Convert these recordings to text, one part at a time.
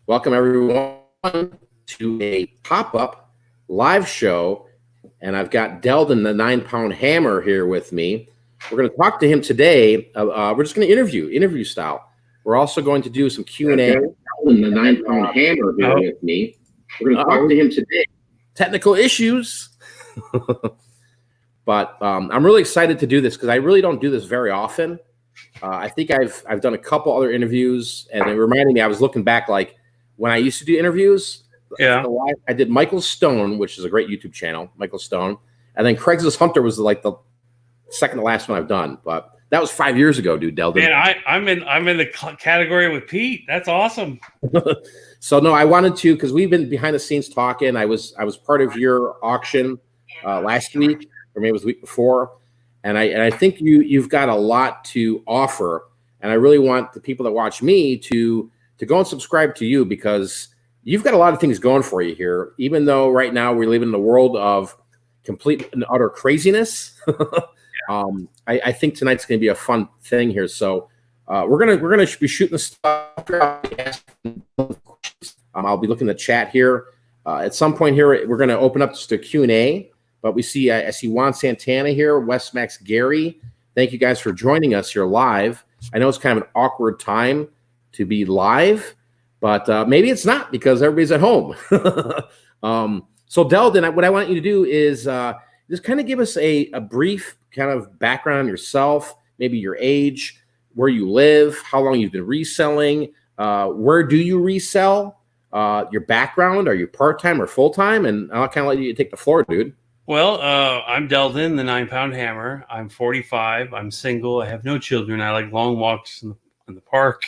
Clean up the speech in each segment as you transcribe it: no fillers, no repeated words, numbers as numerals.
Welcome everyone to a pop-up live show, and I've got Deldon, the 9-pound hammer, here with me. We're going to talk to him today. We're just going to interview style. We're also going to do some Q&A. Deldon, the 9-pound hammer, here with me. We're going to talk to him today. Technical issues, but I'm really excited to do this because I really don't do this very often. I think I've done a couple other interviews, and it reminded me. I was looking back, like when I used to do interviews. Yeah, I did Michael Stone, which is a great YouTube channel, Michael Stone, and then Craigslist Hunter was like the second to last one I've done, but that was 5 years ago, dude. Deldon. Man, I'm in the category with Pete. That's awesome. So no, I wanted to, because we've been behind the scenes talking. I was part of your auction last week, or maybe it was the week before, and I think you've got a lot to offer, and I really want the people that watch me to go and subscribe to you, because you've got a lot of things going for you here. Even though right now we live in the world of complete and utter craziness, I think tonight's going to be a fun thing here. So we're gonna be shooting the stuff. I'll be looking at the chat here. At some point here, we're going to open up just a Q&A. But I see Juan Santana here, West Max Gary. Thank you guys for joining us here live. I know it's kind of an awkward time to be live, but maybe it's not, because everybody's at home. So Deldon, what I want you to do is just kind of give us a brief kind of background on yourself, maybe your age, where you live, how long you've been reselling, where do you resell, your background, are you part-time or full-time, and I'll kind of let you take the floor, dude. Well, I'm Deldon, the 9-pound hammer. I'm 45. I'm single. I have no children. I like long walks in the park.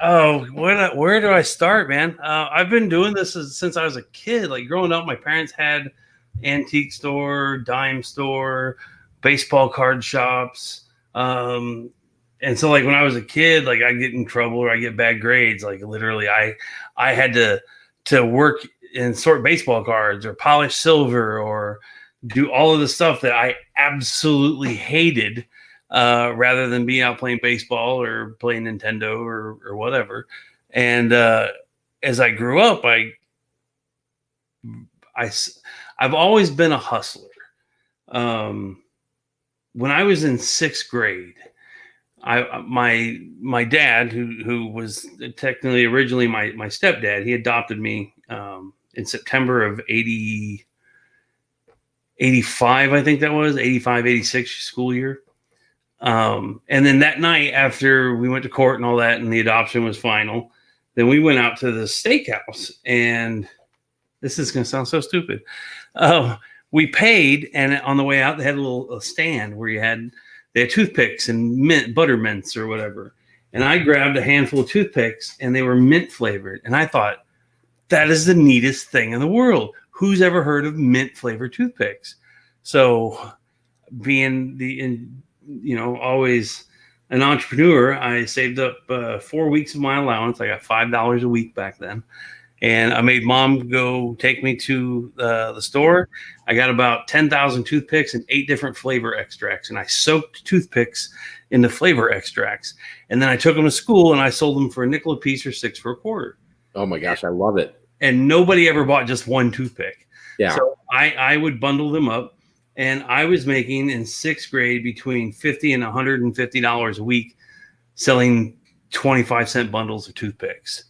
Where do I start, man? I've been doing this since I was a kid. Like growing up, my parents had antique store, dime store, baseball card shops. And so like when I was a kid, like I get in trouble or I get bad grades. Like literally I had to work and sort baseball cards or polish silver or do all of the stuff that I absolutely hated, rather than being out playing baseball or playing Nintendo or whatever. And as I grew up, I've always been a hustler. When I was in 6th grade, my dad, who was technically originally my stepdad, he adopted me in September of 85, I think that was 85, 86 school year. And then that night, after we went to court and all that, and the adoption was final, then we went out to the steakhouse, and this is going to sound so stupid. We paid, and on the way out, they had a stand where they had toothpicks and butter mints or whatever. And I grabbed a handful of toothpicks, and they were mint flavored. And I thought, that is the neatest thing in the world. Who's ever heard of mint flavored toothpicks? So being always an entrepreneur, I saved up 4 weeks of my allowance. I got $5 a week back then. And I made mom go take me to the store. I got about 10,000 toothpicks and 8 different flavor extracts. And I soaked toothpicks into flavor extracts. And then I took them to school and I sold them for a nickel a piece or 6 for a quarter. Oh my gosh, I love it. And nobody ever bought just one toothpick. Yeah. So I would bundle them up. And I was making in 6th grade between $50 and $150 a week selling 25-cent bundles of toothpicks.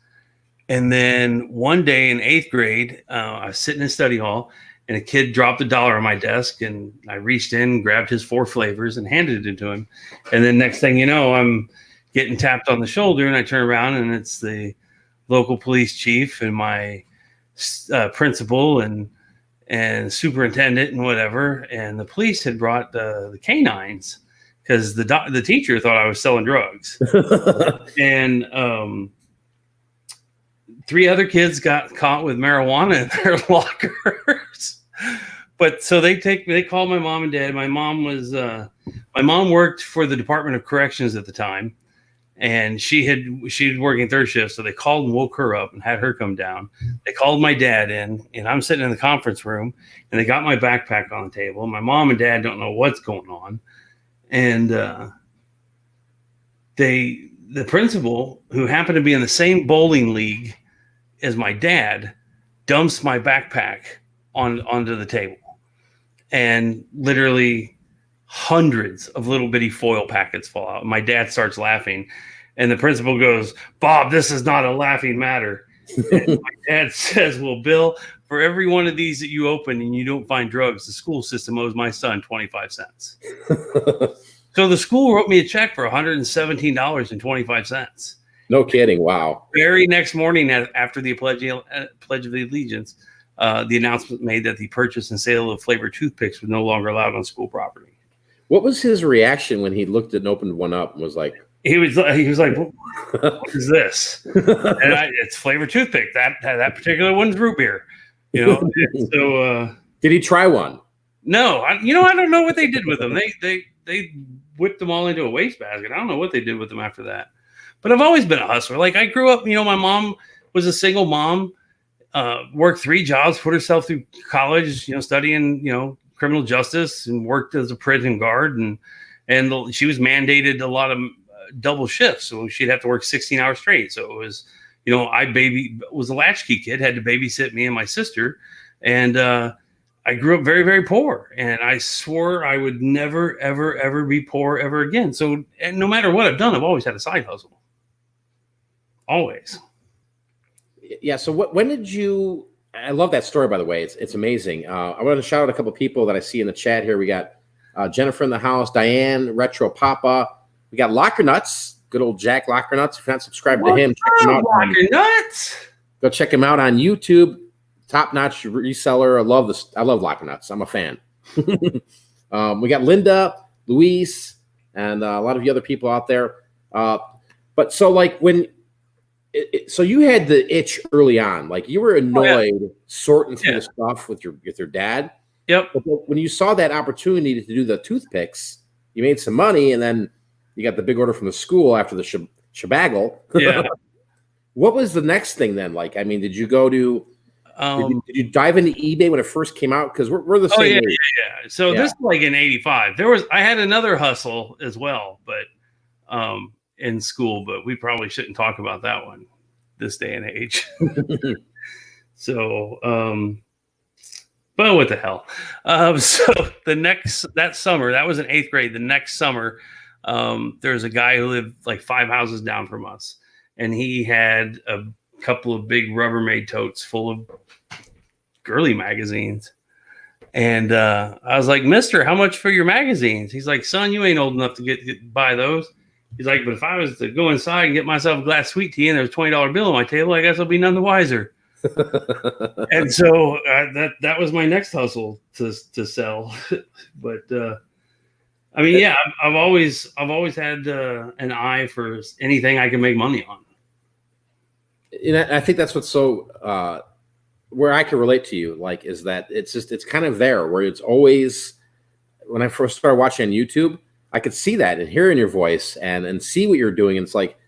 And then one day in 8th grade, I was sitting in study hall, and a kid dropped $1 on my desk, and I reached in, grabbed his 4 flavors, and handed it to him. And then next thing you know, I'm getting tapped on the shoulder, and I turn around, and it's the local police chief and my principal and superintendent and whatever. And the police had brought the canines because the teacher thought I was selling drugs. And 3 other kids got caught with marijuana in their lockers. But so they called my mom and dad. My mom worked for the Department of Corrections at the time, and she was working 3rd shift. So they called and woke her up and had her come down. They called my dad in, and I'm sitting in the conference room, and they got my backpack on the table. My mom and dad don't know what's going on. And they the principal, who happened to be in the same bowling league as my dad, dumps my backpack onto the table, and literally hundreds of little bitty foil packets fall out. My dad starts laughing, and the principal goes, "Bob, this is not a laughing matter." And my dad says, "Well, Bill, for every one of these that you open and you don't find drugs, the school system owes my son 25 cents. So the school wrote me a check for $117.25. No kidding. Wow. Very next morning, after the Pledge of Allegiance, the announcement made that the purchase and sale of flavored toothpicks was no longer allowed on school property. What was his reaction when he looked and opened one up and was like, He was like, "What is this?" And it's flavored toothpick. That particular one's root beer. So did he try one? No, I don't know what they did with them. They whipped them all into a wastebasket. I don't know what they did with them after that. But I've always been a hustler. Like, I grew up, my mom was a single mom, worked 3 jobs, put herself through college, studying, criminal justice, and worked as a prison guard. And she was mandated a lot of double shifts. So she'd have to work 16 hours straight. So it was, I was a latchkey kid, had to babysit me and my sister. And I grew up very, very poor. And I swore I would never, ever, ever be poor ever again. So, and no matter what I've done, I've always had a side hustle. Always. Yeah. So when did you? I love that story, by the way. It's amazing. I want to shout out a couple of people that I see in the chat here. We got Jennifer in the house, Diane, Retro Papa. We got Locker Nuts, good old Jack Locker Nuts. If you're not subscribed to him, check him out. Locker Nuts. Go check him out on YouTube. Top notch reseller. I love this. I love Locker Nuts. I'm a fan. We got Linda, Luis, and a lot of the other people out there. But so like so you had the itch early on, like you were annoyed sorting through the stuff with your dad. Yep. But when you saw that opportunity to do the toothpicks, you made some money, and then you got the big order from the school after the shabaggle. Yeah. What was the next thing then? Like, I mean, did you go to? Did you dive into eBay when it first came out? Because we're the same age. Yeah. So this is like in '85. I had another hustle as well, but in school, but we probably shouldn't talk about that one this day and age. So, but what the hell? So that summer, that was in 8th grade. The next summer, there was a guy who lived like 5 houses down from us, and he had a couple of big Rubbermaid totes full of girly magazines. And I was like, "Mister, how much for your magazines?" He's like, "Son, you ain't old enough to buy those." He's like, "But if I was to go inside and get myself a glass of sweet tea and there's a $20 bill on my table, I guess I'll be none the wiser." And so that was my next hustle to sell. But I mean, yeah, I've always had an eye for anything I can make money on. And I think that's what's so where I can relate to you, like, is that it's kind of there where it's always, when I first started watching on YouTube, I could see that and hear in your voice and see what you're doing. And it's like,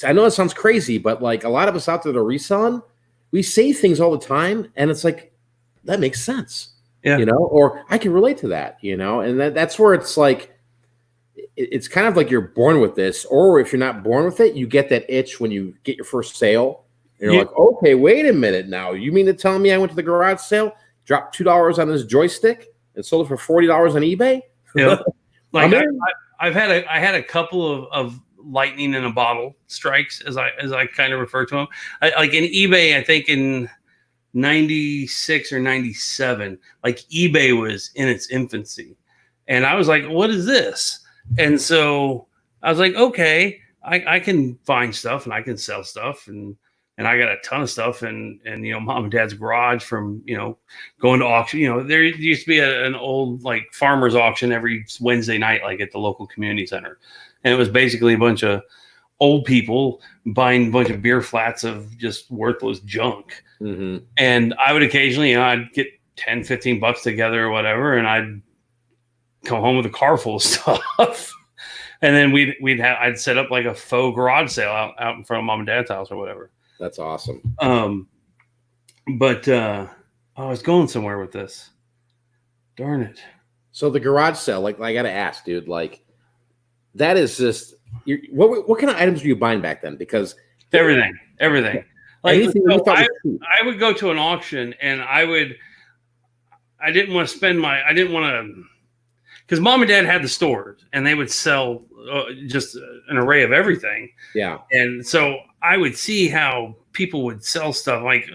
I know it sounds crazy, but like a lot of us out there that are reselling, we say things all the time, and it's like, that makes sense. Yeah. Or I can relate to that, and that's where it's like, it's kind of like you're born with this, or if you're not born with it, you get that itch when you get your first sale. And you're like, okay, wait a minute now. You mean to tell me I went to the garage sale, dropped $2 on this joystick, and sold it for $40 on eBay? Yeah. Like I had a couple of lightning in a bottle strikes, as I kind of refer to them. Like in eBay, I think in 96 or 97, like eBay was in its infancy. And I was like, what is this? And so I was like, okay, I can find stuff and I can sell stuff. And I got a ton of stuff and mom and dad's garage from, going to auction. There used to be an old like farmer's auction every Wednesday night, like at the local community center. And it was basically a bunch of old people buying a bunch of beer flats of just worthless junk. Mm-hmm. And I would occasionally, I'd get 10, 15 bucks together or whatever. And I'd come home with a car full of stuff. And then I'd set up like a faux garage sale out in front of mom and dad's house or whatever. That's awesome. But I was going somewhere with this. Darn it. So the garage sale, like I got to ask, dude, like that is just, what kind of items were you buying back then? Because everything. Like, so I would go to an auction, and I didn't want to, because mom and dad had the stores, and they would sell just an array of everything. Yeah. And so I would see how people would sell stuff like,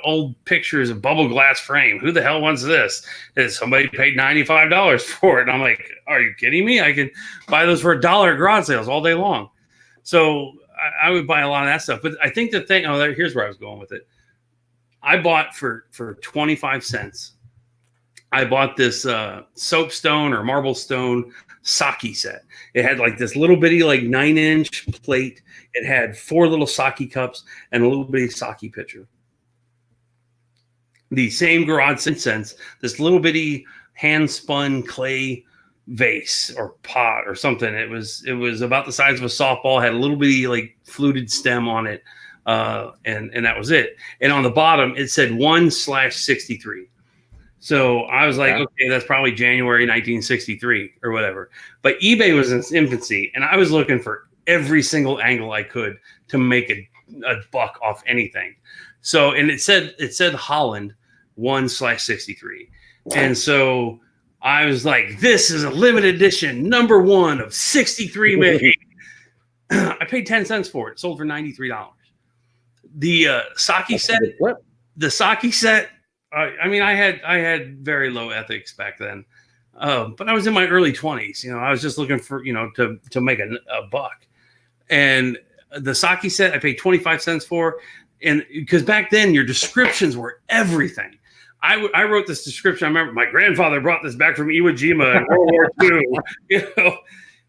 old pictures of bubble glass frame. Who the hell wants this? And somebody paid $95 for it. And I'm like, are you kidding me? I could buy those for $1 at garage sales all day long. So I would buy a lot of that stuff. But I think the thing, here's where I was going with it. I bought for 25 cents. I bought this soapstone or marble stone sake set. It had like this little bitty, like 9-inch plate. It had 4 little sake cups and a little bitty sake pitcher. The same garage scents, this little bitty hand spun clay vase or pot or something. It was about the size of a softball, had a little bitty like fluted stem on it. And that was it. And on the bottom, it said 1/63. So I was like, okay, that's probably January 1963 or whatever. But eBay was in its infancy, and I was looking for every single angle I could to make a buck off anything. So, and it said Holland 1/63. And so I was like, this is a limited edition, number 1 of 63 made. I paid 10 cents for it. Sold for $93. The sake set. I had very low ethics back then, but I was in my early 20s. I was just looking for to make a buck, and the sake set I paid 25 cents for, and because back then your descriptions were everything. I wrote this description. I remember my grandfather brought this back from Iwo Jima in World War II,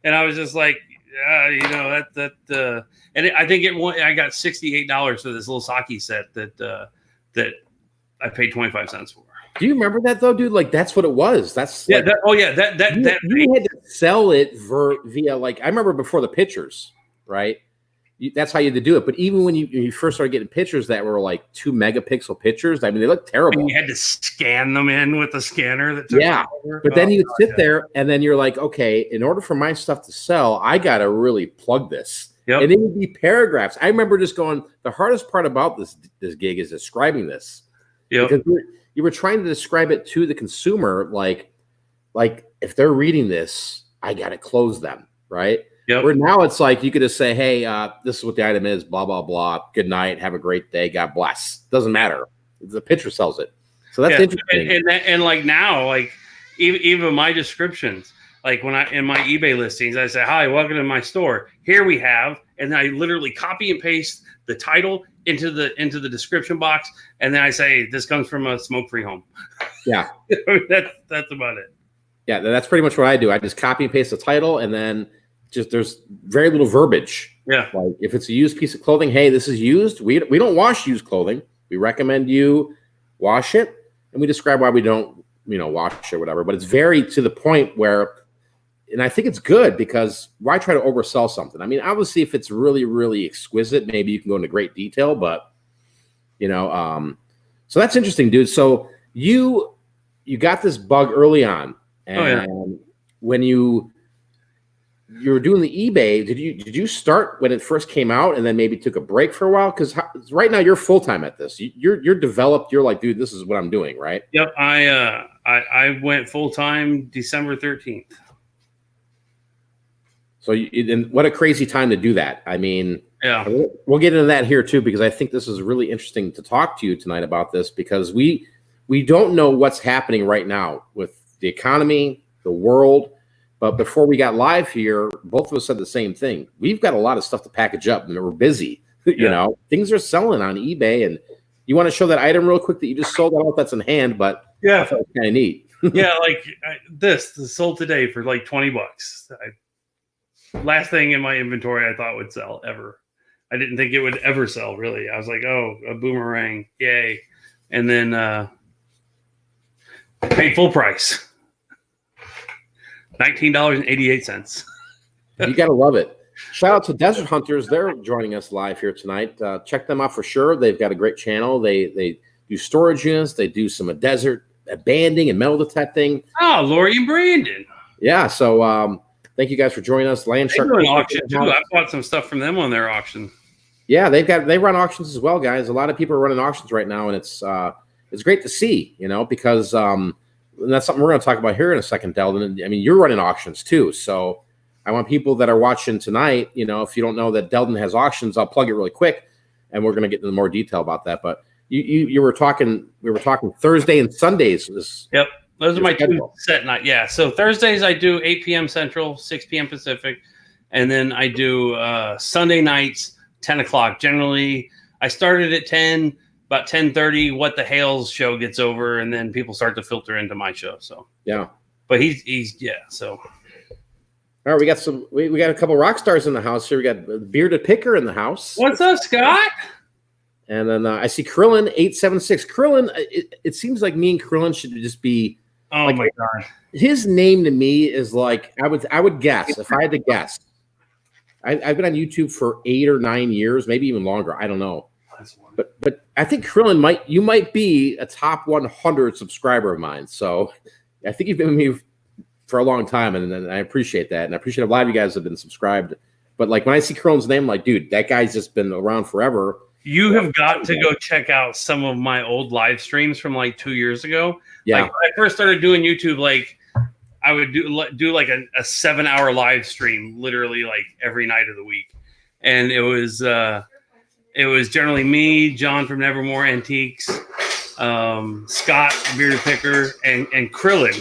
and I was just like, and I think I got $68 for this little sake set that I paid 25 cents for. Do you remember that though, dude? Like that's what it was. That's you had to sell it via like I remember before the pictures, right? That's how you had to do it. But even when you first started getting pictures that were like 2 megapixel pictures, I mean they looked terrible. And you had to scan them in with the scanner that took But then you'd sit there and then you're like, okay, in order for my stuff to sell, I gotta really plug this. Yep. And it would be paragraphs. I remember just going, the hardest part about this gig is describing this. Yeah, because you were trying to describe it to the consumer, like if they're reading this, I gotta close them, right? Yep. Where now it's like you could just say, hey, this is what the item is, blah blah blah. Good night, have a great day, God bless. Doesn't matter. The picture sells it. So that's interesting. And like now, like even my descriptions, like when in my eBay listings, I say, hi, welcome to my store. Here we have, and then I literally copy and paste the title into the description box, and then I say this comes from a smoke-free home. Yeah, that's about it. Yeah, that's pretty much what I do. I just copy and paste the title, and then just there's very little verbiage. Yeah, like if it's a used piece of clothing, hey, this is used. We don't wash used clothing. We recommend you wash it, and we describe why we don't wash it or whatever. But it's very to the point where. And I think it's good because why try to oversell something? I mean, obviously, if it's really, really exquisite, maybe you can go into great detail. But so that's interesting, dude. So you got this bug early on, and when you were doing the eBay, did you start when it first came out, and then maybe took a break for a while? Because right now you're full time at this. You're developed. You're like, dude, this is what I'm doing, right? Yep. I went full time December 13th. So, and what a crazy time to do that. I mean, yeah, we'll get into that here too, because I think this is really interesting to talk to you tonight about this, because we don't know what's happening right now with the economy, the world. But before we got live here, both of us said the same thing. We've got a lot of stuff to package up, and we're busy. Things are selling on eBay, and you want to show that item real quick that you just sold? I don't know if that's in hand, but yeah, it's kind of neat. Yeah, like this sold today for like $20. Last thing in my inventory I thought would sell ever. I didn't think it would ever sell, really. I was like, oh, a boomerang, yay. And then I paid full price. $19.88. You got to love it. Shout out to Desert Hunters. They're joining us live here tonight. Check them out for sure. They've got a great channel. They do storage units. They do some desert banding and metal detecting. Oh, Lori and Brandon. Yeah, so Thank you guys for joining us. Land They Shark do an auction too. I bought some stuff from them on their auction. Yeah, they run auctions as well, guys. A lot of people are running auctions right now, and it's great to see, because and that's something we're going to talk about here in a second, Deldon. I mean, you're running auctions too, so I want people that are watching tonight. If you don't know that Deldon has auctions, I'll plug it really quick, and we're going to get into more detail about that. But we were talking Thursday and Sundays. Yep, those are my two set night. Yeah, so Thursdays I do 8 p.m. Central, 6 p.m. Pacific, and then I do Sunday nights 10 o'clock. Generally, I started at 10. About 10:30, What the Hales show gets over, and then people start to filter into my show. So yeah, but he's yeah. So all right, we got a couple rock stars in the house here. We got Bearded Picker in the house. What's up, Scott? And then I see Krillin 876. Krillin, it seems like me and Krillin should just be. Oh my god, his name to me is like I would guess if I had to guess. I've been on YouTube for 8 or 9 years, maybe even longer. I don't know. But I think Krillin might be a top 100 subscriber of mine. So I think you've been with me for a long time, and I appreciate that. And I appreciate a lot of you guys have been subscribed. But like when I see Krillin's name, I'm like, dude, that guy's just been around forever. You have got to go check out some of my old live streams from like 2 years ago. Yeah. Like when I first started doing YouTube, like I would do like a 7-hour live stream, literally like every night of the week. And it was generally me, John from Nevermore Antiques, Scott, Bearded Picker, and Krillin.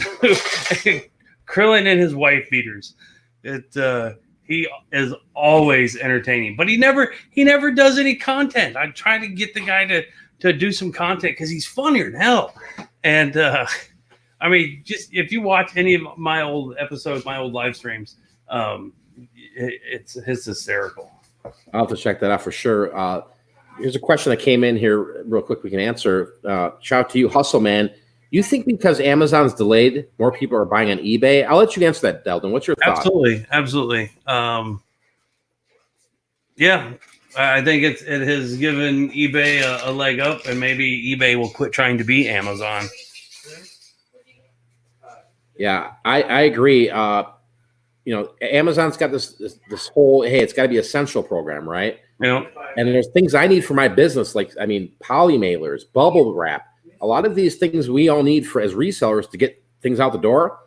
Krillin and his wife beaters. He is always entertaining, but he never does any content. I try to get the guy to do some content because he's funnier than hell. And I mean, just if you watch any of my old episodes, my old live streams, it's hysterical. I'll have to check that out for sure. Here's a question that came in here real quick we can answer. Shout out to you, Hustle Man. You think because Amazon's delayed, more people are buying on eBay? I'll let you answer that, Deldon. What's your thought? Absolutely. Yeah, I think it has given eBay a leg up, and maybe eBay will quit trying to be Amazon. Yeah, I agree. Amazon's got this whole, hey, it's got to be essential program, right? Yeah. And there's things I need for my business, like, poly mailers, bubble wrap. A lot of these things we all need as resellers to get things out the door.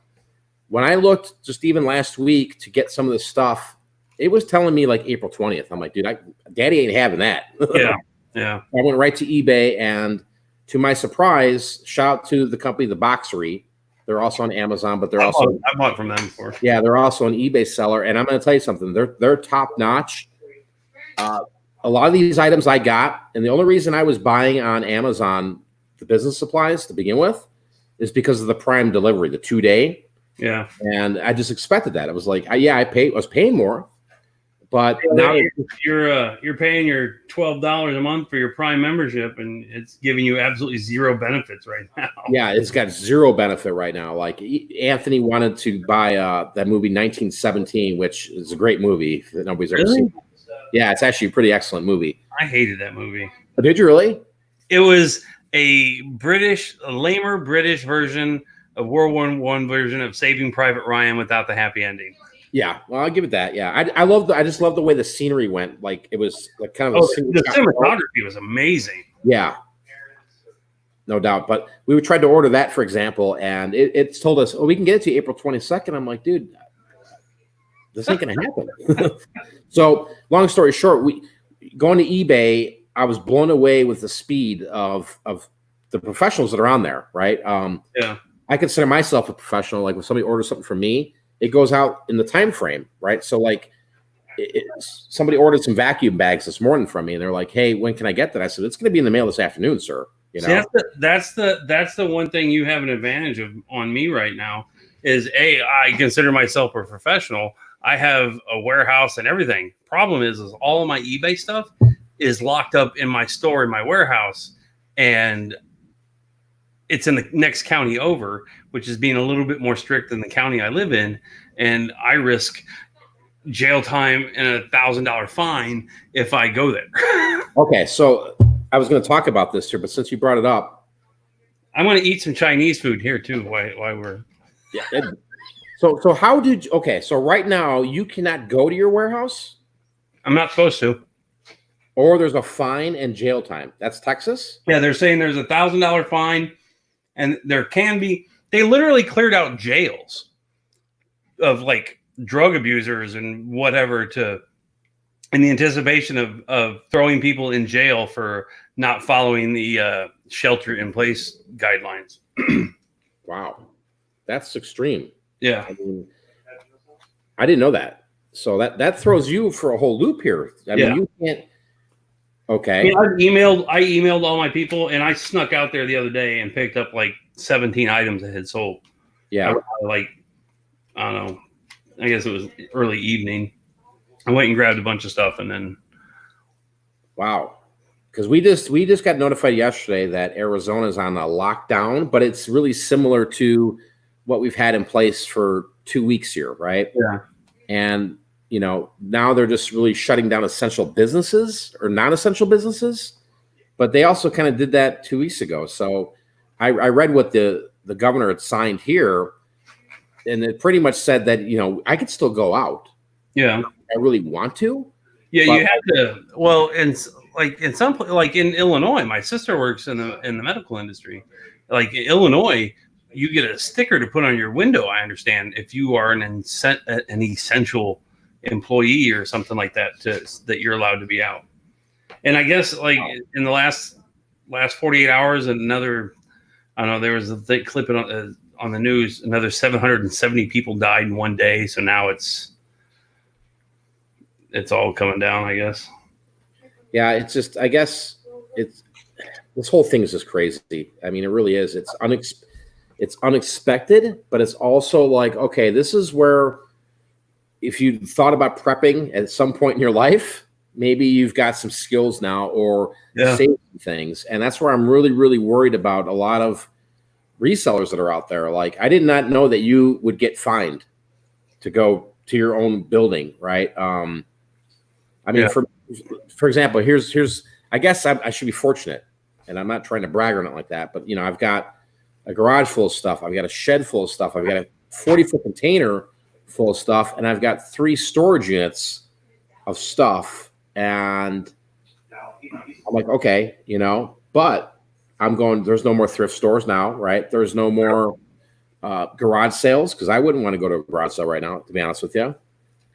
When I looked just even last week to get some of this stuff, it was telling me like April 20th. I'm like, dude, Daddy ain't having that. Yeah. I went right to eBay, and to my surprise, shout out to the company, The Boxery. They're also on Amazon, but I bought from them before. Yeah, they're also an eBay seller, and I'm going to tell you something. They're top notch. A lot of these items I got, and the only reason I was buying on Amazon the business supplies to begin with is because of the Prime delivery, the 2-day. Yeah, and I just expected that. It was like, I was paying more, but now you're paying your $12 a month for your Prime membership, and it's giving you absolutely zero benefits right now. Yeah, it's got zero benefit right now. Like Anthony wanted to buy that movie 1917, which is a great movie that nobody's ever seen. Yeah, it's actually a pretty excellent movie. I hated that movie. Oh, did you really? It was a lamer British version of World War I version of Saving Private Ryan without the happy ending. Yeah, well, I'll give it that. Yeah, I just love the way the scenery went. Like it was like kind of the cinematography was amazing. Yeah, no doubt. But we tried to order that, for example, and it's told us, we can get it to you April 22nd. I'm like, dude, this ain't gonna happen. So, long story short, going to eBay, I was blown away with the speed of the professionals that are on there. Right? Yeah. I consider myself a professional. Like when somebody orders something from me, it goes out in the time frame, right? So like somebody ordered some vacuum bags this morning from me, and they're like, hey, when can I get that? I said, it's going to be in the mail this afternoon, sir. You know, that's the one thing you have an advantage of on me right now is I consider myself a professional. I have a warehouse and everything. Problem is all of my eBay stuff is locked up in my store in my warehouse, and it's in the next county over, which is being a little bit more strict than the county I live in. And I risk jail time and $1,000 fine if I go there. Okay. So I was going to talk about this here, but since you brought it up, I'm going to eat some Chinese food here too. Why we're. Yeah. So how did you, okay? So right now you cannot go to your warehouse, I'm not supposed to. or there's a fine and jail time. That's Texas. Yeah, they're saying there's $1,000 fine, and there can be. They literally cleared out jails of like drug abusers and whatever in the anticipation of throwing people in jail for not following the shelter in place guidelines. Wow, that's extreme. Yeah. I mean, I didn't know that. So that throws you for a whole loop here. I mean, you can't. Okay. I mean, I emailed all my people, and I snuck out there the other day and picked up like 17 items that had sold. Yeah. I don't know. I guess it was early evening. I went and grabbed a bunch of stuff, and then. Wow. Because we just got notified yesterday that Arizona's on a lockdown, but it's really similar to what we've had in place for 2 weeks here, right? Yeah. And now they're just really shutting down essential businesses or non-essential businesses, but they also kind of did that 2 weeks ago. So I read what the governor had signed here, and it pretty much said that I could still go out. Yeah, I really want to. Yeah, you have to. Well, and like in some like in Illinois, my sister works in the medical industry. Like in Illinois, you get a sticker to put on your window. I understand if you are an essential employee or something like that, that you're allowed to be out. And I guess like in the last 48 hours, another, I don't know, there was a clip on the news, another 770 people died in one day. So now it's all coming down, I guess. Yeah, it's just, I guess this whole thing is just crazy. I mean, it really is. It's unexpected, but it's also like, okay, this is where if you thought about prepping at some point in your life, maybe you've got some skills now or safety things. And that's where I'm really, really worried about a lot of resellers that are out there. Like, I did not know that you would get fined to go to your own building, right? I mean, for example, here's I guess I should be fortunate, and I'm not trying to brag or nothing like that, but I've got a garage full of stuff. I've got a shed full of stuff. I've got a 40-foot container full of stuff, and I've got 3 storage units of stuff. And I'm like, okay, but I'm going, there's no more thrift stores now, right? There's no more garage sales, because I wouldn't want to go to a garage sale right now, to be honest with you.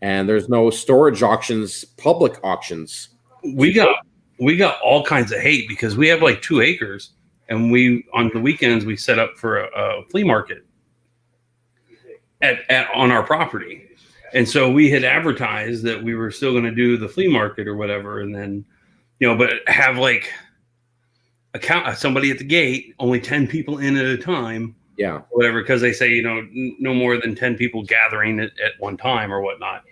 And there's no storage auctions, public auctions. We got all kinds of hate because we have like 2 acres, and on the weekends we set up for a flea market on our property. And so we had advertised that we were still going to do the flea market or whatever, and then but have like somebody at the gate, only 10 people in at a time. Yeah, whatever, because they say no more than 10 people gathering at one time or whatnot.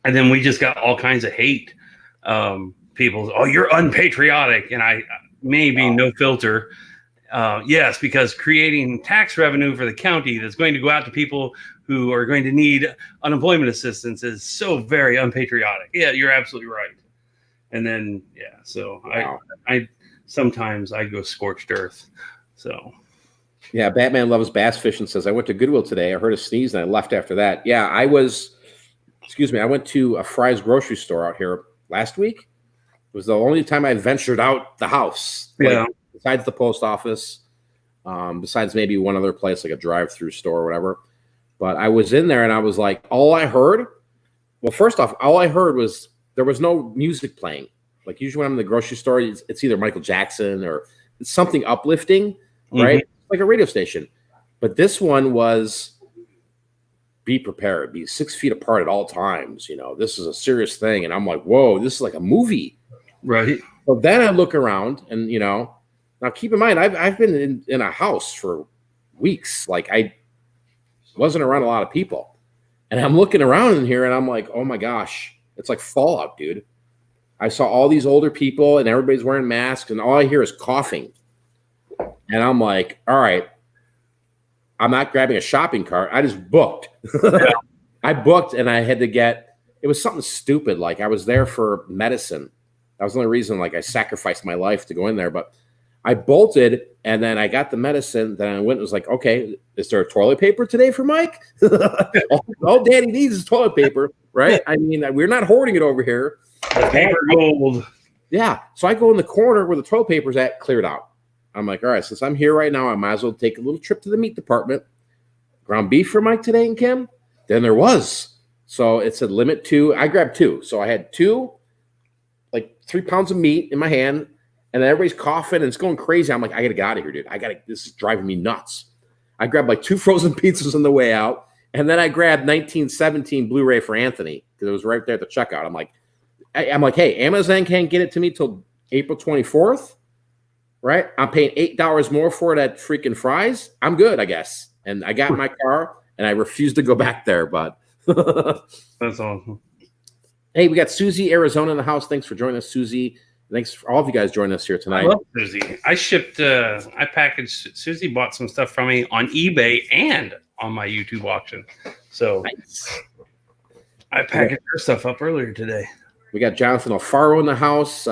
And then we just got all kinds of hate. People, oh, you're unpatriotic, and I maybe no filter. Yes, because creating tax revenue for the county that's going to go out to people who are going to need unemployment assistance is so very unpatriotic. Yeah, you're absolutely right. And then so wow. I sometimes I go scorched earth. So. Yeah, Batman Loves Bass Fishing says, I went to Goodwill today. I heard a sneeze and I left after that. Yeah, I went to a Fry's grocery store out here last week. It was the only time I ventured out the house. Yeah. Besides the post office, besides maybe one other place, like a drive-through store or whatever. But I was in there and I was like, first off, all I heard was there was no music playing. Like usually when I'm in the grocery store, it's either Michael Jackson or it's something uplifting, right? Mm-hmm. Like a radio station. But this one was be prepared, be 6 feet apart at all times. This is a serious thing. And I'm like, whoa, this is like a movie. Right. So then I look around and, now keep in mind, I've been in a house for weeks. Like I wasn't around a lot of people. And I'm looking around in here and I'm like, oh my gosh, it's like Fallout, dude. I saw all these older people and everybody's wearing masks and all I hear is coughing. And I'm like, all right, I'm not grabbing a shopping cart. I just booked. I booked and I had to it was something stupid. Like I was there for medicine. That was the only reason, like I sacrificed my life to go in there. But I bolted And then I got the medicine. Then I went and was like, okay, is there toilet paper today for Mike? All Daddy needs is toilet paper, right? I mean, we're not hoarding it over here. Paper gold. Yeah. So I go in the corner where the toilet paper's at, cleared out. I'm like, all right, since I'm here right now, I might as well take a little trip to the meat department. Ground beef for Mike today and Kim? Then there was. So it said limit 2. I grabbed 2. So I had 2, like 3 pounds of meat in my hand, and everybody's coughing and it's going crazy. I'm like, I got to get out of here, dude. This is driving me nuts. I grabbed like 2 frozen pizzas on the way out, and then I grabbed 1917 Blu-ray for Anthony because it was right there at the checkout. I'm like, hey, Amazon can't get it to me till April 24th, right? I'm paying $8 more for it at freaking Fry's. I'm good, I guess. And I got in my car, and I refused to go back there, but that's awesome. Hey, we got Susie, Arizona in the house. Thanks for joining us, Susie. Thanks for all of you guys joining us here tonight. I love Susie. I packaged, Susie bought some stuff from me on eBay and on my YouTube auction. So nice. I packaged her stuff up earlier today. We got Jonathan Alfaro in the house.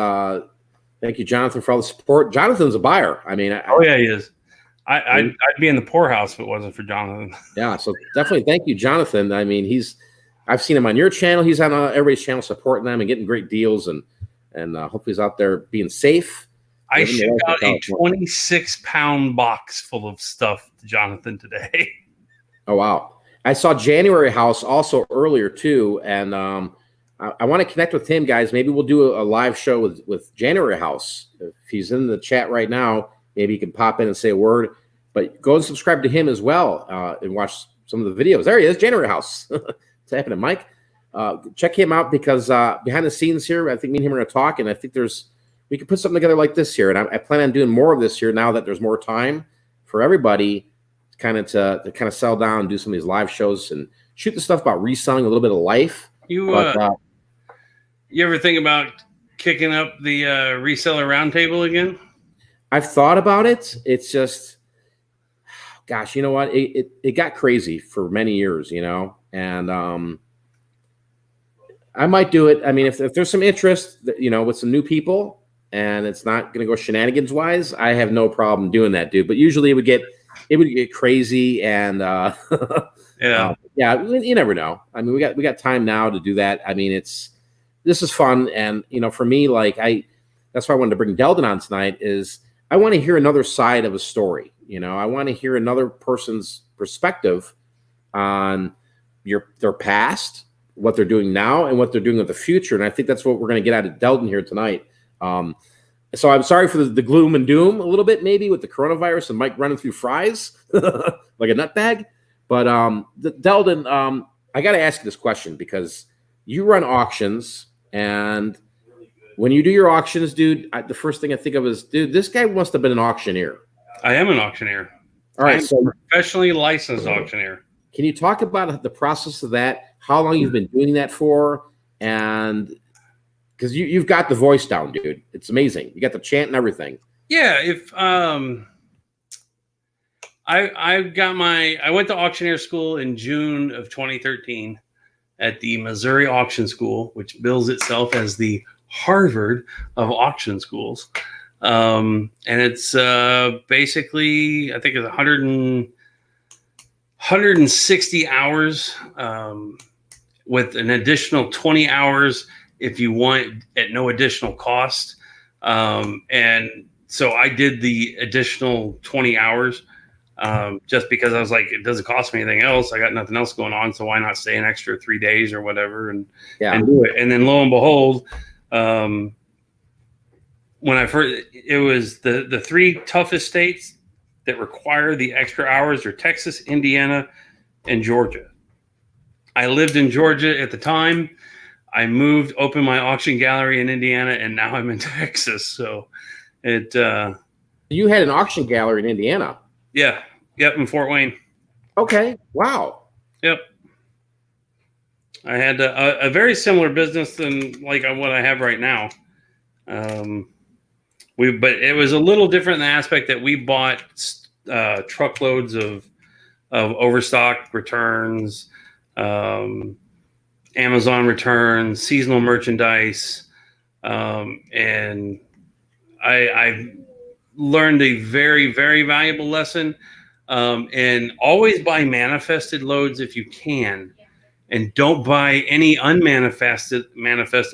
Thank you, Jonathan, for all the support. Jonathan's a buyer. I mean, yeah, he is. I'd be in the poorhouse if it wasn't for Jonathan. Yeah, so definitely thank you, Jonathan. I mean, I've seen him on your channel. He's on everybody's channel supporting them and getting great deals, and hopefully he's out there being safe. I shipped out a 26-pound box full of stuff to Jonathan today. Oh, wow. I saw January House also earlier, too, and I want to connect with him, guys. Maybe we'll do a live show with January House. If he's in the chat right now, maybe he can pop in and say a word. But go and subscribe to him as well and watch some of the videos. There he is, January House. What's happening, Mike? Check him out because behind the scenes here, I think me and him are going to talk, and I think we can put something together like this here. And I plan on doing more of this here now that there's more time for everybody to settle down and do some of these live shows and shoot the stuff about reselling, a little bit of life. You ever think about kicking up the reseller roundtable again? I've thought about it. It's just, gosh, you know what? It got crazy for many years, and I might do it. I mean, if there's some interest, with some new people, and it's not going to go shenanigans wise, I have no problem doing that, dude. But usually it would get crazy, and yeah, you never know. I mean, we got time now to do that. I mean, this is fun, and for me, that's why I wanted to bring Deldon on tonight. Is I want to hear another side of a story. I want to hear another person's perspective on their past, what they're doing now, and what they're doing in the future. And I think that's what we're going to get out of Deldon here tonight. So I'm sorry for the gloom and doom a little bit, maybe with the coronavirus and Mike running through fries like a nutbag. But Deldon, I got to ask you this question because you run auctions, and when you do your auctions, dude, the first thing I think of is, dude, this guy must have been an auctioneer. I am an auctioneer. All right, I'm a professionally licensed auctioneer. Can you talk about the process of that? How long you've been doing that for? And because you've got the voice down, dude. It's amazing. You got the chant and everything. Yeah, I went to auctioneer school in June of 2013 at the Missouri Auction School, which bills itself as the Harvard of auction schools. And it's basically, I think it's 160 hours with an additional 20 hours if you want at no additional cost. And so I did the additional 20 hours just because I was like, it doesn't cost me anything else. I got nothing else going on. So why not stay an extra 3 days or whatever and do it. And then lo and behold, when I first, it was the 3 toughest states that require the extra hours are Texas, Indiana, and Georgia. I lived in Georgia at the time. I moved, opened my auction gallery in Indiana, and now I'm in Texas. So it. You had an auction gallery in Indiana. Yeah. Yep. In Fort Wayne. Okay. Wow. Yep. I had a very similar business than like what I have right now. But it was a little different in the aspect that we bought truckloads of overstock returns, Amazon returns, seasonal merchandise, and I learned a very, very valuable lesson. And always buy manifested loads if you can, and don't buy any manifested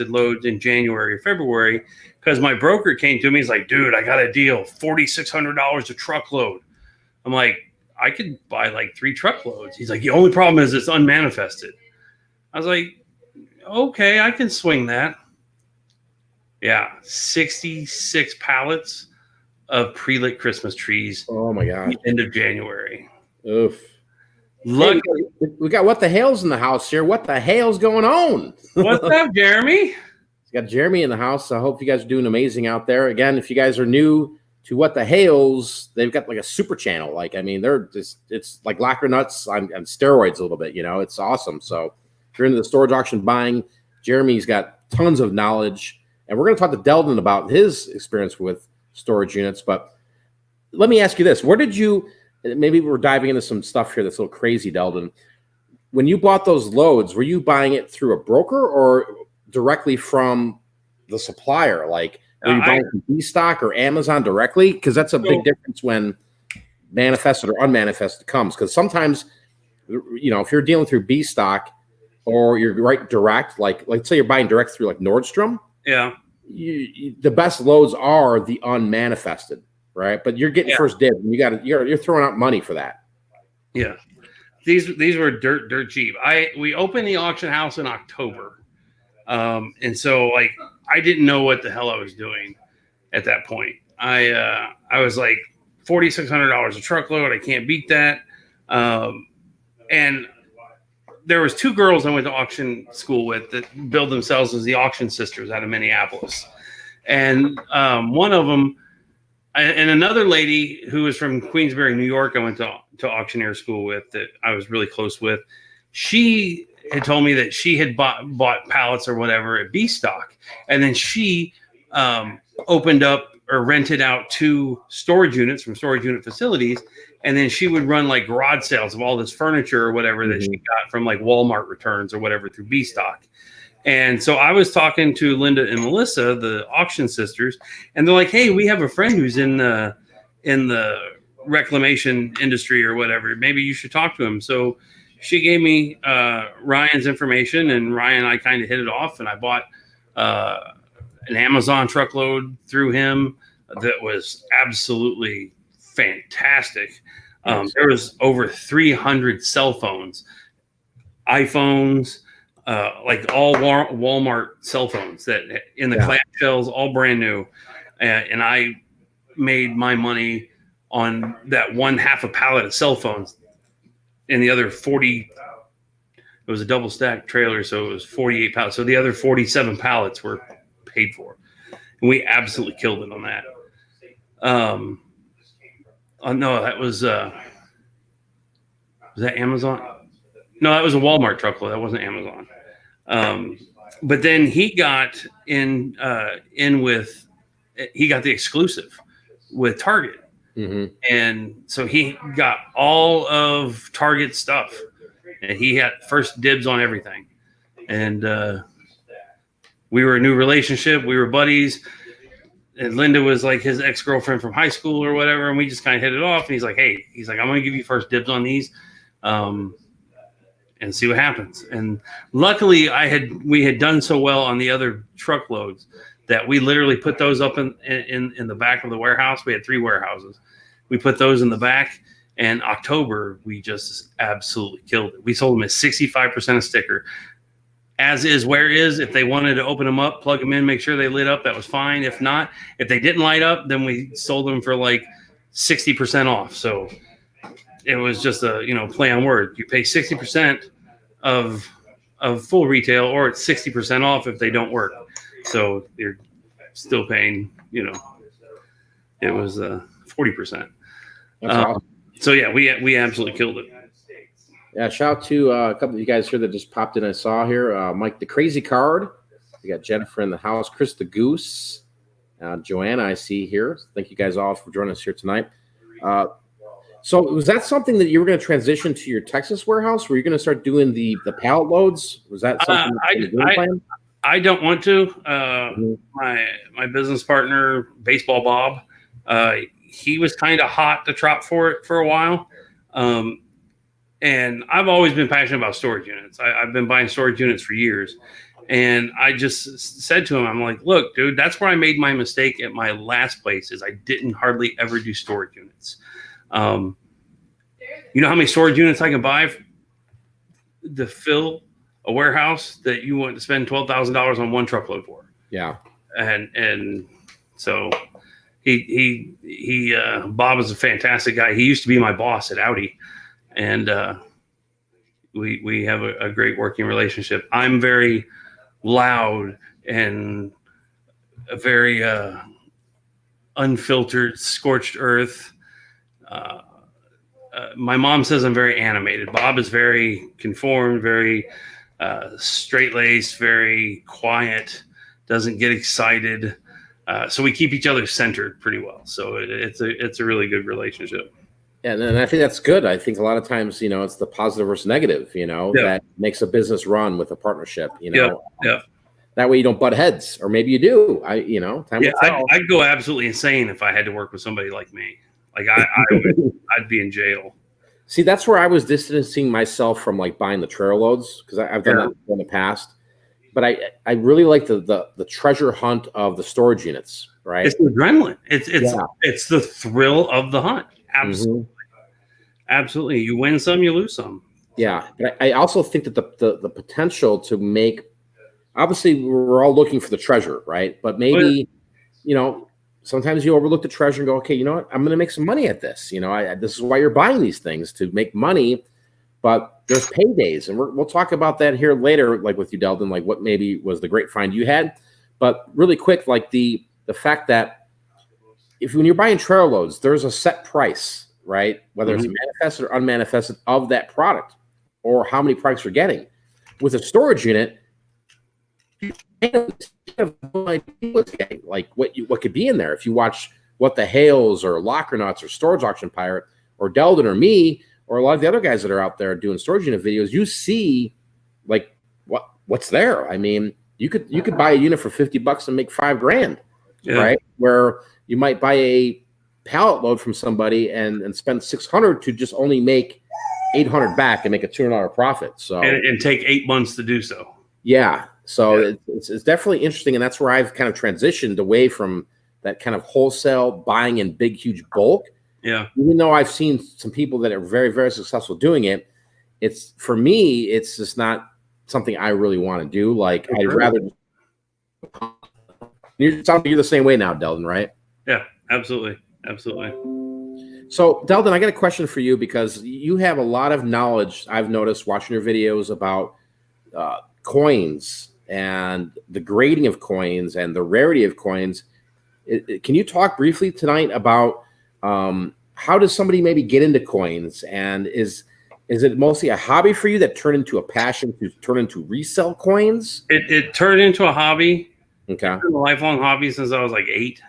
loads in January or February. Because my broker came to me, he's like, dude, I got a deal, $4,600 a truckload. I'm like, I could buy like 3 truckloads. He's like, the only problem is it's unmanifested. I was like, okay, I can swing that. Yeah, 66 pallets of pre-lit Christmas trees. Oh my God! End of January. Oof. Look, hey, we got what the hell's in the house here. What the hell's going on? What's up, Jeremy? Got Jeremy in the house. I hope you guys are doing amazing out there. Again, if you guys are new to What the Hales, they've got like a super channel. Like, I mean, they're just, it's like Lacquer Nuts on steroids a little bit, you know, it's awesome. So if you're into the storage auction buying, Jeremy's got tons of knowledge, and we're going to talk to Deldon about his experience with storage units. But let me ask you this. Where did you, maybe we're diving into some stuff here that's a little crazy, Deldon. When you bought those loads, were you buying it through a broker or directly from the supplier? Like, were you buying from B-Stock or Amazon directly? Because that's a big difference when manifested or unmanifested comes. Because sometimes, you know, if you're dealing through B-Stock or you're right direct, like let's say you're buying direct through like Nordstrom, the best loads are the unmanifested, right? But you're getting first dibs, and you're throwing out money for that. Yeah, these were dirt cheap. We opened the auction house in October, and so like I didn't know what the hell I was doing at that point. I was like $4,600 a truckload. I can't beat that. And there was 2 girls I went to auction school with that billed themselves as the Auction Sisters out of Minneapolis. And one of them, and another lady who was from Queensbury, New York, I went to auctioneer school with, that I was really close with. She had told me that she had bought pallets or whatever at B-Stock. And then she opened up or rented out 2 storage units from storage unit facilities. And then she would run like garage sales of all this furniture or whatever that she got from like Walmart returns or whatever through B-Stock. And so I was talking to Linda and Melissa, the Auction Sisters, and they're like, hey, we have a friend who's in the reclamation industry or whatever. Maybe you should talk to him. So she gave me Ryan's information, and Ryan and I kind of hit it off, and I bought an Amazon truckload through him that was absolutely fantastic. There was over 300 cell phones, iPhones, like all Walmart cell phones that in the clamshells, all brand new. And I made my money on that one half a pallet of cell phones, and the other 40, it was a double stack trailer. So it was 48 pallets. So the other 47 pallets were paid for, and we absolutely killed it on that. Oh no, that was that Amazon? No, that was a Walmart truckload. That wasn't Amazon. But then he got in with, he got the exclusive with Target. And so he got all of Target stuff, and he had first dibs on everything. And we were a new relationship. We were buddies. And Linda was like his ex-girlfriend from high school or whatever. And we just kind of hit it off. And he's like, hey, I'm going to give you first dibs on these. And see what happens. And luckily we had done so well on the other truckloads that we literally put those up in the back of the warehouse. We had 3 warehouses. We put those in the back, and October, we just absolutely killed it. We sold them at 65% a sticker. As is, where is, if they wanted to open them up, plug them in, make sure they lit up, that was fine. If not, if they didn't light up, then we sold them for like 60% off. So it was just a, play on words. You pay 60% of full retail, or it's 60% off if they don't work. So you're still paying, it was 40%. Awesome. So yeah, we absolutely killed it. Yeah, shout out to a couple of you guys here that just popped in. I saw here Mike the Crazy Card. We got Jennifer in the house, Chris the Goose, Joanna I see here. Thank you guys all for joining us here tonight. So was that something that you were going to transition to your Texas warehouse? Were you going to start doing the pallet loads? Was that something I don't want to. My business partner, Baseball Bob, He was kind of hot to trot for it for a while. And I've always been passionate about storage units. I've been buying storage units for years. And I just said to him, I'm like, look, dude, that's where I made my mistake at my last place is I didn't hardly ever do storage units. You know how many storage units I can buy to fill a warehouse that you want to spend $12,000 on one truckload for? Yeah. And so Bob is a fantastic guy. He used to be my boss at Audi, and we have a great working relationship. I'm very loud and a very unfiltered, scorched earth. My mom says I'm very animated. Bob is very conformed, very straight-laced, very quiet, doesn't get excited. So we keep each other centered pretty well. So it's a really good relationship. And I think that's good. I think a lot of times, it's the positive versus negative, that makes a business run with a partnership, Yeah. That way you don't butt heads, or maybe you do. Time will tell. I'd go absolutely insane if I had to work with somebody like me. Like I'd be in jail. See, that's where I was distancing myself from like buying the trailer loads, because I've done that in the past. But I really like the treasure hunt of the storage units, right? It's the adrenaline. It's the thrill of the hunt. Absolutely. Mm-hmm. Absolutely. You win some, you lose some. Yeah. But I also think that the potential to make, obviously we're all looking for the treasure, right? But maybe, sometimes you overlook the treasure and go, okay, you know what? I'm going to make some money at this. This is why you're buying these things, to make money. But there's paydays, and we'll talk about that here later, like with you, Deldon, like what maybe was the great find you had. But really quick, like the fact that when you're buying trailer loads, there's a set price, right? Whether it's manifested or unmanifested of that product, or how many products you're getting. With a storage unit, you have no idea what's getting, like what could be in there. If you watch What the Hales or Locker Nuts or Storage Auction Pirate or Deldon or me, or a lot of the other guys that are out there doing storage unit videos, you see like what's there. I mean, you could buy a unit for $50 and make $5,000, right? Where you might buy a pallet load from somebody and spend $600 to just only make $800 back and make a $200 profit. So and take 8 months to do so. Yeah. So it's definitely interesting, and that's where I've kind of transitioned away from that kind of wholesale buying in big, huge bulk. Yeah. Even though I've seen some people that are very, very successful doing it, for me, it's just not something I really want to do. Like I'd rather. You're the same way now, Deldon, right? Yeah, absolutely. Absolutely. So, Deldon, I got a question for you, because you have a lot of knowledge, I've noticed watching your videos, about coins and the grading of coins and the rarity of coins. Can you talk briefly tonight about how does somebody maybe get into coins, and is it mostly a hobby for you that turned into a passion to turn into resell coins? It turned into a hobby. Okay. It's been a lifelong hobby since I was like 8.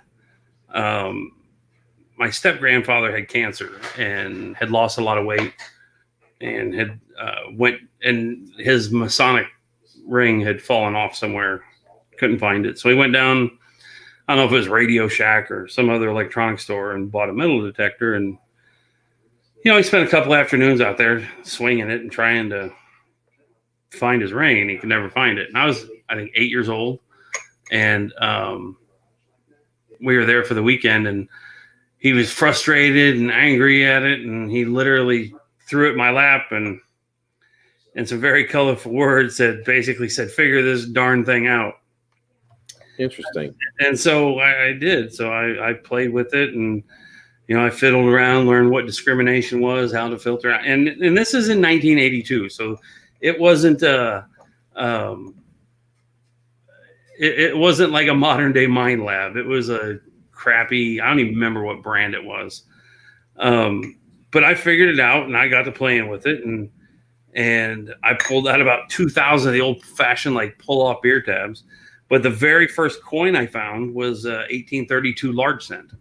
My step grandfather had cancer and had lost a lot of weight, and had and his Masonic ring had fallen off somewhere. Couldn't find it. So he went down, I don't know if it was Radio Shack or some other electronic store, and bought a metal detector. And, he spent a couple afternoons out there swinging it and trying to find his ring, and he could never find it. And I was, I think, 8 years old. And we were there for the weekend, and he was frustrated and angry at it. And he literally threw it in my lap, and some very colorful words that basically said, "Figure this darn thing out." Interesting. And so I did. So I played with it, and I fiddled around, learned what discrimination was, how to filter out. And this is in 1982, so it wasn't it wasn't like a modern day mind lab. It was a crappy, I don't even remember what brand it was. But I figured it out, and I got to playing with it, and I pulled out about 2,000 of the old fashioned like pull off beer tabs. But the very first coin I found was 1832 large cent.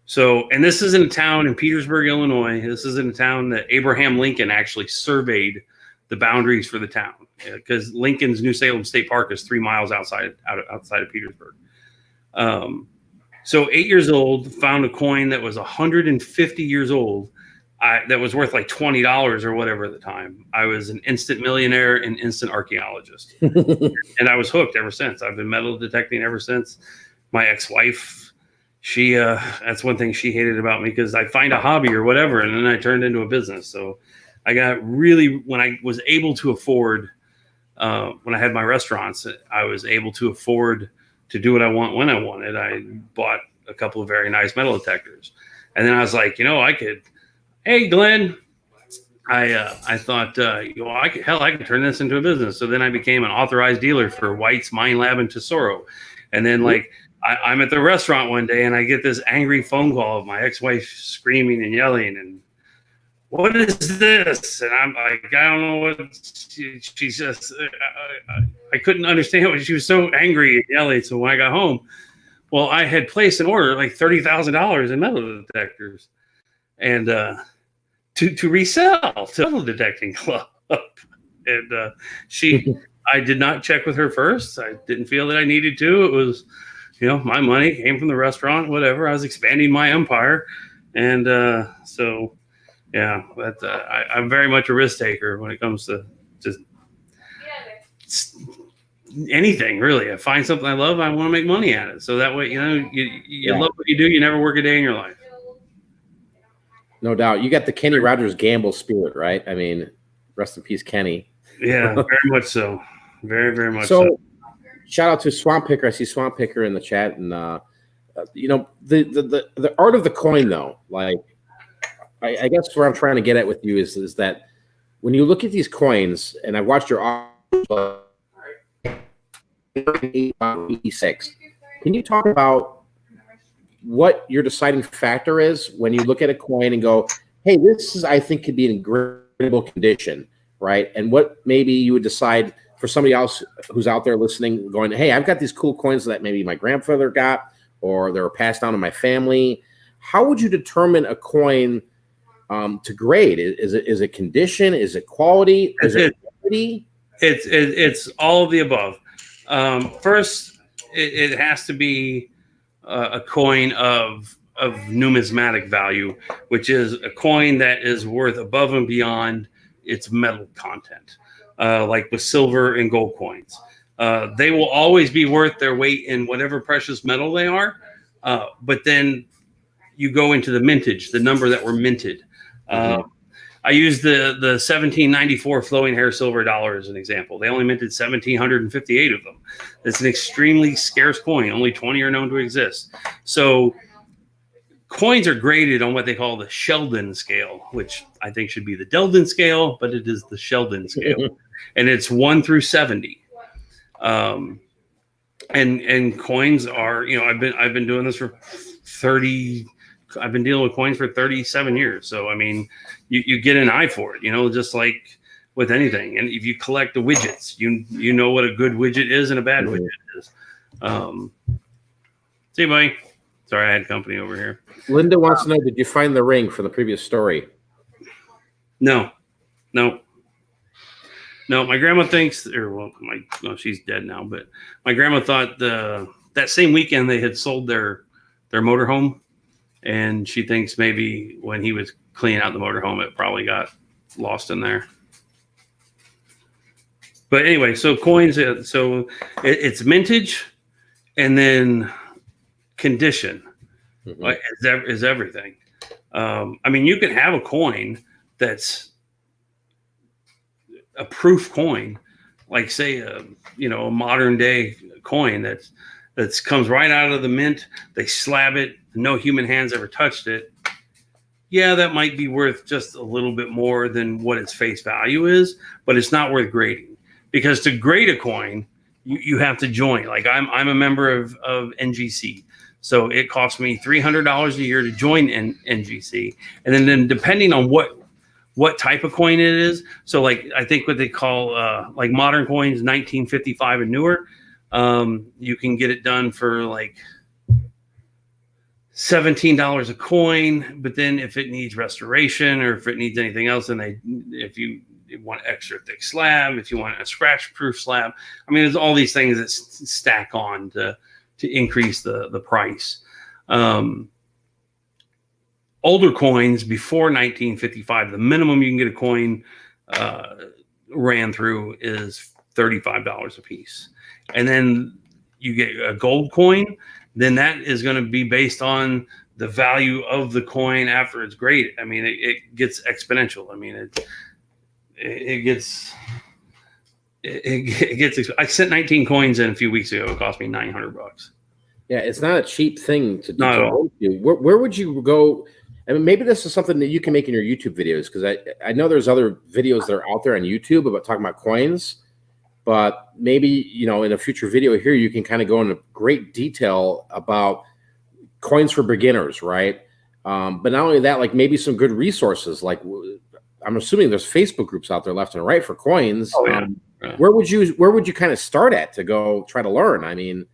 So, and this is in a town in Petersburg, Illinois. This is in a town that Abraham Lincoln actually surveyed the boundaries for the town, because Lincoln's New Salem State Park is 3 miles outside of Petersburg. So 8 years old, found a coin that was 150 years old. That was worth like $20 or whatever at the time. I was an instant millionaire and instant archaeologist. And I was hooked ever since. I've been metal detecting ever since. My ex-wife, that's one thing she hated about me, because I find a hobby or whatever, and then I turned into a business. So I got really, when I was able to afford, when I had my restaurants, I was able to afford to do what I want when I wanted. I bought a couple of very nice metal detectors. And then I was like, I could, hey, Glenn, I thought, I could turn this into a business. So then I became an authorized dealer for White's, Mine Lab, and Tesoro. And then I'm at the restaurant one day and I get this angry phone call of my ex-wife screaming and yelling, and what is this? And I'm like, I don't know what she's just, I couldn't understand what she was so angry and yelling. So when I got home, well, I had placed an order like $30,000 in metal detectors, and to resell to metal detecting club. And I did not check with her first. I didn't feel that I needed to. It was, my money came from the restaurant, whatever. I was expanding my empire. And so, yeah, but I'm very much a risk taker when it comes to just anything, really. I find something I love, I want to make money at it. So that way, you love what you do, you never work a day in your life. No doubt. You got the Kenny Rogers gamble spirit, right? I mean, rest in peace, Kenny. Yeah, very much so. Very, very much so. Shout out to Swamp Picker. I see Swamp Picker in the chat. And, the art of the coin, though, like, I guess where I'm trying to get at with you is that when you look at these coins, and I've watched your 86, can you talk about what your deciding factor is when you look at a coin and go, hey, this is, I think, could be in gradable condition, right? And what maybe you would decide for somebody else who's out there listening, going, hey, I've got these cool coins that maybe my grandfather got, or they were passed down to my family. How would you determine a coin to grade? Is it condition? Is it quality? Is it quality? It's all of the above. First, it has to be a coin of numismatic value, which is a coin that is worth above and beyond its metal content, like with silver and gold coins. They will always be worth their weight in whatever precious metal they are, but then you go into the mintage, the number that were minted. I use the 1794 flowing hair silver dollar as an example. They only minted 1,758 of them. It's an extremely scarce coin. Only 20 are known to exist. So coins are graded on what they call the Sheldon scale, which I think should be the Deldon scale, but it is the Sheldon scale. And it's 1 through 70. And coins are, I've been doing this for 30. I've been dealing with coins for 37 years. So, I mean, you get an eye for it, just like with anything. And if you collect the widgets, you know what a good widget is and a bad widget is. See, buddy. Sorry, I had company over here. Linda wants to know, did you find the ring from the previous story? No. My grandma thinks, she's dead now, but my grandma thought that same weekend they had sold their motorhome. And she thinks maybe when he was cleaning out the motorhome, it probably got lost in there. But anyway, so coins, it's mintage and then condition is everything. I mean, you can have a coin that's a proof coin, like say, a modern day coin that comes right out of the mint. They slab it. No human hands ever touched it. Yeah, that might be worth just a little bit more than what its face value is, but it's not worth grading, because to grade a coin, you have to join. Like I'm a member of NGC, so it costs me $300 a year to join NGC, and then depending on what type of coin it is. So like I think what they call like modern coins, 1955 and newer, you can get it done for like $17 a coin, but then if it needs restoration or if it needs anything else, then if you want extra thick slab, if you want a scratch proof slab, I mean, there's all these things that stack on to increase the price. Older coins before 1955, the minimum you can get a coin ran through is $35 a piece. And then you get a gold coin, then that is going to be based on the value of the coin after it's graded. I mean, it gets exponential. I mean, it gets I sent 19 coins in a few weeks ago. It cost me $900. Yeah, it's not a cheap thing to do. Not at all. Where would you go? I mean, maybe this is something that you can make in your YouTube videos, because I know there's other videos that are out there on YouTube about talking about coins, but maybe, you know, in a future video here, you can kind of go into great detail about coins for beginners, right? But not only that, like maybe some good resources. Like I'm assuming there's Facebook groups out there left and right for coins. Oh, yeah. Where would you kind of start at to go try to learn? I mean,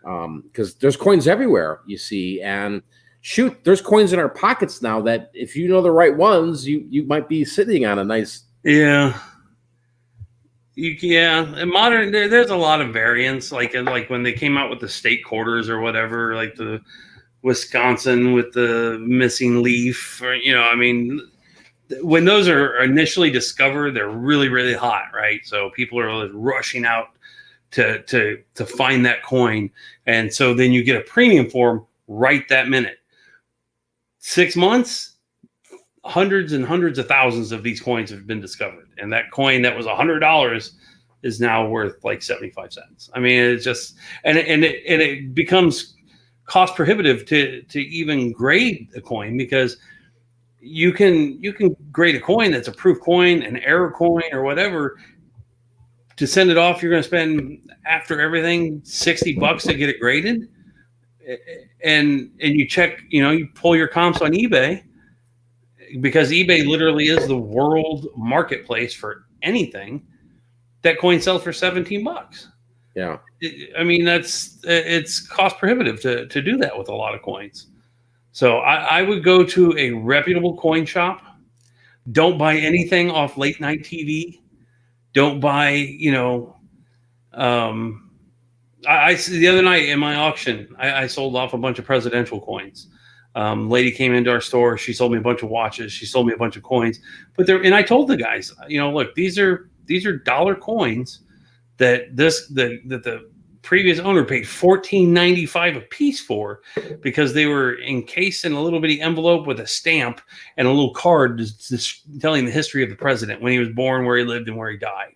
because there's coins everywhere, you see, and shoot, there's coins in our pockets now that if you know the right ones, you might be sitting on a nice. Yeah. In modern, there's a lot of variants, like when they came out with the state quarters or whatever, like the Wisconsin with the missing leaf, or, you know, I mean, when those are initially discovered, they're really, really hot, right? So people are rushing out to find that coin, and so then you get a premium for them right that minute. 6 months, hundreds and hundreds of thousands of these coins have been discovered, and that coin that was $100 is now worth like 75 cents. I mean, it's just and it becomes cost prohibitive to even grade a coin, because you can grade a coin that's a proof coin, an error coin, or whatever. To send it off, you're going to spend, after everything, $60 to get it graded. And you check, you know, you pull your comps on eBay, because eBay literally is the world marketplace for anything. That coin sells for $17. Yeah. I mean, it's cost prohibitive to do that with a lot of coins. So I would go to a reputable coin shop. Don't buy anything off late night TV. Don't buy, you know, I the other night in my auction, I sold off a bunch of presidential coins. Lady came into our store. She sold me a bunch of watches. She sold me a bunch of coins. And I told the guys, you know, look, these are dollar coins that the previous owner paid $14.95 a piece for, because they were encased in a little bitty envelope with a stamp and a little card just telling the history of the president, when he was born, where he lived, and where he died.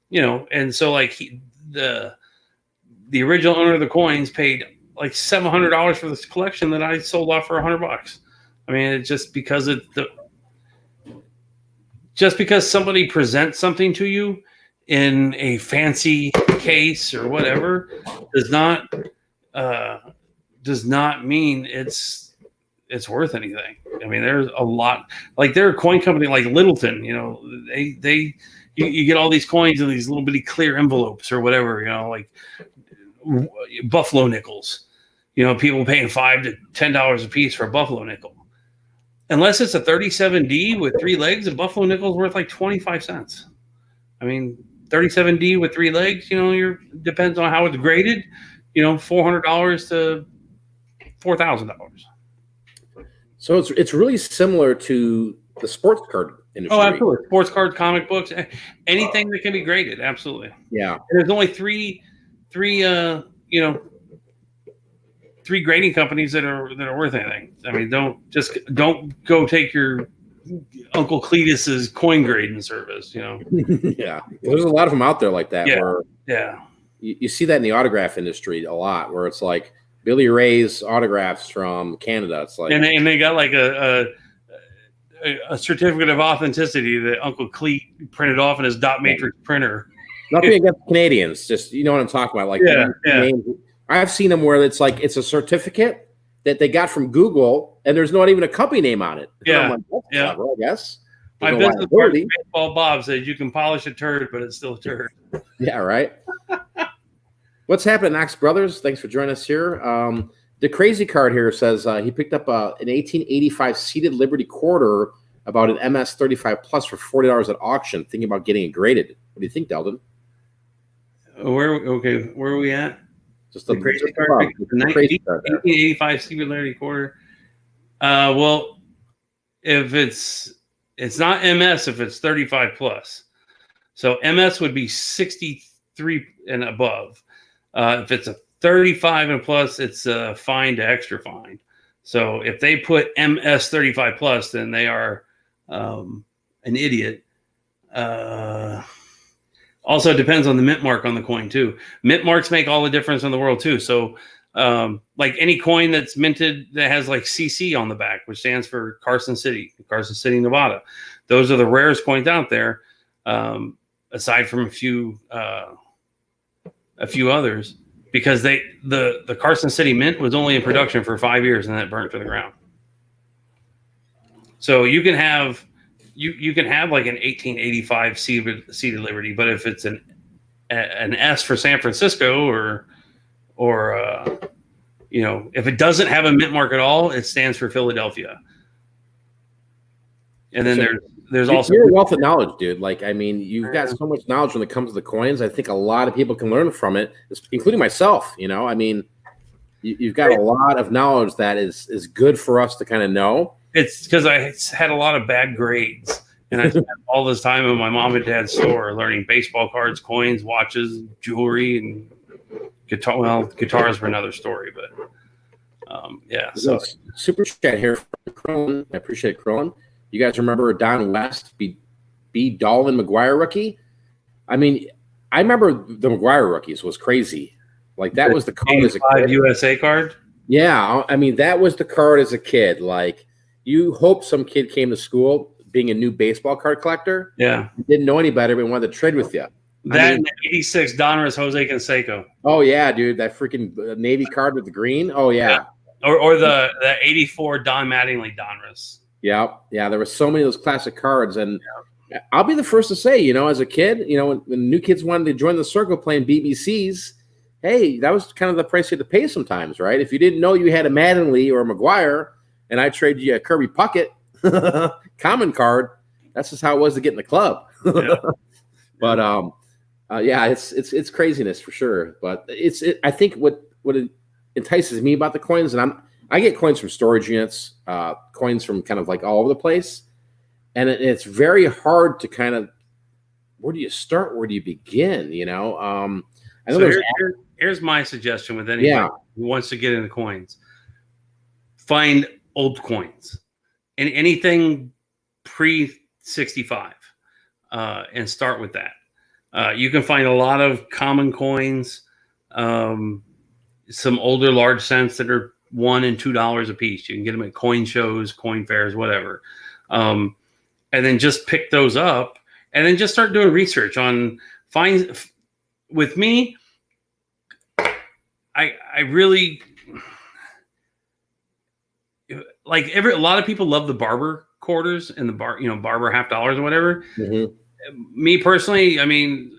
You know, and so like the original owner of the coins paid like $700 for this collection that I sold off for $100. I mean, it's just because somebody presents something to you in a fancy case or whatever does not mean it's worth anything. I mean, there's a lot, like there are coin company like Littleton, you know, you get all these coins in these little bitty clear envelopes or whatever, you know, like buffalo nickels, you know, people paying $5 to $10 a piece for a buffalo nickel. Unless it's a 37D with 3 legs, a buffalo nickel is worth like 25 cents. I mean, 37D with 3 legs, you know, depends on how it's graded, you know, $400 to $4,000. So it's really similar to the sports card industry. Oh, absolutely. Sports cards, comic books, anything that can be graded. Absolutely. Yeah. And there's only three grading companies that are worth anything. I mean, don't go take your Uncle Cletus's coin grading service, you know. Yeah, there's a lot of them out there like that. Yeah. Where yeah, you see that in the autograph industry a lot, where it's like Billy Ray's autographs from Canada. It's like, and they got like a certificate of authenticity that Uncle Cleet printed off in his dot matrix printer. Nothing against Canadians, just, you know what I'm talking about. Like, I've seen them where it's like it's a certificate that they got from Google, and there's not even a company name on it. Yeah, I'm like, that's clever, I guess. My business partner, Baseball Bob, said you can polish a turd, but it's still a turd. Yeah, right. What's happening, Knox Brothers? Thanks for joining us here. The crazy card here says he picked up an 1885 seated Liberty quarter, about an MS 35 plus for $40 at auction, thinking about getting it graded. What do you think, Deldon? Where are we at? Just the the crazy card. The 1885 singularity quarter. Well, if it's not MS if it's 35 plus. So MS would be 63 and above. If it's a 35 and plus, it's a fine to extra fine. So if they put MS 35 plus, then they are an idiot. Also, it depends on the mint mark on the coin too. Mint marks make all the difference in the world too. So like any coin that's minted that has like CC on the back, which stands for Carson City, Nevada. Those are the rarest coins out there, aside from a few others, because the Carson City Mint was only in production for 5 years and then it burnt to the ground. So you can have like an 1885 seeded Liberty, but if it's an S for San Francisco or if it doesn't have a mint mark at all, it stands for Philadelphia. And then there's also you're a wealth of knowledge, dude. Like, I mean, you've got so much knowledge when it comes to the coins. I think a lot of people can learn from it, including myself. I mean, you've got a lot of knowledge that is good for us to kind of know. It's because I had a lot of bad grades, and I spent all this time in my mom and dad's store learning baseball cards, coins, watches, jewelry, and guitar. Well, guitars were another story, but yeah. So super chat here from Crone. I appreciate it, Crone. You guys remember Don West, B. Dolan McGuire rookie? I mean, I remember the McGuire rookies was crazy. Like that was the card as a kid. USA card. Yeah, I mean that was the card as a kid. Like you hope some kid came to school being a new baseball card collector. Yeah, didn't know any better, but wanted to trade with you. That and the '86 Donruss Jose Canseco. Oh yeah, dude, that freaking Navy card with the green. Oh yeah. Or the '84 Don Mattingly Donruss. Yeah, there were so many of those classic cards, and I'll be the first to say, as a kid, when new kids wanted to join the circle playing BBCs, hey, that was kind of the price you had to pay sometimes, right? If you didn't know you had a Mattingly or a McGuire, and I traded you a Kirby Puckett common card, that's just how it was to get in the club. Yeah. But yeah, it's craziness for sure. But I think what it entices me about the coins, and I get coins from storage units, coins from kind of like all over the place. And it's very hard to kind of, where do you start? Where do you begin? I know here's my suggestion with anybody who wants to get into coins. Find old coins and anything pre-65 and start with that. You can find a lot of common coins, some older large cents that are $1 and $2 a piece. You can get them at coin shows, coin fairs, whatever. And then just pick those up and then just start doing research on with me. I really like a lot of people love the barber quarters and the barber $50 or whatever. Mm-hmm. Me personally, I mean,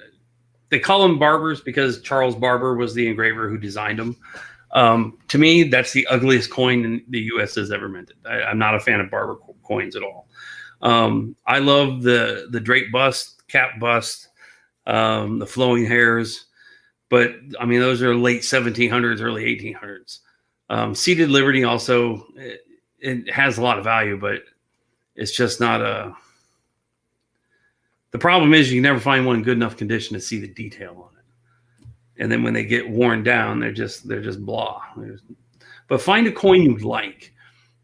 they call them barbers because Charles Barber was the engraver who designed them. To me, that's the ugliest coin the U.S. has ever minted. I'm not a fan of barber coins at all. I love the drape bust, cap bust, the flowing hairs, but I mean those are late 1700s, early 1800s. Seated Liberty also it has a lot of value, but it's just not a. The problem is you can never find one in good enough condition to see the detail on it. And then when they get worn down, they're just blah. But find a coin you like.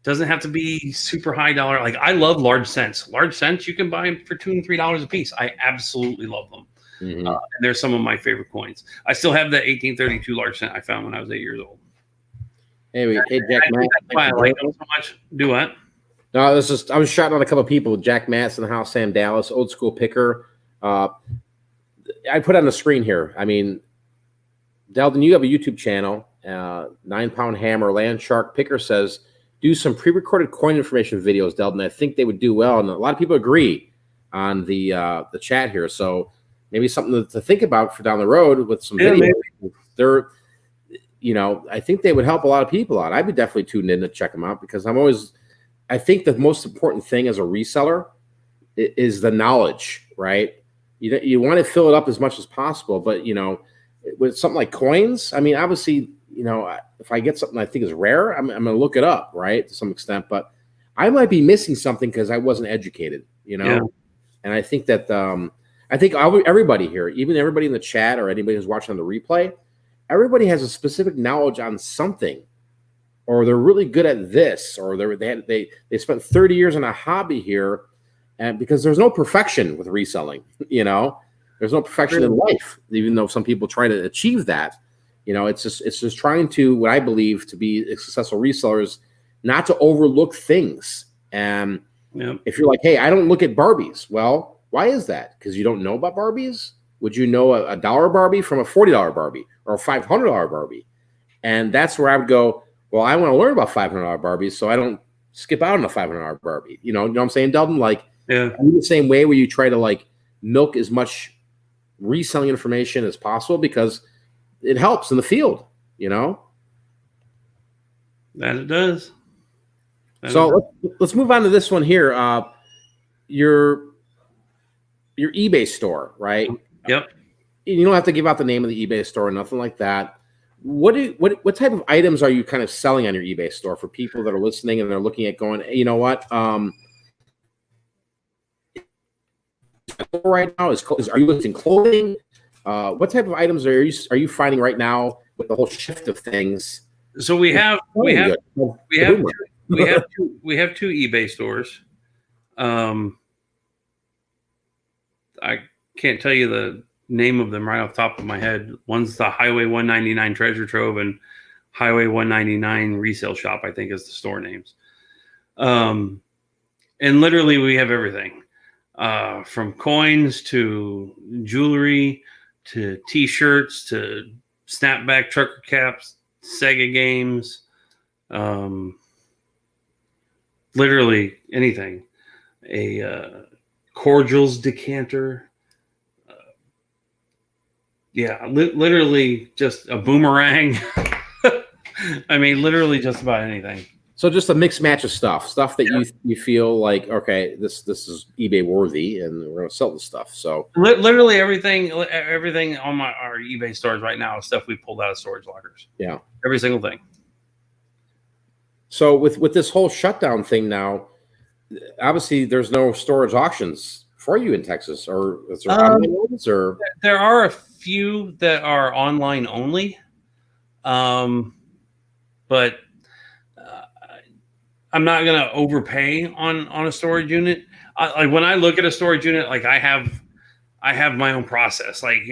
Doesn't have to be super high dollar. Like I love large cents. Large cents you can buy them for $2 and $3 a piece. I absolutely love them. Mm-hmm. And they're some of my favorite coins. I still have the 1832 large cent I found when I was 8 years old. Hey, Jack Matt. I like them so much. Do what? No, I was shouting out a couple of people. Jack Matz in the house, Sam Dallas, old school picker. I put on the screen here. I mean, Deldon, you have a YouTube channel. 9-Pound Hammer Land Shark Picker says, do some pre-recorded coin information videos, Deldon. I think they would do well, and a lot of people agree on the chat here. So maybe something to think about for down the road with some videos. They're, I think they would help a lot of people out. I'd be definitely tuned in to check them out because I think the most important thing as a reseller is the knowledge, right? You want to fill it up as much as possible, but with something like coins, I mean, obviously, if I get something I think is rare, I'm going to look it up, right, to some extent. But I might be missing something because I wasn't educated, Yeah. And I think that everybody here, even everybody in the chat or anybody who's watching on the replay, everybody has a specific knowledge on something, or they're really good at this, or they spent 30 years in a hobby here, and because there's no perfection with reselling, there's no perfection in life, even though some people try to achieve that. It's just trying to, what I believe to be successful resellers, not to overlook things. And if you're like, hey, I don't look at Barbies, well, why is that? Because you don't know about Barbies? Would you know a $1 Barbie from a $40 Barbie or a $500 Barbie? And that's where I would go, well, I want to learn about $500 Barbies, so I don't skip out on a $500 Barbie. You know what I'm saying, Delton? Like, the same way where you try to like milk as much reselling information as possible because it helps in the field, That it does. Let's move on to this one here. Your eBay store, right? Yep. You don't have to give out the name of the eBay store, nothing like that. What type of items are you kind of selling on your eBay store for people that are listening and they're looking at going, hey, you know what? Right now are you listing clothing? What type of items are you finding right now with the whole shift of things? So we have two eBay stores. I can't tell you the name of them right off the top of my head. One's the Highway 199 Treasure Trove and Highway 199 Resale Shop, I think is the store names. And literally we have everything. From coins to jewelry to t-shirts to snapback trucker caps, Sega games, literally anything. A cordials decanter. Literally just a boomerang. I mean, literally just about anything. So just a mixed match of stuff that you feel like, okay, this is eBay worthy, and we're going to sell this stuff. So literally everything on our eBay stores right now is stuff we pulled out of storage lockers. Yeah, every single thing. So with this whole shutdown thing now, obviously there's no storage auctions for you in Texas, or is there online ones, or there are a few that are online only, but. I'm not going to overpay on a storage unit. Like when I look at a storage unit, like I have my own process. Like,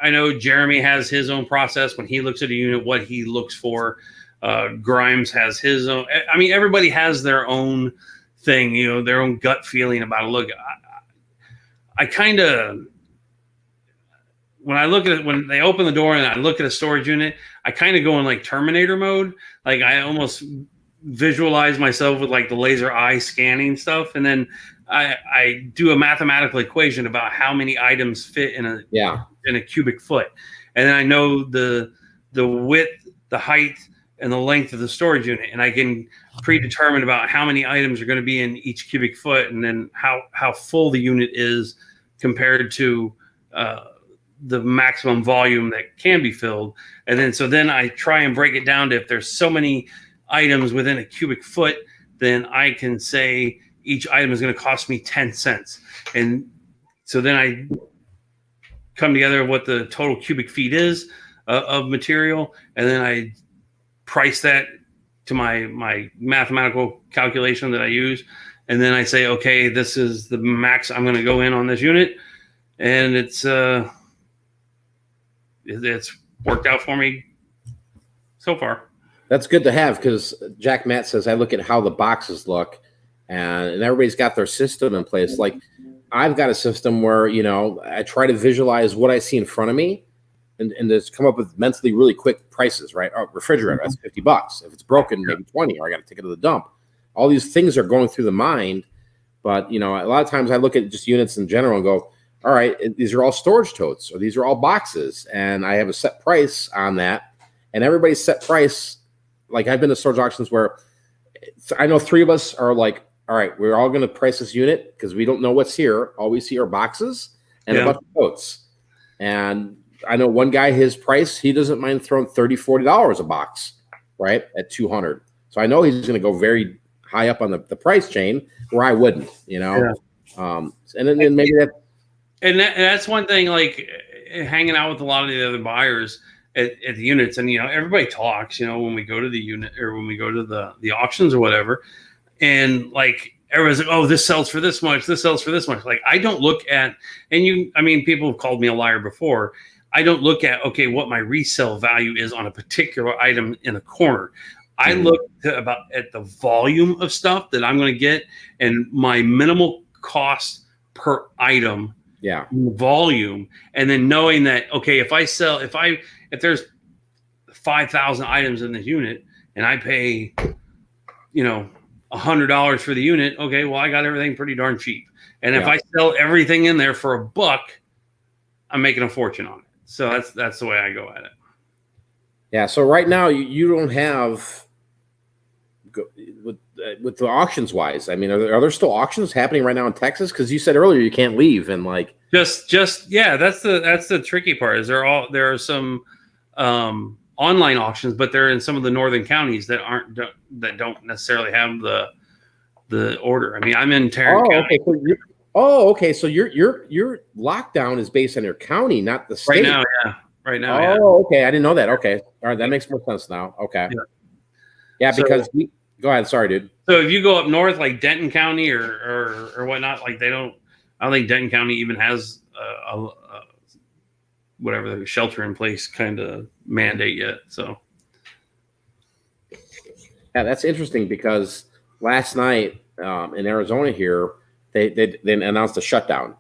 I know Jeremy has his own process when he looks at a unit, what he looks for. Grimes has his own. I mean, everybody has their own thing, their own gut feeling about a look. I kind of, when they open the door and I look at a storage unit, I kind of go in like Terminator mode. Like I almost visualize myself with like the laser eye scanning stuff, and then I do a mathematical equation about how many items fit in a cubic foot, and then I know the width, the height, and the length of the storage unit, and I can predetermine about how many items are going to be in each cubic foot, and then how full the unit is compared to the maximum volume that can be filled. And then I try and break it down to if there's so many items within a cubic foot, then I can say each item is going to cost me 10 cents. And so then I come together what the total cubic feet is of material, and then I price that to my mathematical calculation that I use. And then I say, okay, this is the max I'm going to go in on this unit. And it's worked out for me so far. That's good to have, because Jack Matt says I look at how the boxes look, and everybody's got their system in place. Like I've got a system where I try to visualize what I see in front of me, and just come up with mentally really quick prices. Right, refrigerator, that's $50. If it's broken, maybe 20, or I got to take it to the dump. All these things are going through the mind, but a lot of times I look at just units in general and go, all right, these are all storage totes, or these are all boxes, and I have a set price on that, and everybody's set price. Like I've been to storage auctions where I know three of us are like, all right, we're all going to price this unit because we don't know what's here. All we see are boxes and a bunch of totes. And I know one guy, his price, he doesn't mind throwing $30, $40 a box, right, at 200. So I know he's going to go very high up on the price chain where I wouldn't, you know. And then maybe that. And that's one thing, like hanging out with a lot of the other buyers at the units, and everybody talks, when we go to the unit or when we go to the auctions or whatever, and like everyone's like, oh, this sells for this much, this sells for this much. Like I don't look at, people have called me a liar before. I don't look at, okay, what my resale value is on a particular item in a corner. I look at the volume of stuff that I'm going to get and my minimal cost per item. Volume, and then knowing that, okay, if there's 5,000 items in this unit and I pay $100 for the unit, okay, well, I got everything pretty darn cheap. And if I sell everything in there for $1, I'm making a fortune on it. So that's the way I go at it. Yeah. So right now you don't have with the auctions wise. I mean, are there still auctions happening right now in Texas? Because you said earlier you can't leave and like just that's the tricky part. Is there are some online auctions, but they're in some of the northern counties that don't necessarily have the order. I mean, I'm in Tarrant County. Okay. So your lockdown is based on your county, not the state. Right now. Okay. I didn't know that. Okay. All right. That makes more sense now. Okay. Yeah, because go ahead. Sorry, dude. So if you go up north, like Denton County or whatnot, like I don't think Denton County even has a whatever the shelter in place kind of mandate yet. So yeah, that's interesting because last night in Arizona here, they announced a shutdown,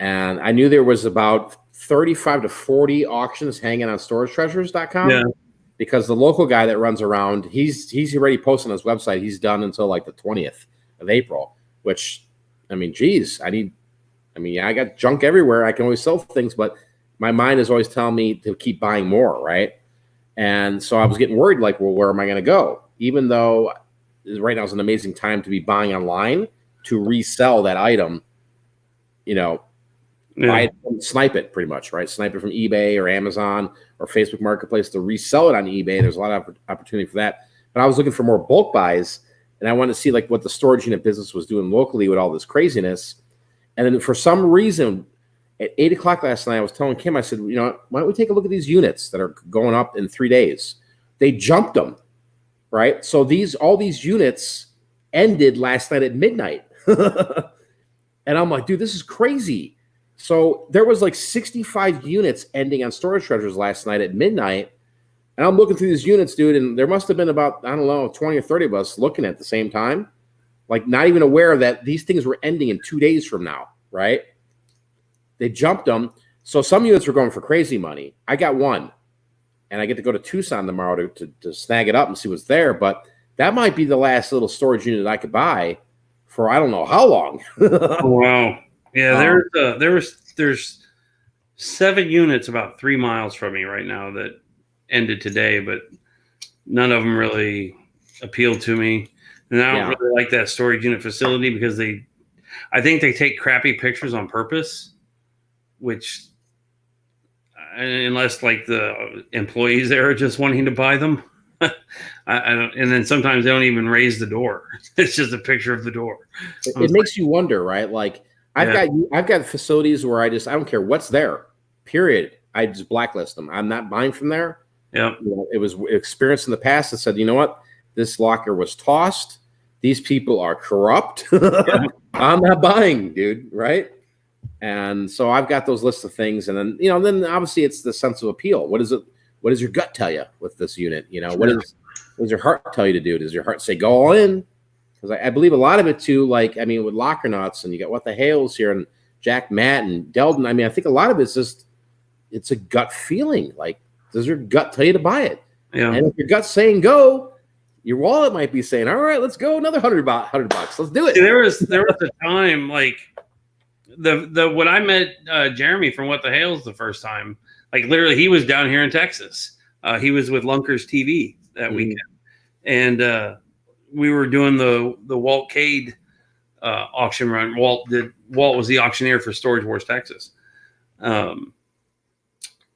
and I knew there was about 35 to 40 auctions hanging on storagetreasures.com. Yeah. Because the local guy that runs around, he's already posted on his website. He's done until like the 20th of April, which, I mean, geez, I got junk everywhere. I can always sell things, but my mind is always telling me to keep buying more, right? And so I was getting worried, like, well, where am I going to go? Even though right now is an amazing time to be buying online to resell that item, buy it, snipe it pretty much, right? Snipe it from eBay or Amazon or Facebook Marketplace to resell it on eBay. There's a lot of opportunity for that. But I was looking for more bulk buys, and I wanted to see like what the storage unit business was doing locally with all this craziness. And then for some reason, at 8 o'clock last night, I was telling Kim, I said, why don't we take a look at these units that are going up in 3 days? They jumped them, right? So all these units ended last night at midnight. And I'm like, dude, this is crazy. So there was like 65 units ending on Storage Treasures last night at midnight. And I'm looking through these units, dude, and there must have been about, 20 or 30 of us looking at the same time, like not even aware that these things were ending in 2 days from now, right? They jumped them. So some units were going for crazy money. I got one, and I get to go to Tucson tomorrow to snag it up and see what's there. But that might be the last little storage unit I could buy for I don't know how long. Oh, wow. Yeah, there's 7 units about 3 miles from me right now that ended today, but none of them really appealed to me. And I don't really like that storage unit facility because I think they take crappy pictures on purpose, which unless like the employees there are just wanting to buy them. I don't, and then sometimes they don't even raise the door. It's just a picture of the door. It makes you wonder, right? Like I've got facilities where I don't care what's there, period. I just blacklist them. I'm not buying from there. Yeah. It was experience in the past that said, you know what? This locker was tossed. These people are corrupt. I'm not buying, dude. Right. And so I've got those lists of things. And then, then obviously it's the sense of appeal. What is it? What does your gut tell you with this unit? What does your heart tell you to do? Does your heart say go all in? Because I believe a lot of it too, with Locker Nuts and you got What the Hales here and Jack Matt and Deldon. I think a lot of it's just, it's a gut feeling. Like, does your gut tell you to buy it? Yeah. And if your gut's saying go, your wallet might be saying, all right, let's go another $100. Let's do it. See, there was a time like when I met Jeremy from What the Hales the first time, like literally he was down here in Texas. He was with Lunkers TV that weekend. And we were doing the Walt Cade auction run. Walt was the auctioneer for Storage Wars Texas.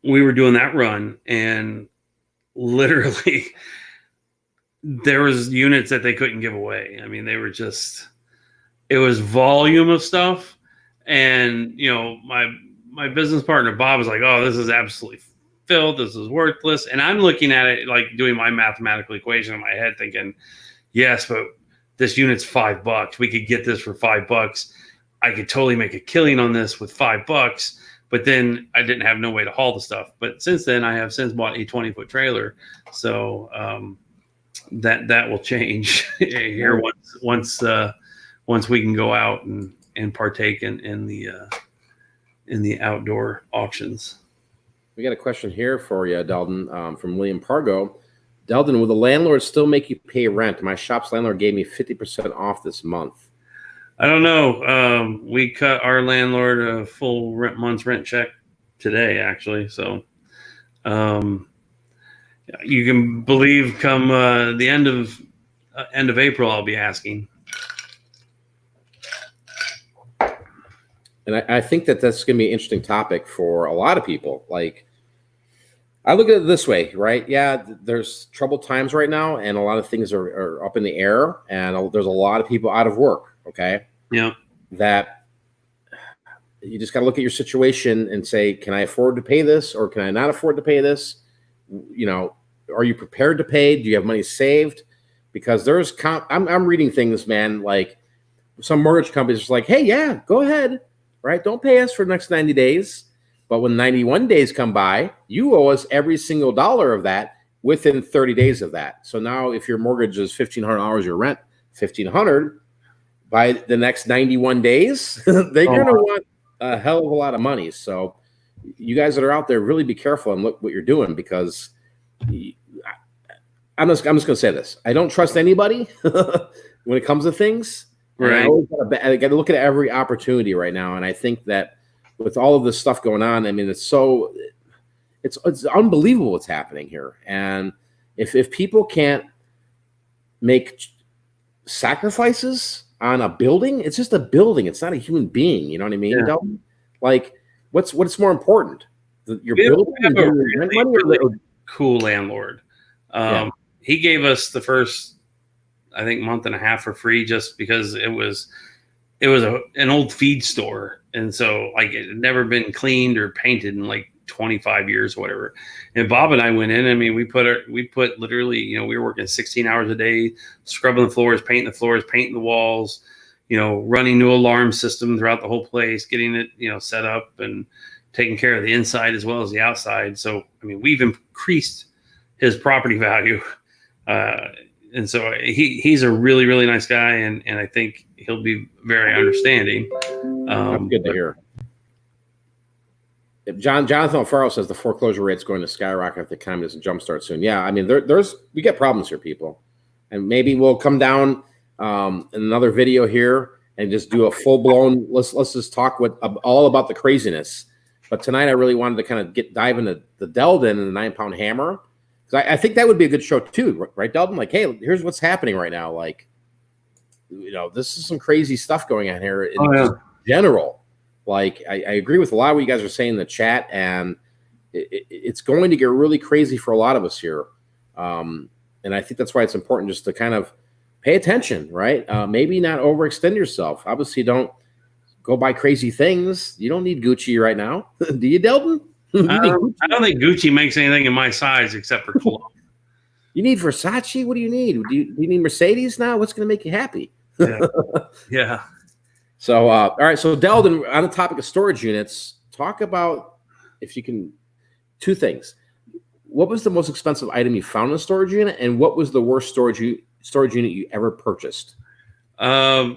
we were doing that run, and literally there was units that they couldn't give away. I mean, they were just, it was volume of stuff. And, you know, my business partner, Bob, was like, oh, this is absolutely filled. This is worthless. And I'm looking at it, like doing my mathematical equation in my head thinking, yes, but this unit's $5. We could get this for $5. I could totally make a killing on this with $5. But then I didn't have no way to haul the stuff. But since then, I have since bought a 20-foot trailer. So that will change here once we can go out and partake in the outdoor auctions. We got a question here for you, Deldon, from William Pargo. Deldon, will the landlord still make you pay rent? My shop's landlord gave me 50% off this month. I don't know. We cut our landlord a full month's rent check today, actually. So you can believe come the end of April, I'll be asking. And I think that that's going to be an interesting topic for a lot of people. Like, I look at it this way, right? Yeah, there's troubled times right now, and a lot of things are up in the air, and there's a lot of people out of work, okay? Yeah. That you just got to look at your situation and say, can I afford to pay this, or can I not afford to pay this? You know, are you prepared to pay? Do you have money saved? Because I'm reading things, man, like some mortgage companies are like, hey, yeah, go ahead, right? Don't pay us for the next 90 days. But when 91 days come by, you owe us every single dollar of that within 30 days of that. So now if your mortgage is $1,500, your rent $1,500, by the next 91 days, they're going to want a hell of a lot of money. So you guys that are out there, really be careful and look what you're doing, because I'm just going to say this. I don't trust anybody when it comes to things. Right. I got to look at every opportunity right now. And I think that with all of this stuff going on, I mean, it's unbelievable what's happening here. And if people can't make sacrifices on a building, it's just a building. It's not a human being. You know what I mean? Yeah. Like, what's more important? Your building? We have a really cool landlord. He gave us the first, I think, month and a half for free, just because it was an old feed store. And so, like, it had never been cleaned or painted in like 25 years or whatever. And Bob and I went in. I mean, we put literally, you know, we were working 16 hours a day, scrubbing the floors, painting the walls, you know, running new alarm system throughout the whole place, getting it, you know, set up and taking care of the inside as well as the outside. So, I mean, we've increased his property value. And so he's a really, really nice guy. And I think he'll be very understanding. That's good to hear. Jonathan Alfaro says the foreclosure rate's going to skyrocket if the economy doesn't jumpstart soon. Yeah, I mean, we get problems here, people. And maybe we'll come down in another video here and just do a full-blown, let's just talk all about the craziness. But tonight I really wanted to kind of dive into the Deldon and the 9-pound hammer. I think that would be a good show too, right, Delton? Like, hey, here's what's happening right now. Like, you know, this is some crazy stuff going on here in general. Like, I agree with a lot of what you guys are saying in the chat, and it's going to get really crazy for a lot of us here. And I think that's why it's important just to kind of pay attention, right? Maybe not overextend yourself. Obviously, don't go buy crazy things. You don't need Gucci right now. Do you, Delton? I don't think Gucci makes anything in my size except for cologne. You need Versace? What do you need? Do you need Mercedes now? What's going to make you happy? Yeah. So, all right. So, Deldon, on the topic of storage units, talk about, if you can, two things. What was the most expensive item you found in a storage unit, and what was the worst storage unit you ever purchased? My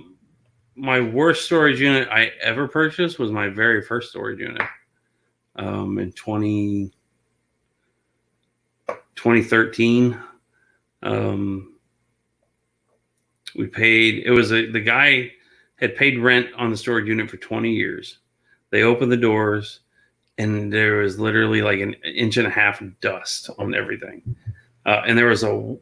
worst storage unit I ever purchased was my very first storage unit. In 2013, we paid. It was the guy had paid rent on the storage unit for 20 years. They opened the doors, and there was literally like an inch and a half of dust on everything, and there was a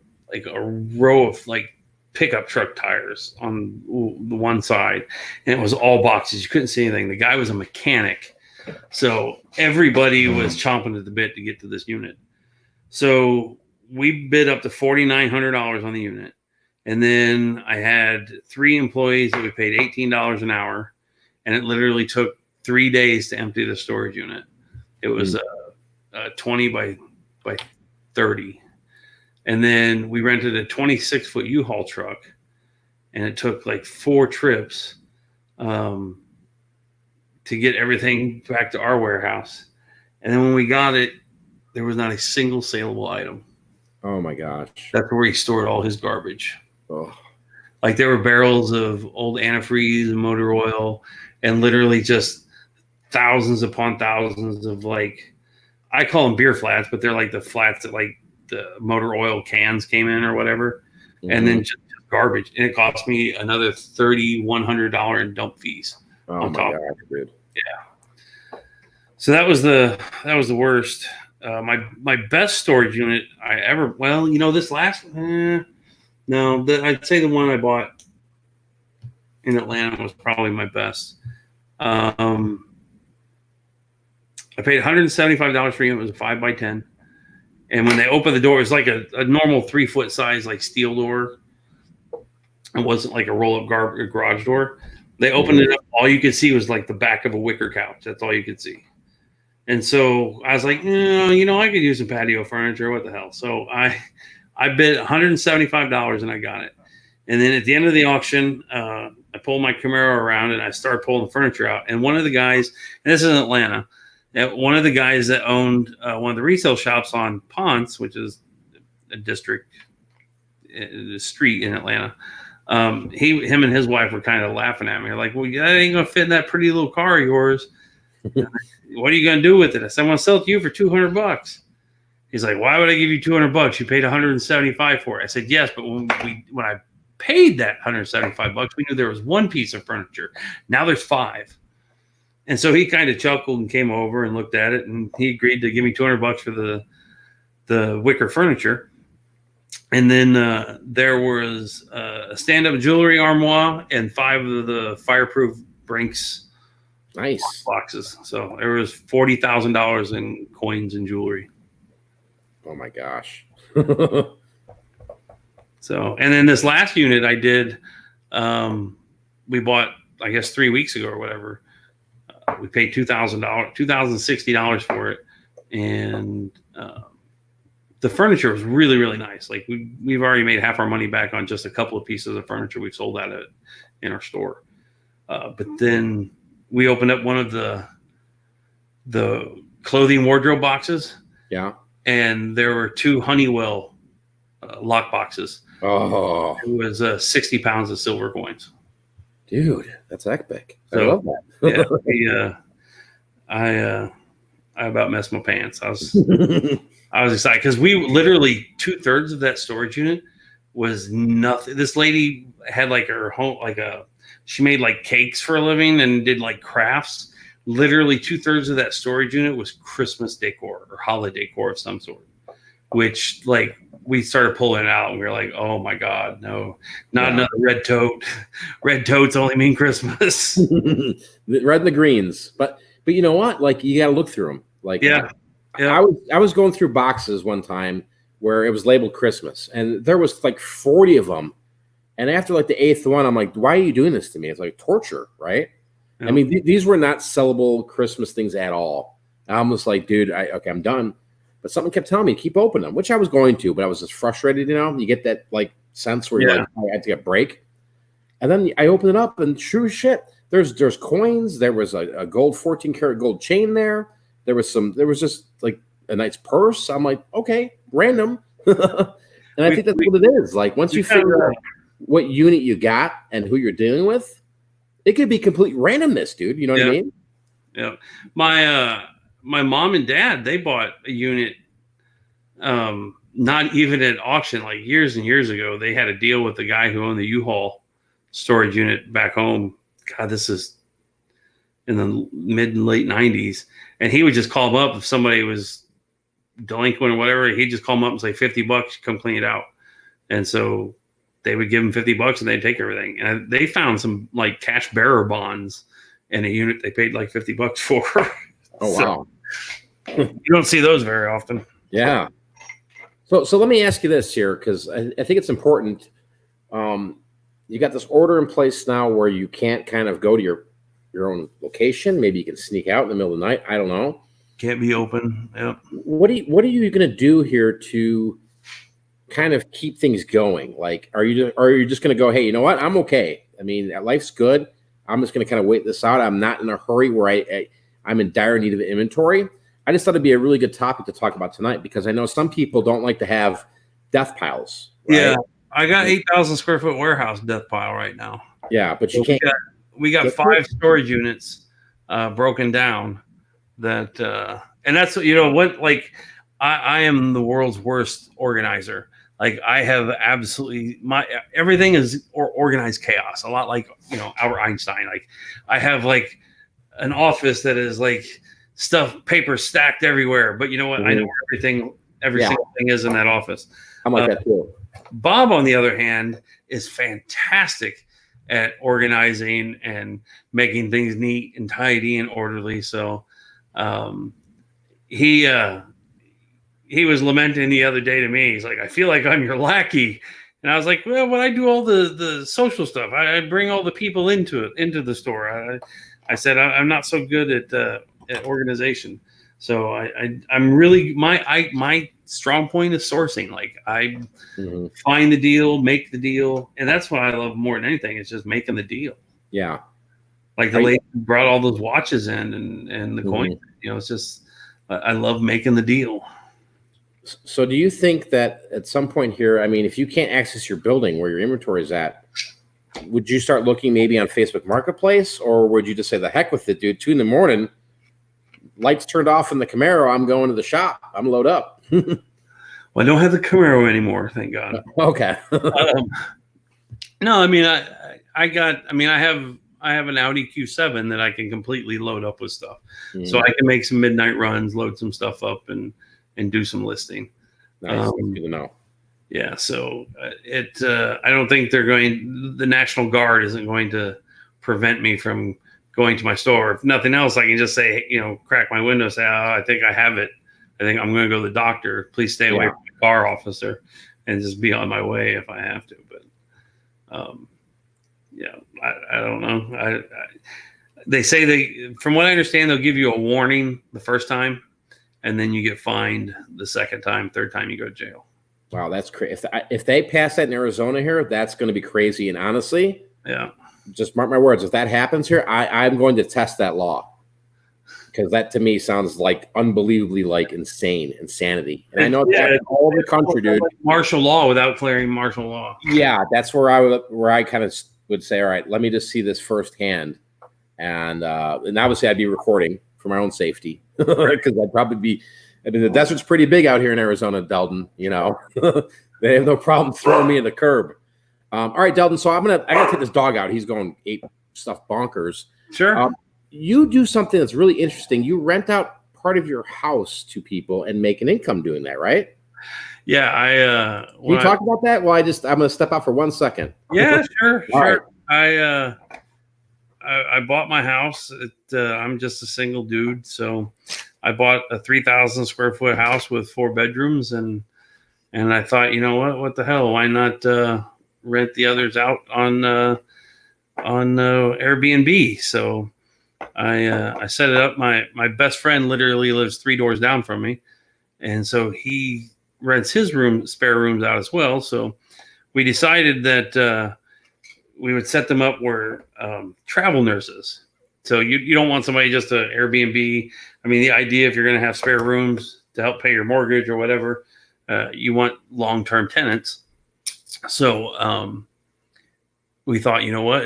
row of like pickup truck tires on the one side, and it was all boxes. You couldn't see anything. The guy was a mechanic. So everybody was chomping at the bit to get to this unit. So we bid up to $4,900 on the unit. And then I had 3 employees that we paid $18 an hour. And it literally took 3 days to empty the storage unit. It was 20 by 30. And then we rented a 26-foot U-Haul truck. And it took like 4 trips to get everything back to our warehouse. And then when we got it, there was not a single saleable item. Oh my gosh. That's where he stored all his garbage. Oh. Like there were barrels of old antifreeze and motor oil and literally just thousands upon thousands of like, I call them beer flats, but they're like the flats that like the motor oil cans came in or whatever. Mm-hmm. And then just garbage. And it cost me another $3,100 in dump fees. Oh on top. God, dude. Yeah. So that was the worst. My best storage unit I ever, well, you know, this last one, no, I'd say the one I bought in Atlanta was probably my best. I paid $175 for it. It was a 5x10. And when they opened the door, it was like a normal 3-foot size, like steel door. It wasn't like a roll-up garage door. They opened it up. All you could see was like the back of a wicker couch. That's all you could see. And so I was like, you know, I could use some patio furniture. What the hell? So I bid $175 and I got it. And then at the end of the auction, I pulled my Camaro around and I started pulling the furniture out. And one of the guys, and this is in Atlanta, one of the guys that owned one of the resale shops on Ponce, which is a district, a street in Atlanta, him and his wife were kind of laughing at me. They're like, well, that ain't going to fit in that pretty little car of yours. What are you going to do with it? I said, I'm going to sell it to you for $200. He's like, why would I give you $200? You paid $175 for it. I said, yes, but when I paid that $175, we knew there was one piece of furniture. Now there's 5. And so he kind of chuckled and came over and looked at it, and he agreed to give me $200 for the wicker furniture. And then there was a stand-up jewelry armoire and 5 of the fireproof Brinks boxes. So there was $40,000 in coins and jewelry. Oh my gosh. So, and then this last unit I did, we bought, I guess 3 weeks ago or whatever. We paid $2,060 for it. And the furniture was really, really nice. Like we've already made half our money back on just a couple of pieces of furniture we've sold out of in our store. But then we opened up one of the clothing wardrobe boxes. Yeah. And there were 2 Honeywell lock boxes. Oh. It was 60 pounds of silver coins. Dude, that's epic. I So, love that. I about messed my pants. I was excited because we literally 2/3 of that storage unit was nothing. This lady had like her home, she made like cakes for a living and did like crafts. Literally 2/3 of that storage unit was Christmas decor or holiday decor of some sort, which like we started pulling it out and we were like, oh my God, no, not another red tote. Red totes only mean Christmas. The red and the greens. But you know what? Like you got to look through them. Like, yeah. I was going through boxes one time where it was labeled Christmas and there was like 40 of them. And after like the 8th one, I'm like, why are you doing this to me? It's like torture, right? Yeah. I mean, these were not sellable Christmas things at all. I'm just like, dude, okay, I'm done. But something kept telling me to keep opening them, which I was going to, but I was just frustrated, you know? You get that like sense where you're like, I had to get a break. And then I opened it up and true shit. There's coins. There was a gold 14-karat gold chain there. There was just like a nice purse. I'm like, okay, random. And I think that's what it is. Like once you figure out what unit you got and who you're dealing with, it could be complete randomness, dude. You know what I mean? Yeah. My mom and dad, they bought a unit, not even at auction, like years and years ago. They had a deal with the guy who owned the U-Haul storage unit back home. God, this is in the mid and late 90s. And he would just call them up if somebody was delinquent or whatever. He'd just call them up and say, $50, come clean it out. And so they would give him $50 and they'd take everything. And they found some like cash bearer bonds in a unit they paid like $50 for. Oh, wow. You don't see those very often. Yeah. So let me ask you this here, because I think it's important. You got this order in place now where you can't kind of go to your own location. Maybe you can sneak out in the middle of the night. I don't know. Can't be open. Yep. What are you going to do here to kind of keep things going? Like, are you just going to go, hey, you know what? I'm okay. I mean, life's good. I'm just going to kind of wait this out. I'm not in a hurry where I'm in dire need of inventory. I just thought it'd be a really good topic to talk about tonight, because I know some people don't like to have death piles. Right? Yeah. I got 8,000 square foot warehouse death pile right now. Yeah, but you can't. We got 5 storage units broken down. That and that's, you know what, like I am the world's worst organizer. Like, I have absolutely everything is organized chaos. A lot like, you know, Albert Einstein. Like, I have like an office that is like paper stacked everywhere. But you know what? I know every single thing is in that office. I'm like that too. Bob, on the other hand, is fantastic at organizing and making things neat and tidy and orderly. So he was lamenting the other day to me. He's like, I feel like I'm your lackey. And I was like, well, when I do all the social stuff, I bring all the people into the store. I said, I'm not so good at organization. So I'm really, my strong point is sourcing. Like, I find the deal, make the deal. And that's what I love more than anything. It's just making the deal. Yeah. Like the lady who brought all those watches in and the coins, you know, it's just, I love making the deal. So do you think that at some point here, I mean, if you can't access your building where your inventory is at, would you start looking maybe on Facebook Marketplace, or would you just say, the heck with it, dude, 2 a.m, lights turned off in the Camaro, I'm going to the shop, I'm load up. Well, I don't have the Camaro anymore, thank God. Okay. No, I mean, I have an Audi Q7 that I can completely load up with stuff. So I can make some midnight runs, load some stuff up, and do some listing. Nice. Good to know. Yeah, so I don't think the National Guard isn't going to prevent me from going to my store. If nothing else, I can just say, you know, crack my window, say, oh, I think I have it. I think I'm going to go to the doctor. Please stay away from the car, officer, and just be on my way if I have to. But yeah, I don't know. They say from what I understand, they'll give you a warning the first time, and then you get fined the second time. Third time, you go to jail. Wow, that's crazy. If they pass that in Arizona here, that's going to be crazy. And honestly, yeah, just mark my words. If that happens here, I'm going to test that law, because that to me sounds like unbelievably like insanity. And I know that all over the country, dude. Like martial law without declaring martial law. Yeah, that's where I kind of would say, all right, let me just see this firsthand, and obviously I'd be recording for my own safety, because I'd probably be. I mean, the desert's pretty big out here in Arizona, Deldon. You know, they have no problem throwing me in the curb. All right, Deldon. So I gotta take this dog out. He's going ape stuff bonkers. Sure. You do something that's really interesting. You rent out part of your house to people and make an income doing that, right? Yeah, Can you talk about that? Well, I'm going to step out for 1 second. Yeah, sure. Right. I bought my house. I'm just a single dude, so I bought a 3,000 square foot house with 4 bedrooms, and I thought, you know what the hell? Why not rent the others out on Airbnb? So I set it up. My best friend literally lives 3 doors down from me, and so he rents his spare rooms out as well. So we decided that we would set them up where travel nurses. So you don't want somebody just to Airbnb. I mean, the idea, if you're going to have spare rooms to help pay your mortgage or whatever, you want long-term tenants. So we thought, you know what,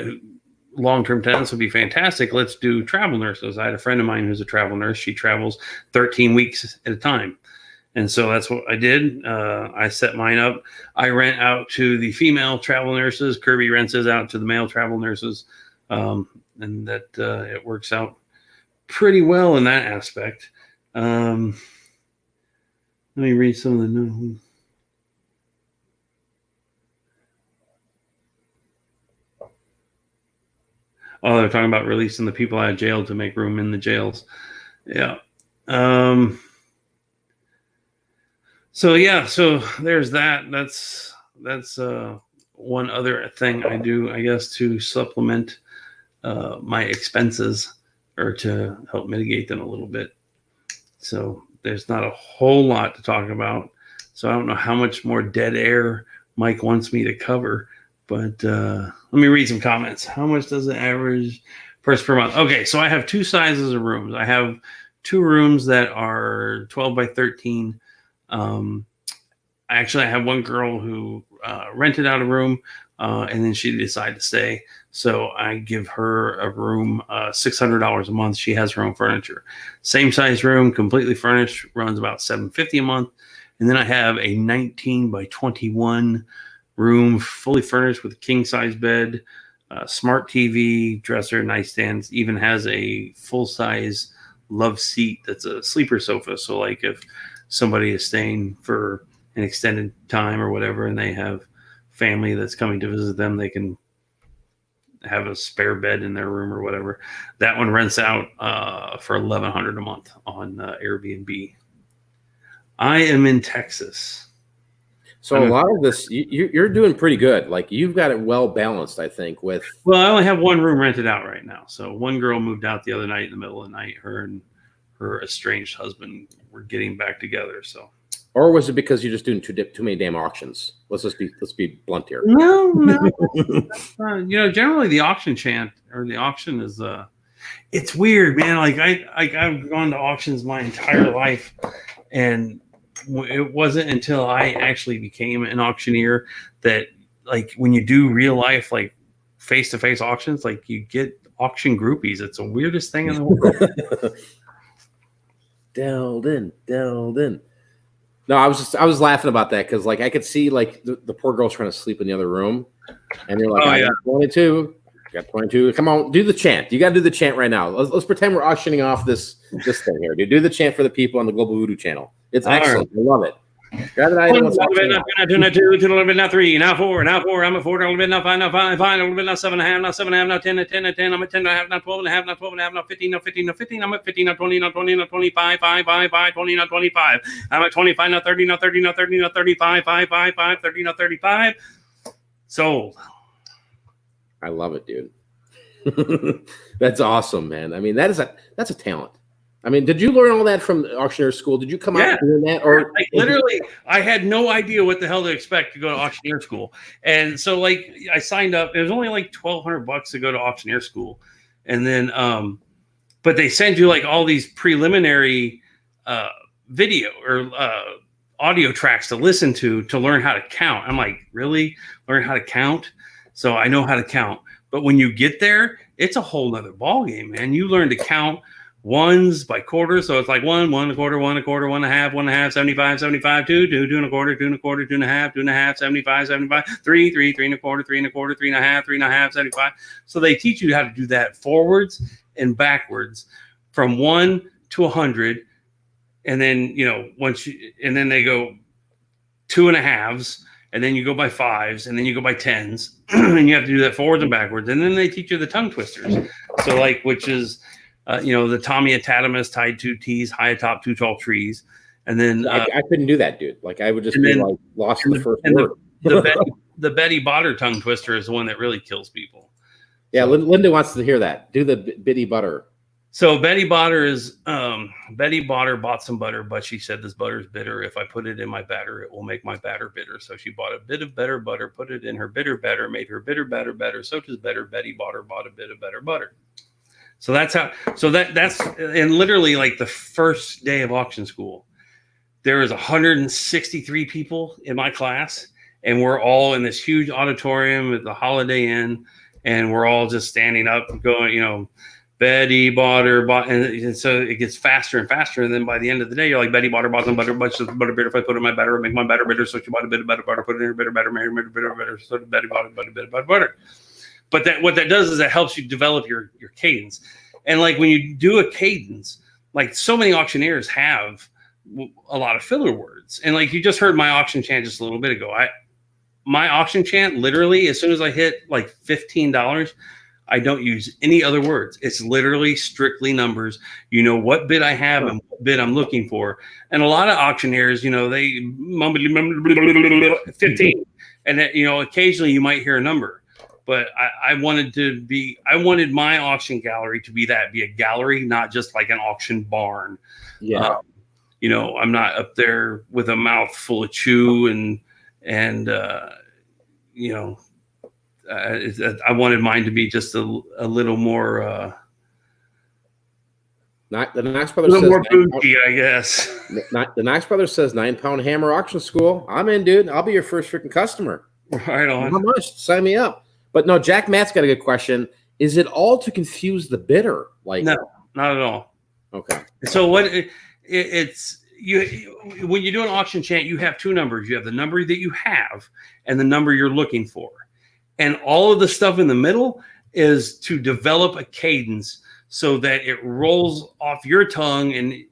long-term tenants would be fantastic. Let's do travel nurses. I had a friend of mine who's a travel nurse. She travels 13 weeks at a time. And so that's what I did. I set mine up. I rent out to the female travel nurses. Kirby rents his out to the male travel nurses. And that it works out pretty well in that aspect. Let me read some of the notes. Oh, they're talking about releasing the people out of jail to make room in the jails. Yeah. So there's that. That's one other thing I do, I guess, to supplement my expenses or to help mitigate them a little bit. So there's not a whole lot to talk about. So I don't know how much more dead air Mike wants me to cover, but let me read some comments. How much does the average person per month? Okay, so I have two sizes of rooms. I have two rooms that are 12 by 13. I have one girl who rented out a room and then she decided to stay. So I give her a room, $600 a month. She has her own furniture. Same size room, completely furnished, runs about $750 a month. And then I have a 19 by 21 room, fully furnished with a king size bed, smart TV, dresser, nightstands, even has a full size love seat that's a sleeper sofa. So like if somebody is staying for an extended time or whatever, and they have family that's coming to visit them, they can have a spare bed in their room or whatever. That one rents out for $1,100 a month on Airbnb. I am in Texas. So a lot of this, you're doing pretty good. Like you've got it well balanced, I think. Well, I only have one room rented out right now. So one girl moved out the other night in the middle of the night. Her and her estranged husband were getting back together. So. Or was it because you're just doing too many damn auctions? Let's be blunt here. No. Generally the auction chant or the auction is it's weird, man. Like I've gone to auctions my entire life, and it wasn't until I actually became an auctioneer that, like, when you do real life, like face-to-face auctions, like you get auction groupies. It's the weirdest thing in the world. Deldon. No, I was laughing about that because like I could see like the poor girl's trying to sleep in the other room, and you're like, I got 22, got 22. Come on, do the chant. You got to do the chant right now. Let's pretend we're auctioning off this thing here. Do the chant for the people on the Global Voodoo channel. It's excellent. Right. I love it. Grab an item. Now 2, a little bit, now 3, now 4, now 4. I'm at 4, a little bit, now 5, now 5, a little bit, now 7.5, now 7.5, now 10, now 10, now 10. I'm at 10.5, now 12.5, now 12.5, now 15, now 15, now 15. I'm at 15, now 20, now 20, now 25, 5, 20, now 25. I'm at 25, now 30, now 30, now 30, now 35, 5, 30, now 35. Sold. I love it, dude. That's awesome, man. I mean, that's a talent. I mean, did you learn all that from auctioneer school? Did you come out doing that? Or like, literally, I had no idea what the hell to expect to go to auctioneer school. And so, like, I signed up. It was only like $1,200 to go to auctioneer school. And then, but they send you like all these preliminary video or audio tracks to listen to learn how to count. I'm like, really? Learn how to count? So I know how to count. But when you get there, it's a whole nother ballgame, man. You learn to count ones by quarter, so it's like 1, 1 1/4, 1 1/4, 1 1/2, 1 1/2, 75, 75, 2, 2, 2 1/4, 2 1/4, 2 1/2, 2 1/2, 75, 75, 3, 3, 3 1/4, 3 1/4, 3 1/2, 3 1/2, 75. So they teach you how to do that forwards and backwards from 1 to 100, and then and then they go 2 1/2s, and then you go by 5s, and then you go by 10s, and you have to do that forwards and backwards, and then they teach you the tongue twisters. So like, which is the Tommy Atatamus tied 2 T's, high atop 2 tall trees. And then I couldn't do that, dude. Like I would just be like lost in the first word. The Betty Botter tongue twister is the one that really kills people. Yeah, so, Linda wants to hear that. Do the Bitty Butter. So Betty Botter is Betty Botter bought some butter, but she said this butter is bitter. If I put it in my batter, it will make my batter bitter. So she bought a bit of better butter, put it in her bitter batter, made her bitter batter better. So does better. Betty Botter bought a bit of better butter. So that's how. So that's and literally like the first day of auction school, there was 163 people in my class, and we're all in this huge auditorium at the Holiday Inn, and we're all just standing up and going, Betty Botter bought, and so it gets faster and faster, and then by the end of the day, you're like, Betty Botter bought some butter, bunch of butter bitter. If I put it in my batter, make my batter bitter. So she bought a bit of better butter, put it in her bitter batter, made her bitter better. So Betty bought a bit of better butter. But what that does is it helps you develop your cadence. And like when you do a cadence, like so many auctioneers have a lot of filler words. And like you just heard my auction chant just a little bit ago. My auction chant, literally, as soon as I hit like $15, I don't use any other words. It's literally strictly numbers. You know what bid I have and what bid I'm looking for. And a lot of auctioneers, you know, they 15. And that, you know, occasionally you might hear a number. But I wanted my auction gallery to be a gallery, not just like an auction barn. Yeah. You know, I'm not up there with a mouth full of chew and you know, I wanted mine to be just a little more. The Knox Brothers says more bougie, I guess. The Knox Brothers says 9-pound hammer auction school. I'm in, dude. I'll be your first freaking customer. Right on. How much? Sign me up. But no, Jack Matt's got a good question. Is it all to confuse the bidder? Like, no, not at all. Okay. So what it's you when you do an auction chant, you have two numbers. You have the number that you have and the number you're looking for. And all of the stuff in the middle is to develop a cadence so that it rolls off your tongue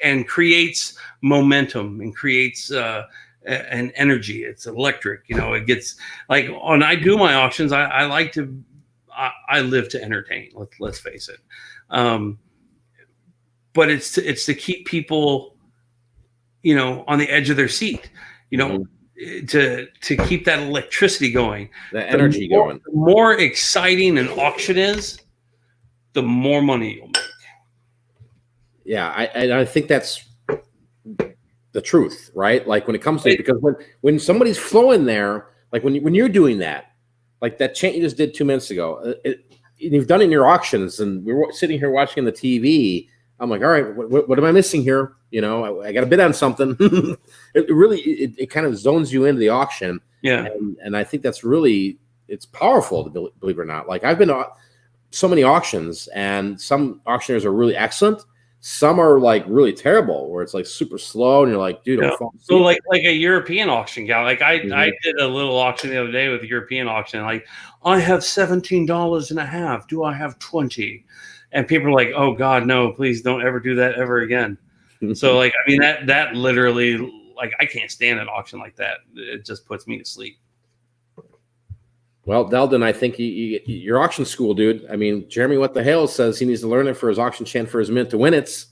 and creates momentum and creates an energy. It's electric. You know, it gets like when I do my auctions, I like to, I live to entertain. Let's face it. But it's to keep people, you know, on the edge of their seat, you know, to keep that electricity going, the energy going. The more exciting an auction is, the more money you'll make. Yeah, I think that's the truth, right? Like when it comes to it, because when somebody's flowing there, like when you're doing that, like that chant you just did 2 minutes ago, you've done it in your auctions, and we're sitting here watching the TV. I'm like, all right, what am I missing here? You know, I got to bid on something. it kind of zones you into the auction. Yeah. And I think that's really, it's powerful, believe it or not. Like I've been to so many auctions, and some auctioneers are really excellent. Some are like really terrible, where it's like super slow, and you're like, dude, yeah. So like a European auction gal. Like I did a little auction the other day with a European auction. Like, I have $17.50. Do I have 20? And people are like, oh God, no, please don't ever do that ever again. So like, I mean, that literally, like, I can't stand an auction like that. It just puts me to sleep. Well, Deldon, I think your auction school, dude. I mean, Jeremy, what the hell, says he needs to learn it for his auction chant for his mint to win it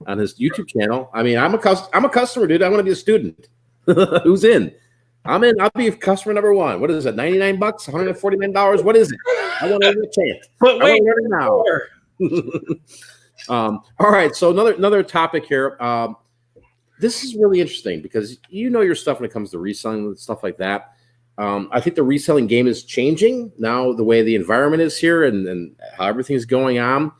on his YouTube channel. I mean, I'm a customer, dude. I want to be a student. Who's in? I'm in. I'll be customer number one. What is it? $99, $149. What is it? I want to learn the chant. But wait, I want to learn it now. All right. So another topic here. This is really interesting because you know your stuff when it comes to reselling and stuff like that. I think the reselling game is changing now, the way the environment is here and how everything's going on.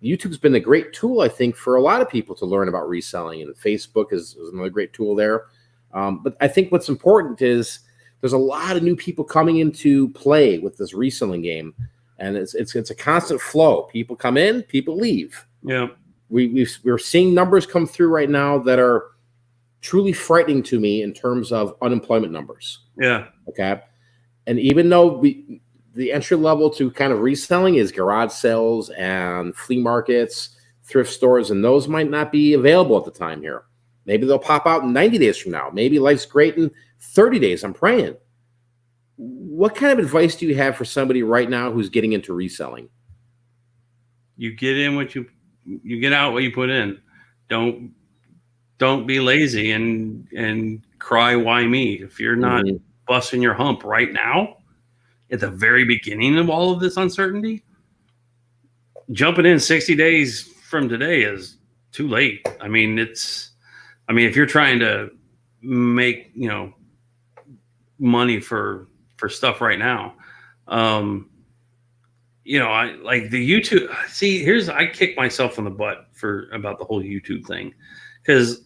YouTube's been a great tool, I think, for a lot of people to learn about reselling, and Facebook is another great tool there. But I think what's important is there's a lot of new people coming into play with this reselling game, and it's a constant flow. People come in, people leave. Yeah, we're seeing numbers come through right now that are truly frightening to me in terms of unemployment numbers. Yeah. Okay. And even though the entry level to kind of reselling is garage sales and flea markets, thrift stores, and those might not be available at the time here. Maybe they'll pop out in 90 days from now. Maybe life's great in 30 days. I'm praying. What kind of advice do you have for somebody right now who's getting into reselling? You get in what you get out what you put in. Don't be lazy and cry, why me? If you're not busting your hump right now, at the very beginning of all of this uncertainty, jumping in 60 days from today is too late. I mean, if you're trying to make, you know, money for stuff right now, you know, I like the YouTube. See, I kick myself in the butt about the whole YouTube thing, because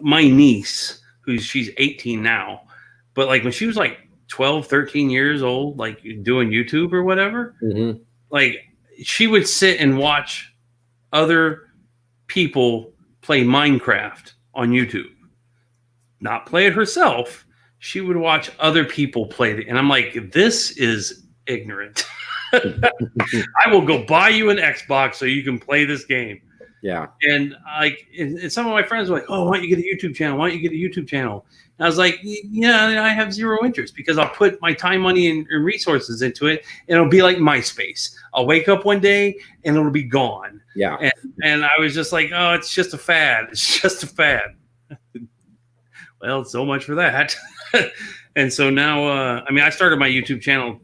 my niece, she's 18 now, but like when she was like 12, 13 years old, like doing YouTube or whatever, like she would sit and watch other people play Minecraft on YouTube, not play it herself. She would watch other people play it. And I'm like, this is ignorant. I will go buy you an Xbox so you can play this game. Yeah. And and some of my friends were like, "Oh, why don't you get a YouTube channel? Why don't you get a YouTube channel?" And I was like, "Yeah, I have zero interest because I'll put my time, money, and resources into it, and it'll be like MySpace. I'll wake up one day and it'll be gone." Yeah. And I was just like, "Oh, it's just a fad. It's just a fad." Well, so much for that. And so now, I mean, I started my YouTube channel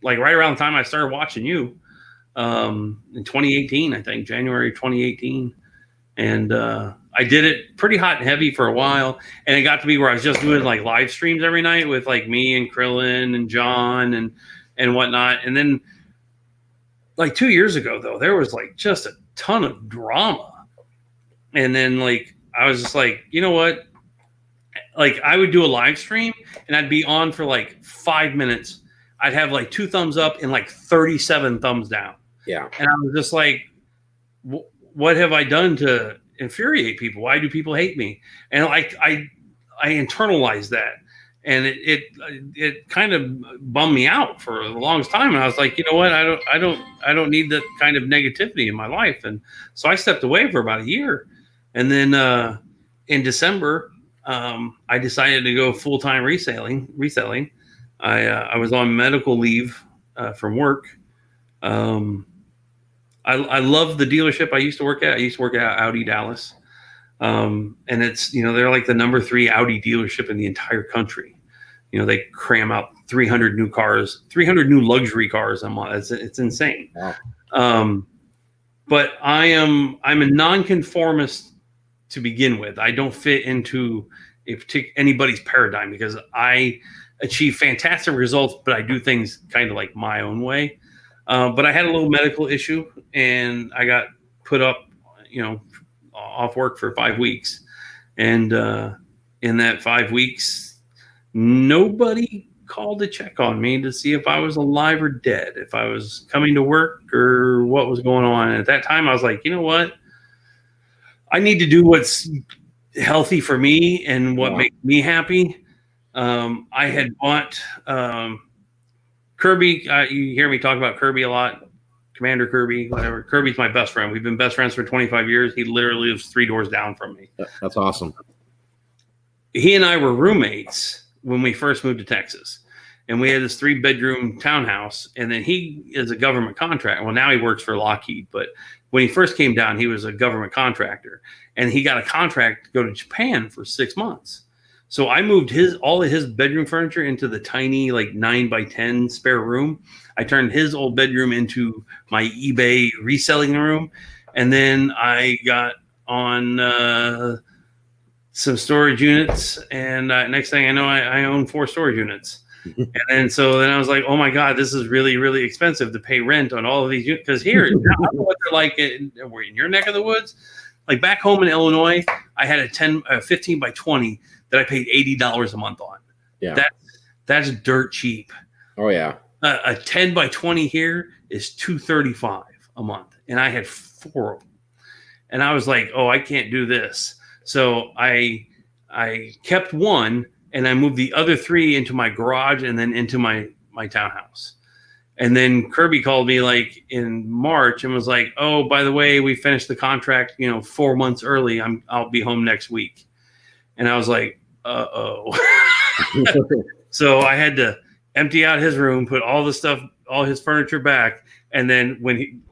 like right around the time I started watching you. In 2018, I think January 2018, and I did it pretty hot and heavy for a while, and it got to be where I was just doing like live streams every night with like me and Krillin and John and whatnot. And then like 2 years ago, though, there was like just a ton of drama, and then like I was just like, you know what? Like I would do a live stream and I'd be on for like 5 minutes. I'd have like 2 thumbs up and like 37 thumbs down. Yeah. And I was just like, what have I done to infuriate people? Why do people hate me? And like I internalized that, and it kind of bummed me out for the longest time. And I was like, you know what? I don't need that kind of negativity in my life. And so I stepped away for about a year, and then in December, I decided to go full-time reselling. I was on medical leave from work. I love the dealership I used to work at. I used to work at Audi Dallas. And it's, they're like the number 3 Audi dealership in the entire country. They cram out 300 new cars, 300 new luxury cars a month. It's insane. Wow. But I'm a nonconformist to begin with. I don't fit into anybody's paradigm because I achieve fantastic results, but I do things kind of like my own way. But I had a little medical issue, and I got put up, off work for 5 weeks. And in that 5 weeks, nobody called to check on me to see if I was alive or dead, if I was coming to work or what was going on. And at that time, I was like, you know what? I need to do what's healthy for me and what makes me happy. I had bought Kirby. You hear me talk about Kirby a lot. Commander Kirby, whatever. Kirby's my best friend. We've been best friends for 25 years. He literally lives 3 doors down from me. That's awesome. He and I were roommates when we first moved to Texas. And we had this 3-bedroom townhouse. And then he is a government contractor. Well, now he works for Lockheed. But when he first came down, he was a government contractor. And he got a contract to go to Japan for 6 months. So I moved all of his bedroom furniture into the tiny, like 9x10 spare room. I turned his old bedroom into my eBay reselling room. And then I got on some storage units. And next thing I know, I own 4 storage units. And then I was like, oh my God, this is really, really expensive to pay rent on all of these units. Because here, I don't know what they're like in your neck of the woods. Like back home in Illinois, I had a 15 by 20 that I paid $80 a month on. Yeah, that's dirt cheap. Oh yeah, a 10 by 20 here is $235 a month, and I had 4 of them. And I was like, oh, I can't do this. So I kept one, and I moved the other 3 into my garage and then into my townhouse. And then Kirby called me like in March and was like, oh, by the way, we finished the contract, 4 months early. I'll be home next week. And I was like, uh-oh. So I had to empty out his room, put all the stuff, all his furniture back. And then when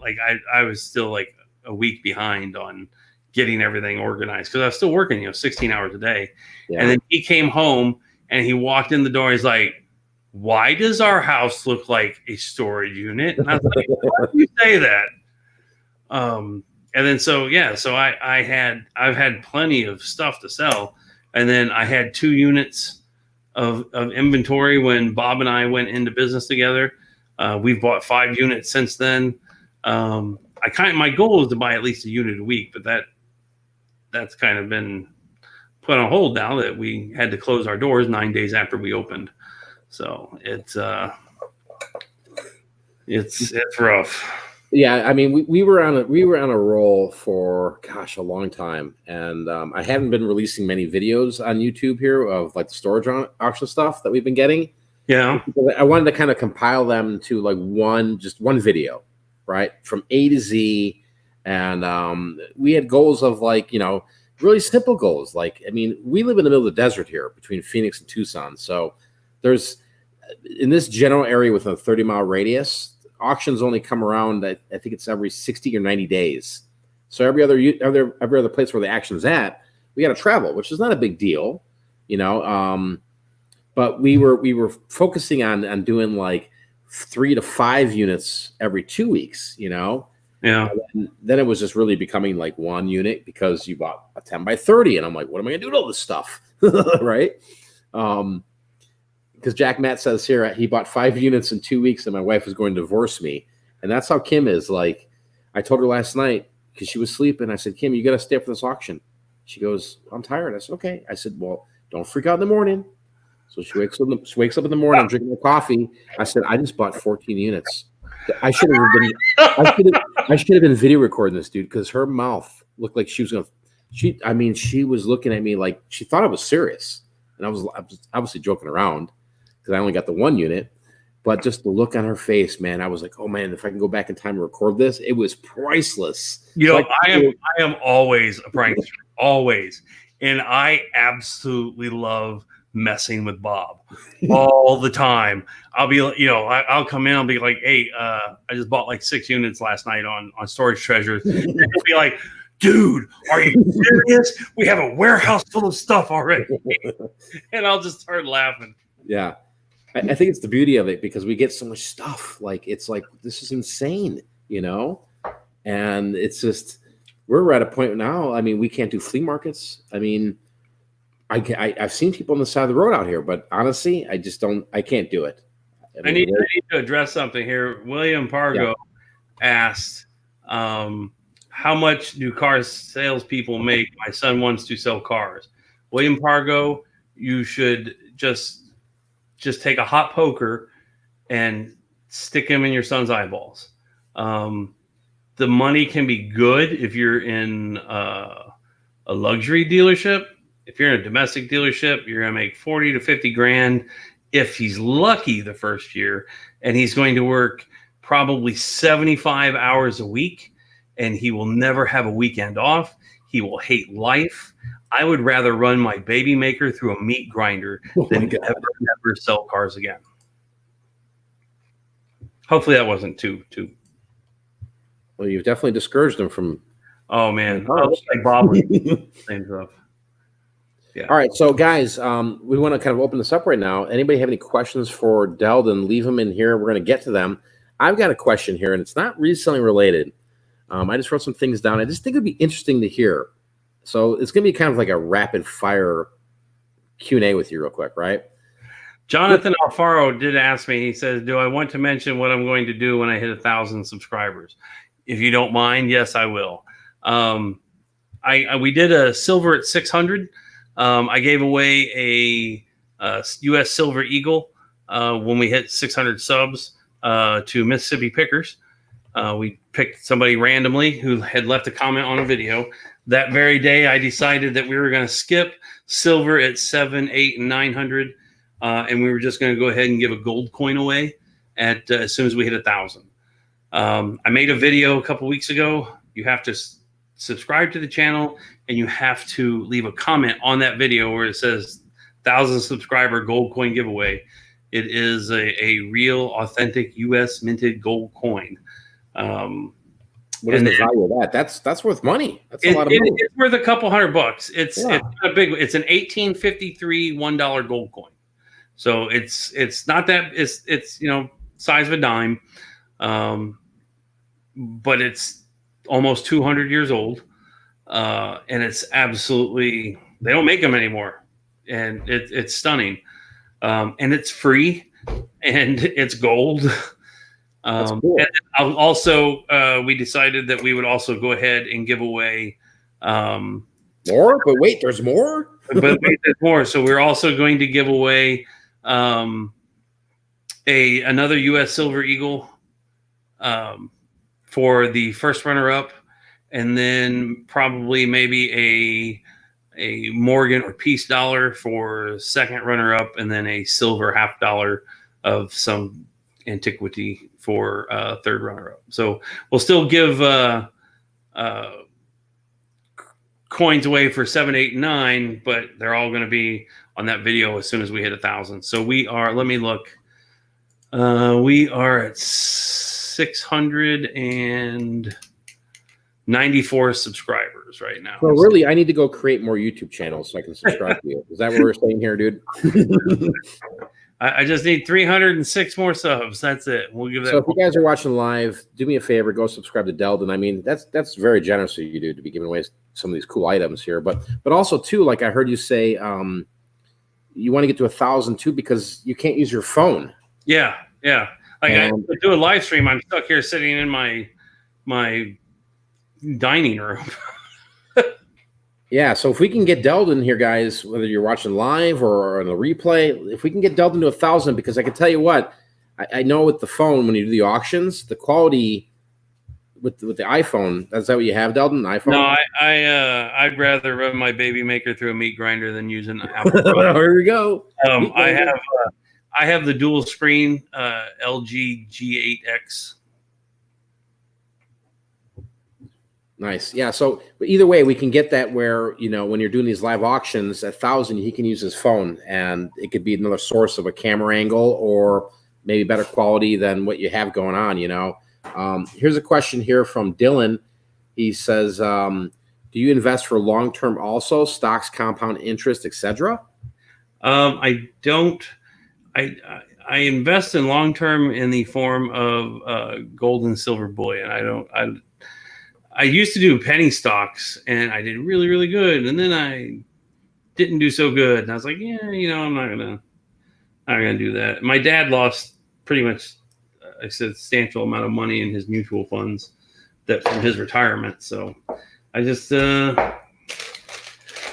I was still like a week behind on getting everything organized because I was still working, 16 hours a day. Yeah. And then he came home and he walked in the door. He's like, why does our house look like a storage unit? And I was like, why do you say that? And then I've had plenty of stuff to sell. And then I had 2 units of inventory when Bob and I went into business together. We've bought 5 units since then. My goal is to buy at least a unit a week, but that's kind of been put on hold now that we had to close our doors 9 days after we opened. So it's rough. Yeah, I mean, we were on a roll for a long time, and I haven't been releasing many videos on YouTube here of like the storage auction stuff that we've been getting. Yeah, I wanted to kind of compile them to like one video, right, from A to Z, And we had goals of like, really simple goals. Like, I mean, we live in the middle of the desert here between Phoenix and Tucson. So there's, in this general area within a 30-mile radius, auctions only come around, I think it's every 60 or 90 days. So every other place where the action's at, we got to travel, which is not a big deal, but we were focusing on doing like 3 to 5 units every 2 weeks, Yeah. Then it was just really becoming like 1 unit because you bought a 10 by 30. And I'm like, what am I going to do with all this stuff? Right. Because Jack Matt says here, he bought 5 units in 2 weeks and my wife was going to divorce me. And that's how Kim is. Like, I told her last night because she was sleeping. I said, Kim, you got to stay up for this auction. She goes, I'm tired. I said, okay. I said, well, don't freak out in the morning. So she wakes up in the morning, I'm drinking my coffee. I said, I just bought 14 units. I should have been video recording this, dude, because her mouth looked like she was going to. She was looking at me like she thought I was serious, and I was obviously joking around because I only got the 1 unit. But just the look on her face, man, I was like, oh man, if I can go back in time and record this, it was priceless. I am always a prankster, always, and I absolutely love messing with Bob all the time. I'll be, I'll come in, I'll be like, hey, I just bought like 6 units last night on Storage Treasures. And he'll be like, dude, are you serious? We have a warehouse full of stuff already. And I'll just start laughing. Yeah. I think it's the beauty of it because we get so much stuff. Like, it's like, this is insane, and it's just, we're at a point now. I mean, we can't do flea markets. I mean, I've seen people on the side of the road out here, but honestly, I can't do it. I need to address something here. William Pargo asked, how much do car salespeople make? My son wants to sell cars. William Pargo, you should just take a hot poker and stick him in your son's eyeballs. The money can be good if you're in a luxury dealership. If you're in a domestic dealership, you're going to make 40 to 50 grand if he's lucky the first year, and he's going to work probably 75 hours a week, and he will never have a weekend off. He will hate life. I would rather run my baby maker through a meat grinder than ever sell cars again. Hopefully that wasn't too. Well, you've definitely discouraged him from. Oh man, like Bob was same stuff. Yeah. All right, so guys, we want to kind of open this up right now. Anybody have any questions for Deldon? Leave them in here. We're going to get to them. I've got a question here, and it's not reselling related. I just wrote some things down. I just think it'd be interesting to hear. So it's going to be kind of like a rapid fire Q&A with you real quick, right? Jonathan Alfaro did ask me, he says, do I want to mention what I'm going to do when I hit 1,000 subscribers? If you don't mind, yes, I will. We did a silver at 600. I gave away a U.S. Silver Eagle when we hit 600 subs to Mississippi Pickers. We picked somebody randomly who had left a comment on a video. That very day, I decided that we were going to skip silver at 700, 800, and 900, and we were just going to go ahead and give a gold coin away at as soon as we hit 1,000. I made a video a couple weeks ago. You have to subscribe to the channel, and you have to leave a comment on that video where it says 1,000 subscriber gold coin giveaway. It is a real, authentic U.S. minted gold coin. What is the value of that? That's worth money. That's a lot of money. It's worth a couple $100. It's a big. It's an 1853 $1 gold coin. So it's not that it's size of a dime, but it's almost 200 years old, and it's absolutely, they don't make them anymore, and it's stunning, and it's free, and it's gold. Cool. And also, we decided that we would also go ahead and give away more. But wait, there's more. But wait, there's more. So we're also going to give away another U.S. Silver Eagle for the first runner-up, and then probably maybe a Morgan or Peace dollar for second runner-up, and then a silver $50 of some antiquity for third runner-up. So we'll still give coins away for 7, 8, 9, but they're all going to be on that video as soon as we hit 1,000. So we are, let me look. We are at 694 subscribers right now. So really, I need to go create more YouTube channels so I can subscribe to you. Is that what we're saying here, dude? I just need 306 more subs. That's it. We'll give that. So if you guys are watching live, do me a favor, go subscribe to Deldon. I mean, that's very generous of you, dude, to be giving away some of these cool items here. But also too, like I heard you say, you want to get to 1,000 too because you can't use your phone. Yeah. Like I do a live stream. I'm stuck here sitting in my dining room. Yeah, so if we can get Deldon here, guys, whether you're watching live or on the replay, if we can get Deldon to 1,000, because I can tell you what, I know with the phone when you do the auctions, the quality with the iPhone, that's that what you have, Deldon? iPhone? No, I'd rather run my baby maker through a meat grinder than use an Apple. Here we go. I have the dual screen LG G8X. Nice. Yeah. So but either way, we can get that where, you know, when you're doing these live auctions at 1,000, he can use his phone and it could be another source of a camera angle or maybe better quality than what you have going on, you know. Here's a question here from Dylan. He says, do you invest for long-term also, stocks, compound interest, etc.? I don't. I invest in long-term in the form of gold and silver bullion. I used to do penny stocks and I did really, really good. And then I didn't do so good. And I was like, yeah, you know, I'm not gonna do that. My dad lost pretty much a substantial amount of money in his mutual funds that from his retirement. So I just I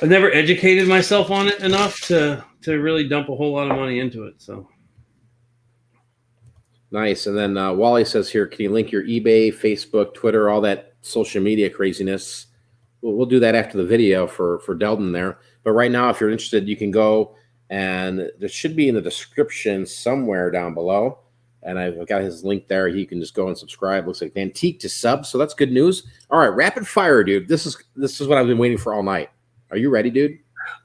never educated myself on it enough to really dump a whole lot of money into it. So nice. And then Wally says here, can you link your eBay, Facebook, Twitter, all that social media craziness? We'll do that after the video for Deldon there. But right now, if you're interested, you can go and there should be in the description somewhere down below. And I've got his link there. You can just go and subscribe. Looks like antique to sub. So that's good news. All right, rapid fire, dude. This is what I've been waiting for all night. Are you ready, dude?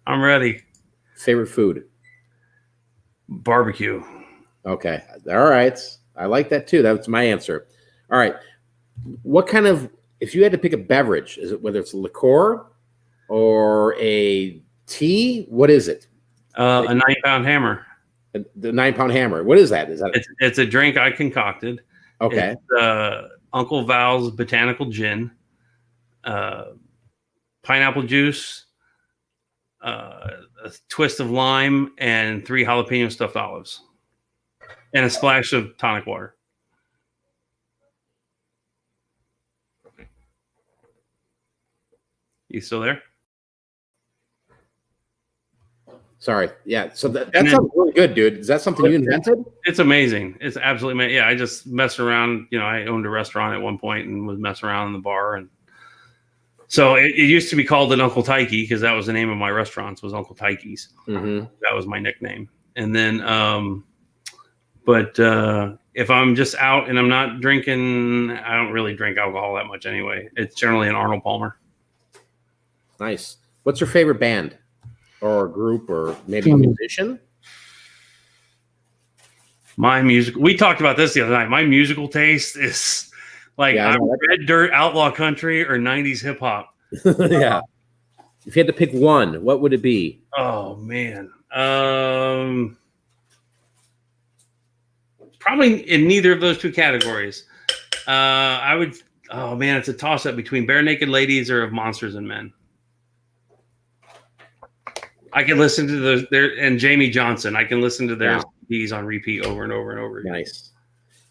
I'm ready. Favorite food? Barbecue. Okay. All right. I like that too. That's my answer. All right. What kind of, if you had to pick a beverage, is it whether it's liqueur or a tea? What is it? A 9-pound hammer. The 9-pound hammer. What is that? It's a drink I concocted. Okay. It's Uncle Val's Botanical Gin, pineapple juice, a twist of lime, and 3 jalapeno stuffed olives, and a splash of tonic water. You still there? Sorry. Yeah. So that sounds really good, dude. Is that something you invented? It's amazing. It's absolutely amazing. Yeah. I just messed around. You know, I owned a restaurant at one point and was messing around in the bar. And so it used to be called an Uncle Tikey because that was the name of my restaurants was Uncle Tikey's. Mm-hmm. That was my nickname. And then, if I'm just out and I'm not drinking, I don't really drink alcohol that much anyway. It's generally an Arnold Palmer. Nice. What's your favorite band or group or maybe a musician? My music. We talked about this the other night. My musical taste is like Red Dirt Outlaw Country or 90s hip hop. Yeah. If you had to pick one, what would it be? Oh man. Probably in neither of those two categories. I would. Oh man, it's a toss up between Bare Naked Ladies or of Monsters and Men. I can listen to and Jamie Johnson. I can listen to their CDs on repeat over and over and over again. Nice.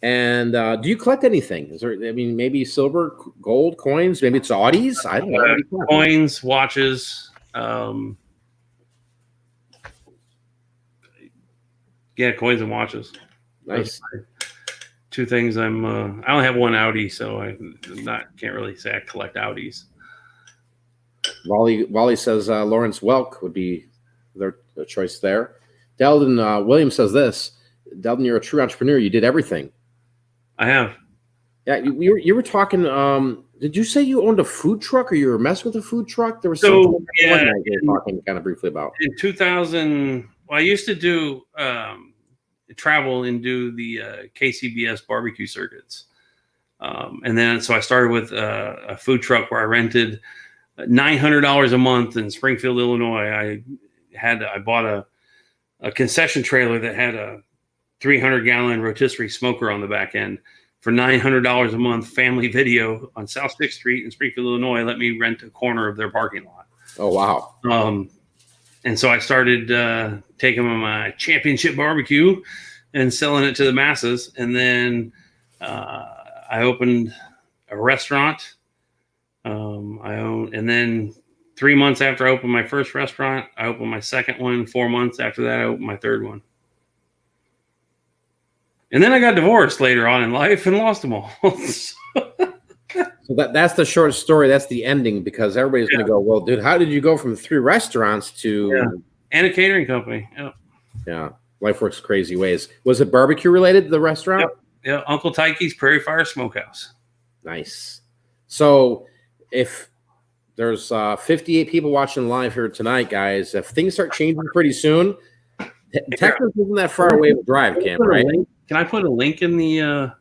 And do you collect anything? Is there? I mean, maybe silver, gold, coins. Maybe it's Audis. I don't know. Coins, watches. Yeah, coins and watches. Nice. Two things. I only have one Audi, so I can't really say I collect Audis. Wally says Lawrence Welk would be their choice there. Deldon Williams says this. Deldon, you're a true entrepreneur. You did everything. I have. Yeah, you were talking Did you say you owned a food truck, or you were messing with a food truck? There was So, something yeah, one night you were talking kind of briefly about. In 2000, well, I used to do travel and do the KCBS barbecue circuits. And then so I started with a food truck where I rented $900 a month in Springfield, Illinois. I bought a concession trailer that had a 300-gallon rotisserie smoker on the back end for $900 a month. Family Video on South 6th Street in Springfield, Illinois, let me rent a corner of their parking lot. Oh, wow. And so I started taking my championship barbecue and selling it to the masses. And then I opened a restaurant. And then 3 months after I opened my first restaurant, I opened my second one. 4 months after that, I opened my third one. And then I got divorced later on in life and lost them all. So that's the short story. That's the ending, because everybody's going to go, well, dude, how did you go from 3 restaurants to and a catering company? Yeah, life works crazy ways. Was it barbecue related, the restaurant? Yeah, Uncle Tykie's Prairie Fire Smokehouse. Nice. So if there's 58 people watching live here tonight, guys, if things start changing pretty soon, Texas isn't that far away of a drive, Cam, right? Can I put a link in the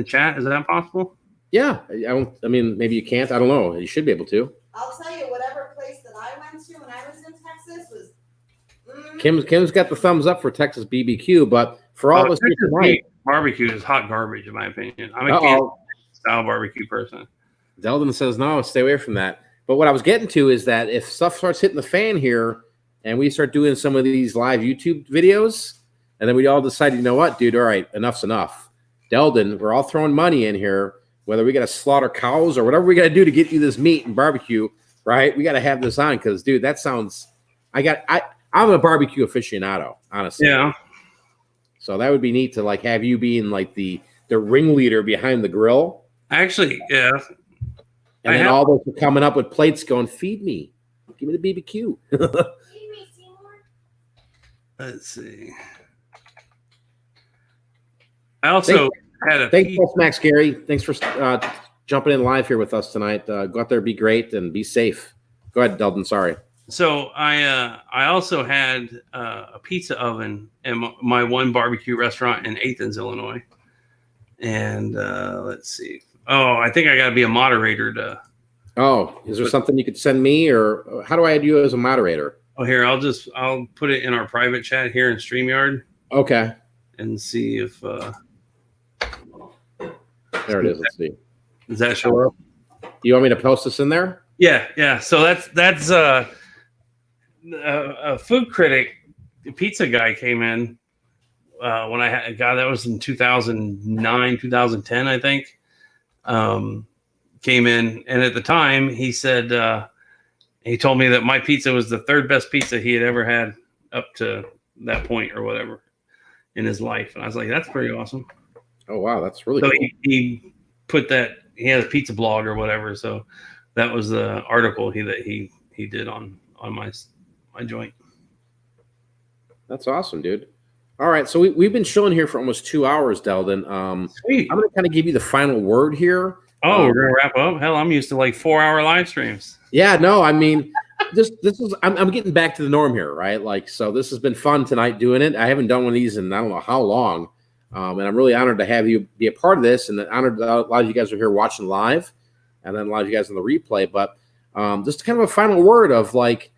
chat? Is that possible? Yeah, I mean, maybe you can't. I don't know. You should be able to. I'll tell you, whatever place that I went to when I was in Texas was. Kim's got the thumbs up for Texas BBQ, but for all of us here tonight, barbecue is hot garbage, in my opinion. I'm a Kansas style barbecue person. Deldon says no, stay away from that. But what I was getting to is that if stuff starts hitting the fan here, and we start doing some of these live YouTube videos, and then we all decide, you know what, dude, all right, enough's enough. Deldon, we're all throwing money in here, whether we got to slaughter cows or whatever we got to do to get you this meat and barbecue, right? We got to have this on because, dude, that sounds. I'm a barbecue aficionado, honestly. Yeah. So that would be neat to like have you being like the ringleader behind the grill. Actually, yeah. And then all those are coming up with plates going, feed me. Give me the BBQ. Feed me, Seymour. Let's see. I also had a. Thanks, Max Gary. Thanks for jumping in live here with us tonight. Go out there, be great, and be safe. Go ahead, Deldon. Sorry. So I also had a pizza oven in my one barbecue restaurant in Athens, Illinois. And let's see. Oh, I think I got to be a moderator to. Oh, is there something you could send me, or how do I add you as a moderator? Oh, here I'll put it in our private chat here in StreamYard. Okay. And see if. There it is. Let's see. Does that show up? You want me to post this in there? Yeah. So that's a food critic, pizza guy came in when I had that was in 2009, 2010, I think. Came in, and at the time he said he told me that my pizza was the third best pizza he had ever had up to that point or whatever in his life, and I was like, that's pretty awesome. Oh wow, that's really so cool. He put that, he had a pizza blog or whatever, so that was the article he did on my joint. That's awesome, dude. All right, so we've been chilling here for almost 2 hours, Deldon. Sweet. I'm going to kind of give you the final word here. Oh, we're going to wrap up? Hell, I'm used to like 4-hour live streams. Yeah, no, I mean, this is I'm getting back to the norm here, right? Like, so this has been fun tonight doing it. I haven't done one of these in I don't know how long, and I'm really honored to have you be a part of this, and honored that a lot of you guys are here watching live, and then a lot of you guys on the replay. But just kind of a final word of like,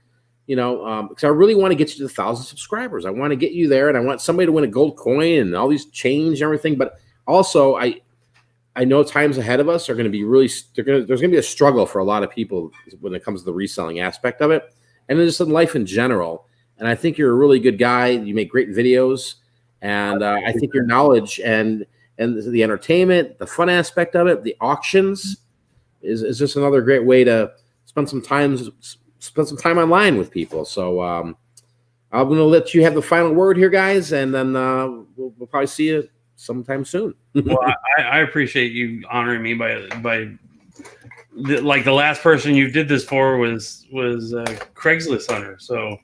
you know, because I really want to get you to 1,000 subscribers. I want to get you there, and I want somebody to win a gold coin and all these change and everything. But also, I know times ahead of us are going to be really. There's going to be a struggle for a lot of people when it comes to the reselling aspect of it, and then just in life in general. And I think you're a really good guy. You make great videos, and I think your knowledge and the entertainment, the fun aspect of it, the auctions, is just another great way to spend some time online with people. So I'm going to let you have the final word here, guys, and then we'll probably see you sometime soon. Well, I appreciate you honoring me by like the last person you did this for was Craigslist Hunter. So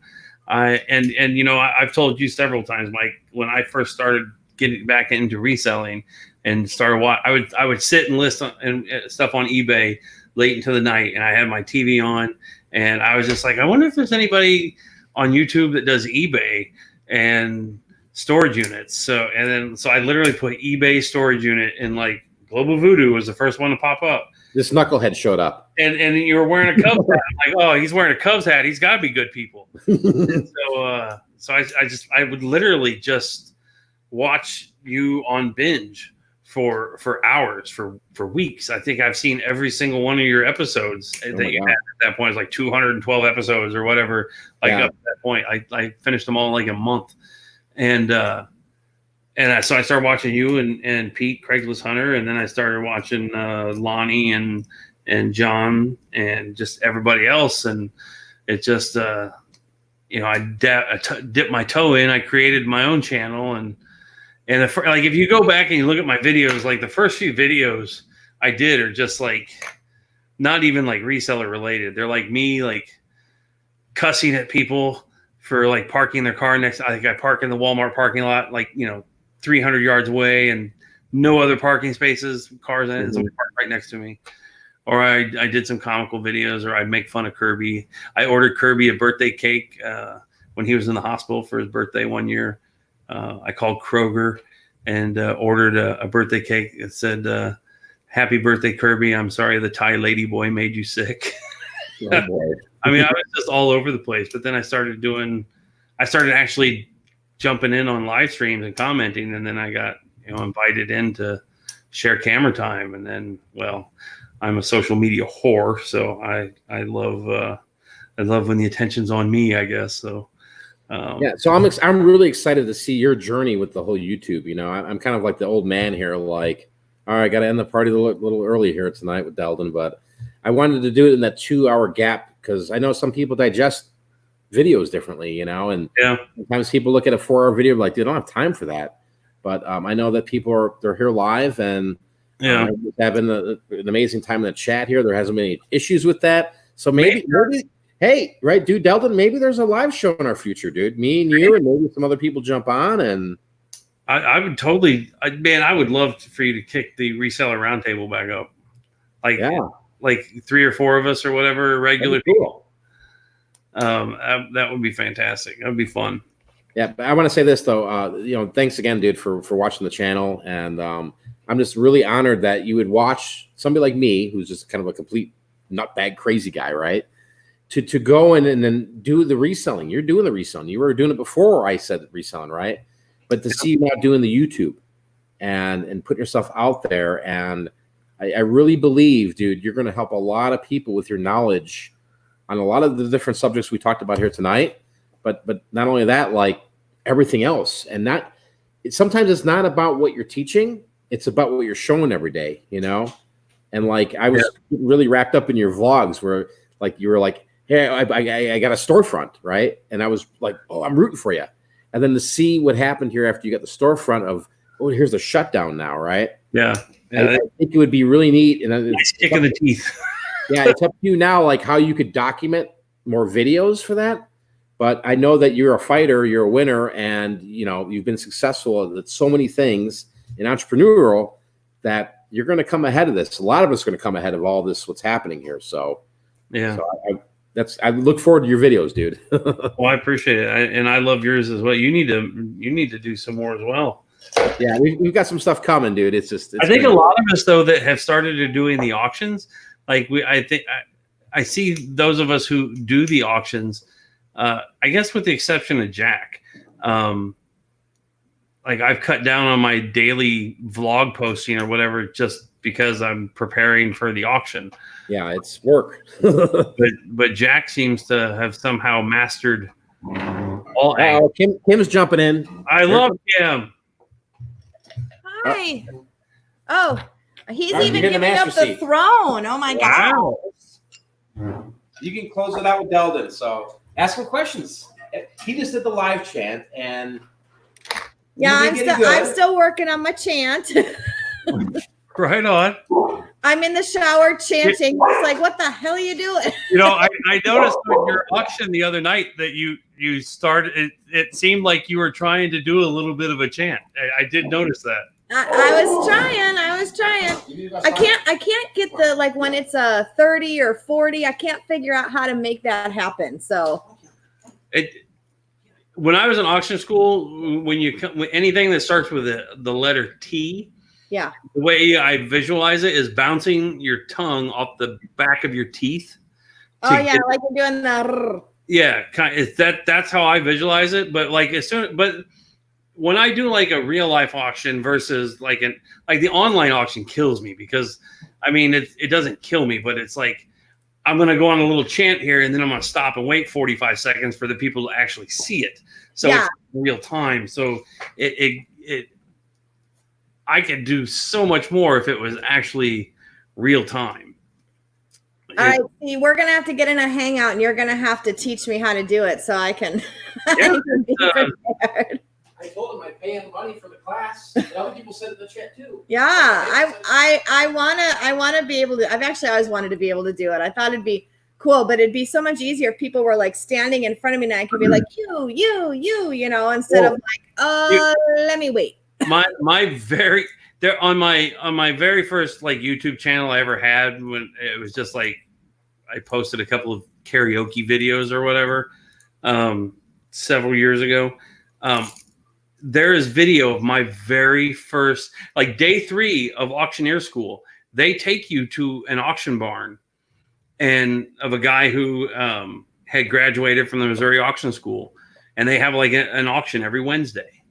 and you know, I've told you several times, Mike, when I first started getting back into reselling, and started I would sit and list and stuff on eBay late into the night, and I had my TV on, and I was just like, I wonder if there's anybody on YouTube that does eBay and storage units. So I literally put eBay storage unit, and like globalvoodoo was the first one to pop up. This knucklehead showed up, and you were wearing a Cubs hat. I'm like, oh, he's wearing a Cubs hat. He's got to be good people. And so I would literally just watch you on binge for hours, for weeks. I think I've seen every single one of your episodes that you had at that point. It's like 212 episodes or whatever. Like up to that point, I finished them all in like a month. And so I started watching you and Pete, Craigslist Hunter, and then I started watching Lonnie and John and just everybody else. And it just, I dipped my toe in. I created my own channel, and like if you go back and you look at my videos, like the first few videos I did are just like not even like reseller related. They're like me like cussing at people for like parking their car next. I think I park in the Walmart parking lot, like 300 yards away, and no other parking spaces, cars in it, and somebody parked right next to me. Or I did some comical videos, or I'd make fun of Kirby. I ordered Kirby a birthday cake when he was in the hospital for his birthday one year. I called Kroger and ordered a birthday cake. It said, "Happy birthday, Kirby. I'm sorry the Thai lady boy made you sick." Oh, boy. I mean, I was just all over the place. But then I started actually jumping in on live streams and commenting, and then I got invited in to share camera time. And then, well, I'm a social media whore, so I love when the attention's on me, I guess. So. So I'm really excited to see your journey with the whole YouTube. I'm kind of like the old man here, like, all right, got to end the party a little early here tonight with Deldon, but I wanted to do it in that 2-hour gap because I know some people digest videos differently, and sometimes people look at a 4-hour video like they don't have time for that. But I know that they're here live and having an amazing time in the chat here. There hasn't been any issues with that, so maybe. Hey, right, dude, Deldon, maybe there's a live show in our future, dude. Me and you, and maybe some other people jump on. And I would totally, I would love for you to kick the reseller roundtable back up. Like 3 or 4 of us or whatever, regular people. That would be fantastic. That would be fun. Yeah, but I want to say this, though. Thanks again, dude, for watching the channel. And I'm just really honored that you would watch somebody like me, who's just kind of a complete nutbag crazy guy, right? To go in and then do the reselling. You're doing the reselling. You were doing it before I said reselling, right? But to see you now doing the YouTube and put yourself out there, and I really believe, dude, you're going to help a lot of people with your knowledge on a lot of the different subjects we talked about here tonight. But not only that, like everything else, and sometimes it's not about what you're teaching; it's about what you're showing every day, And like I was really wrapped up in your vlogs, where like you were like, "Hey, I got a storefront," right? And I was like, "Oh, I'm rooting for you." And then to see what happened here after you got the storefront of, "Oh, here's the shutdown now," right? Yeah. I think it would be really neat. And it's kick in the teeth. Yeah, it's up to you now, like how you could document more videos for that. But I know that you're a fighter, you're a winner, and you've been successful at so many things in entrepreneurial that you're going to come ahead of this. A lot of us are going to come ahead of all this, what's happening here. So yeah. So I look forward to your videos, dude. Well, I appreciate it, and I love yours as well. You need to do some more as well. Yeah, we've got some stuff coming, dude. It's I think a lot of us though that have started doing the auctions, like I see those of us who do the auctions. I guess with the exception of Jack, like I've cut down on my daily vlog posting or whatever just because I'm preparing for the auction. Yeah, it's work. but Jack seems to have somehow mastered all angles. Kim's jumping in. I love Kim. Hi. Oh, he's even giving up the throne. Oh my Wow. God. You can close it out with Deldon. So ask him questions. He just did the live chant, and yeah, I'm still working on my chant. Right on. I'm in the shower chanting. It's like, what the hell are you doing? I noticed on your auction the other night that you started. It seemed like you were trying to do a little bit of a chant. I did notice that. I was trying. I can't get the, like, when it's a 30 or 40, I can't figure out how to make that happen. So when I was in auction school, when anything that starts with the letter T, yeah, the way I visualize it is bouncing your tongue off the back of your teeth. Oh yeah, like you're doing the. Yeah, that's how I visualize it. But like but when I do like a real life auction versus like the online auction kills me, because I mean it doesn't kill me, but it's like I'm gonna go on a little chant here and then I'm gonna stop and wait 45 seconds for the people to actually see it. So it's real time. So I could do so much more if it was actually real time. All right, see, we're gonna have to get in a hangout, and you're gonna have to teach me how to do it so I can, I can be prepared. I told him I pay him money for the class. And other people said it in the chat too. Yeah, I wanna be able to. I've actually always wanted to be able to do it. I thought it'd be cool, but it'd be so much easier if people were like standing in front of me, and I could be like you know, instead of like, let me wait. On my very first like YouTube channel I ever had, when it was just like I posted a couple of karaoke videos or whatever several years ago. There is video of my very first, like day 3 of auctioneer school. They take you to an auction barn and of a guy who had graduated from the Missouri Auction School, and they have like an auction every Wednesday.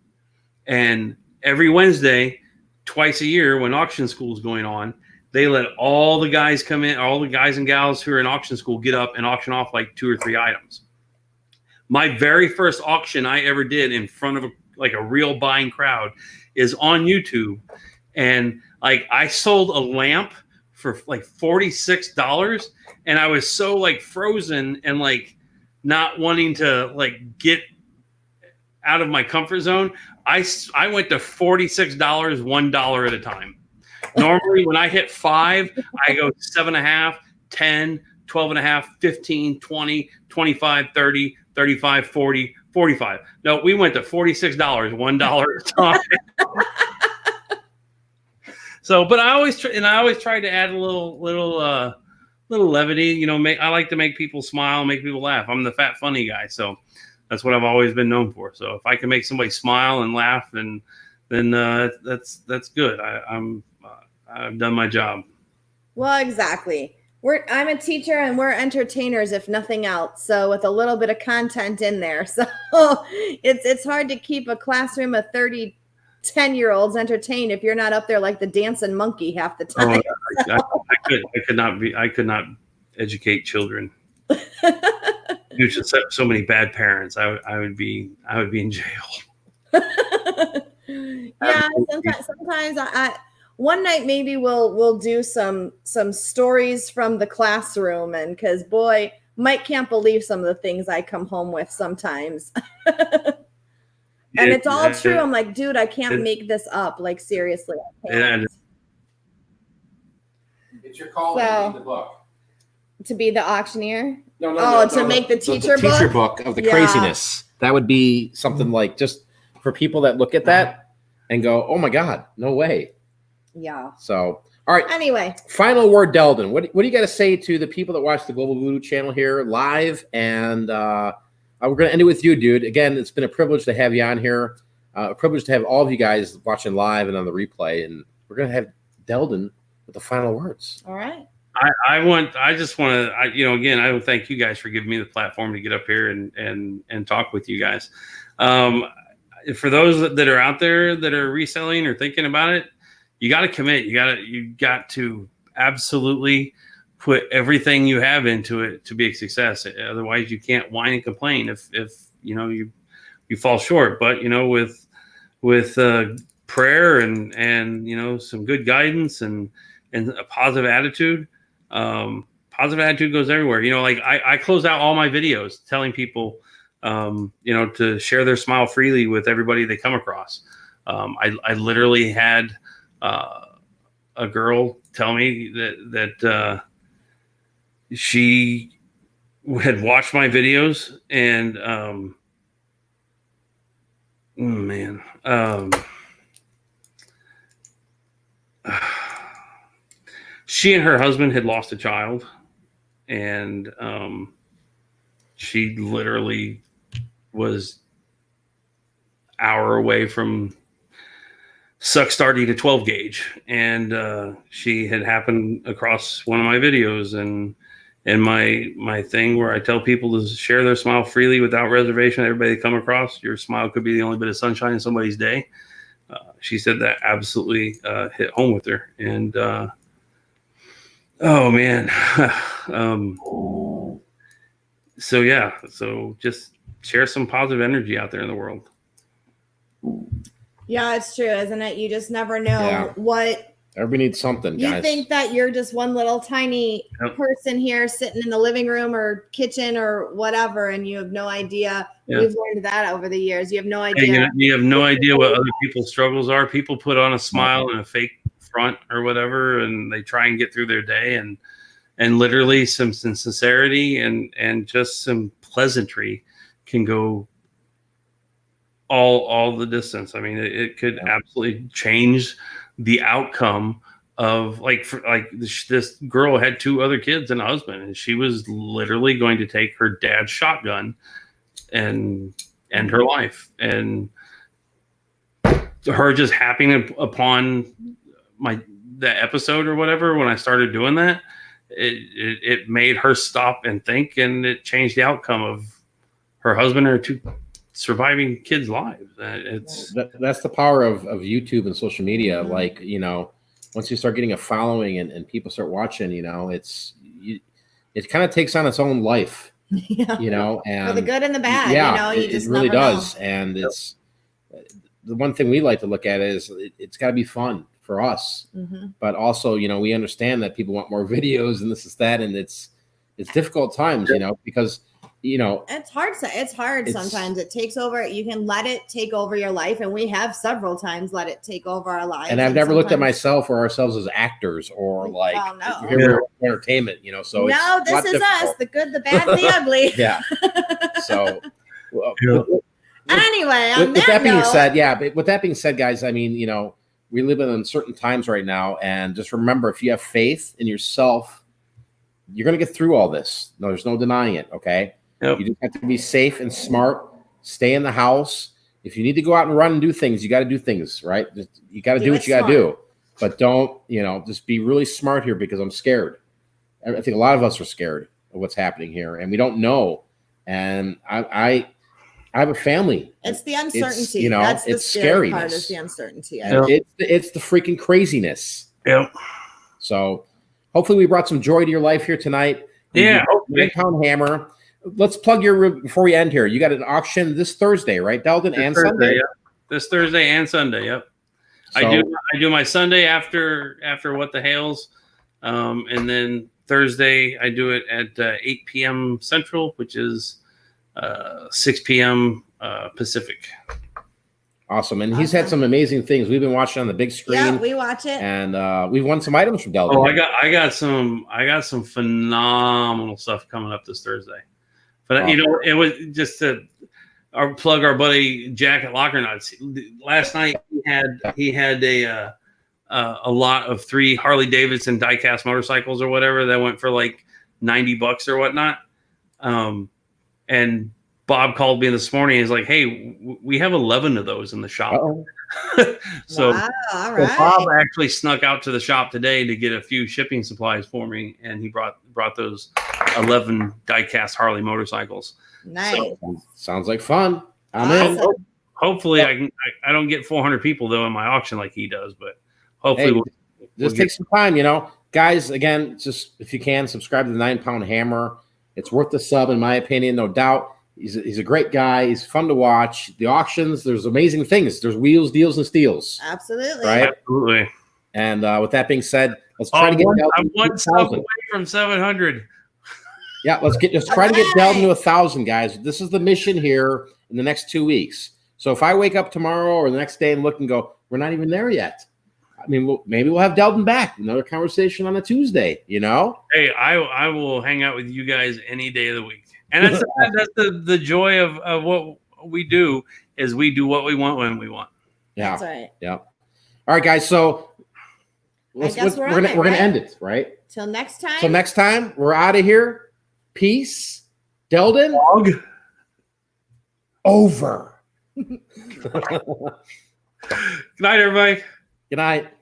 And every Wednesday, twice a year, when auction school is going on, they let all the guys come in, all the guys and gals who are in auction school get up and auction off like 2 or 3 items. My very first auction I ever did in front of a real buying crowd is on YouTube. And like I sold a lamp for like $46, and I was so like frozen and like not wanting to like get out of my comfort zone. I went to $46, $1 at a time. Normally when I hit 5, I go 7.5, 10, 12.5, 15, 20, 25, 30, 35, 40, 45. No, we went to $46, $1 at a time. So, but I always try to add a little levity. You know, I like to make people smile, make people laugh. I'm the fat funny guy, so that's what I've always been known for. So if I can make somebody smile and laugh, then that's good. I've done my job. Well, exactly. I'm a teacher and we're entertainers, if nothing else. So with a little bit of content in there. So it's hard to keep a classroom of 30, 10-year-olds entertained if you're not up there like the dancing monkey half the time. I could not educate children. Due to so many bad parents, I would be in jail. Yeah, sometimes I one night maybe we'll do some stories from the classroom, and because boy, Mike can't believe some of the things I come home with sometimes. And it's all true. I'm like, dude, I can't make this up. Like, seriously. It's your call to read the book. To be the auctioneer? No, to make the teacher book? The teacher book of the craziness. That would be something like, just for people that look at that and go, oh my God, no way. Yeah. So, all right. Anyway. Final word, Deldon. What do you got to say to the people that watch the Global Voodoo channel here live? And we're going to end it with you, dude. Again, it's been a privilege to have you on here. A privilege to have all of you guys watching live and on the replay. And we're going to have Deldon with the final words. All right. I just want to, again, I would thank you guys for giving me the platform to get up here and talk with you guys. For those that are out there that are reselling or thinking about it, you got to commit. You got to absolutely put everything you have into it to be a success. Otherwise, you can't whine and complain if you fall short. But with prayer and some good guidance and a positive attitude. Positive attitude goes everywhere. Like I close out all my videos telling people, to share their smile freely with everybody they come across. I literally had a girl tell me that she had watched my videos and she and her husband had lost a child, and she literally was hour away from suck starting to 12 gauge, and she had happened across one of my videos, and my thing where I tell people to share their smile freely without reservation. Everybody come across, your smile could be the only bit of sunshine in somebody's day. She said that absolutely hit home with her, and oh man. So yeah, so just share some positive energy out there in the world. Yeah, it's true, isn't it? You just never know what. Everybody needs something, you guys. think that you're just one little tiny person here sitting in the living room or kitchen or whatever, and you have no idea. We've learned that over the years. You have no idea. You have no idea what other people's struggles are. People put on a smile and a fake front or whatever, and they try and get through their day, and literally some sincerity and just some pleasantry can go all the distance. I mean, it could absolutely change the outcome of this girl had 2 other kids and a husband, and she was literally going to take her dad's shotgun and end her life. And her just happening upon the episode or whatever, when I started doing that, it made her stop and think, and it changed the outcome of her husband and her 2 surviving kids' lives. That's the power of YouTube and social media. Mm-hmm. Like, you know, once you start getting a following and people start watching, you know, it kind of takes on its own life. You know, and for the good and the bad. You know, it really does. Know. And it's the one thing we like to look at is it's got to be fun for us, but also, you know, we understand that people want more videos and this is that, and it's difficult times, you know, because, you know, it's hard sometimes. It takes over. You can let it take over your life, and we have several times let it take over our lives. And I've never looked at myself or ourselves as actors or like entertainment, you know. So no, this is us, the good, the bad, the ugly. Yeah. So anyway, with that being said, but with that being said, guys, I mean, you know, we live in uncertain times right now, and just remember, if you have faith in yourself, you're going to get through all this. No, there's no denying it. Okay. Yep. You just have to be safe and smart. Stay in the house. If you need to go out and run and do things, you got to do things, right? You got to do what you got to do. But don't, you know, just be really smart here, because I'm scared. I think a lot of us are scared of what's happening here, and we don't know. And I have a family. It's the uncertainty. It's, you know, that's the scary part, is the uncertainty. It's the freaking craziness. Yep. So hopefully we brought some joy to your life here tonight. Yeah. 9-Pound Hammer. Let's plug your before we end here. You got an auction this Thursday, right, Deldon? And Sunday. Yep. This Thursday and Sunday. Yep. So, I do my Sunday after What the Hails, and then Thursday I do it at 8 p.m. Central, which is 6 p.m. Pacific. Awesome. And he's had some amazing things. We've been watching on the big screen. Yeah, we watch it. And we've won some items from Deldon. Oh, I got some phenomenal stuff coming up this Thursday. But you know, it was just to plug our buddy Jack at Locker Nuts. Last night he had a lot of 3 Harley Davidson diecast motorcycles or whatever that went for like $90 or whatnot. And Bob called me this morning. He's like, "Hey, we have 11 of those in the shop." So, wow, all right. So Bob actually snuck out to the shop today to get a few shipping supplies for me, and he brought those 11 diecast Harley motorcycles. Nice. So, sounds like fun. I'm in. Hopefully, I don't get 400 people though in my auction like he does, but hopefully we'll take some time. You know, guys. Again, just if you can subscribe to the 9-Pound Hammer. It's worth the sub, in my opinion, no doubt. He's a great guy. He's fun to watch. The auctions, there's amazing things. There's wheels, deals, and steals. Absolutely. Right? Absolutely. And with that being said, let's try to get I'm one step away from 700. Yeah, let's try to get Delton to 1,000, guys. This is the mission here in the next 2 weeks. So if I wake up tomorrow or the next day and look and go, we're not even there yet. I mean, maybe we'll have Delton back. Another conversation on a Tuesday, you know? Hey, I will hang out with you guys any day of the week. And that's the joy of what we do, is we do what we want when we want. Yeah. That's right. Yeah. All right, guys. So guess we're gonna end it, right? Till next time. So next time, we're out of here. Peace. Deldon. Dog. Over. Good night, everybody. Good night.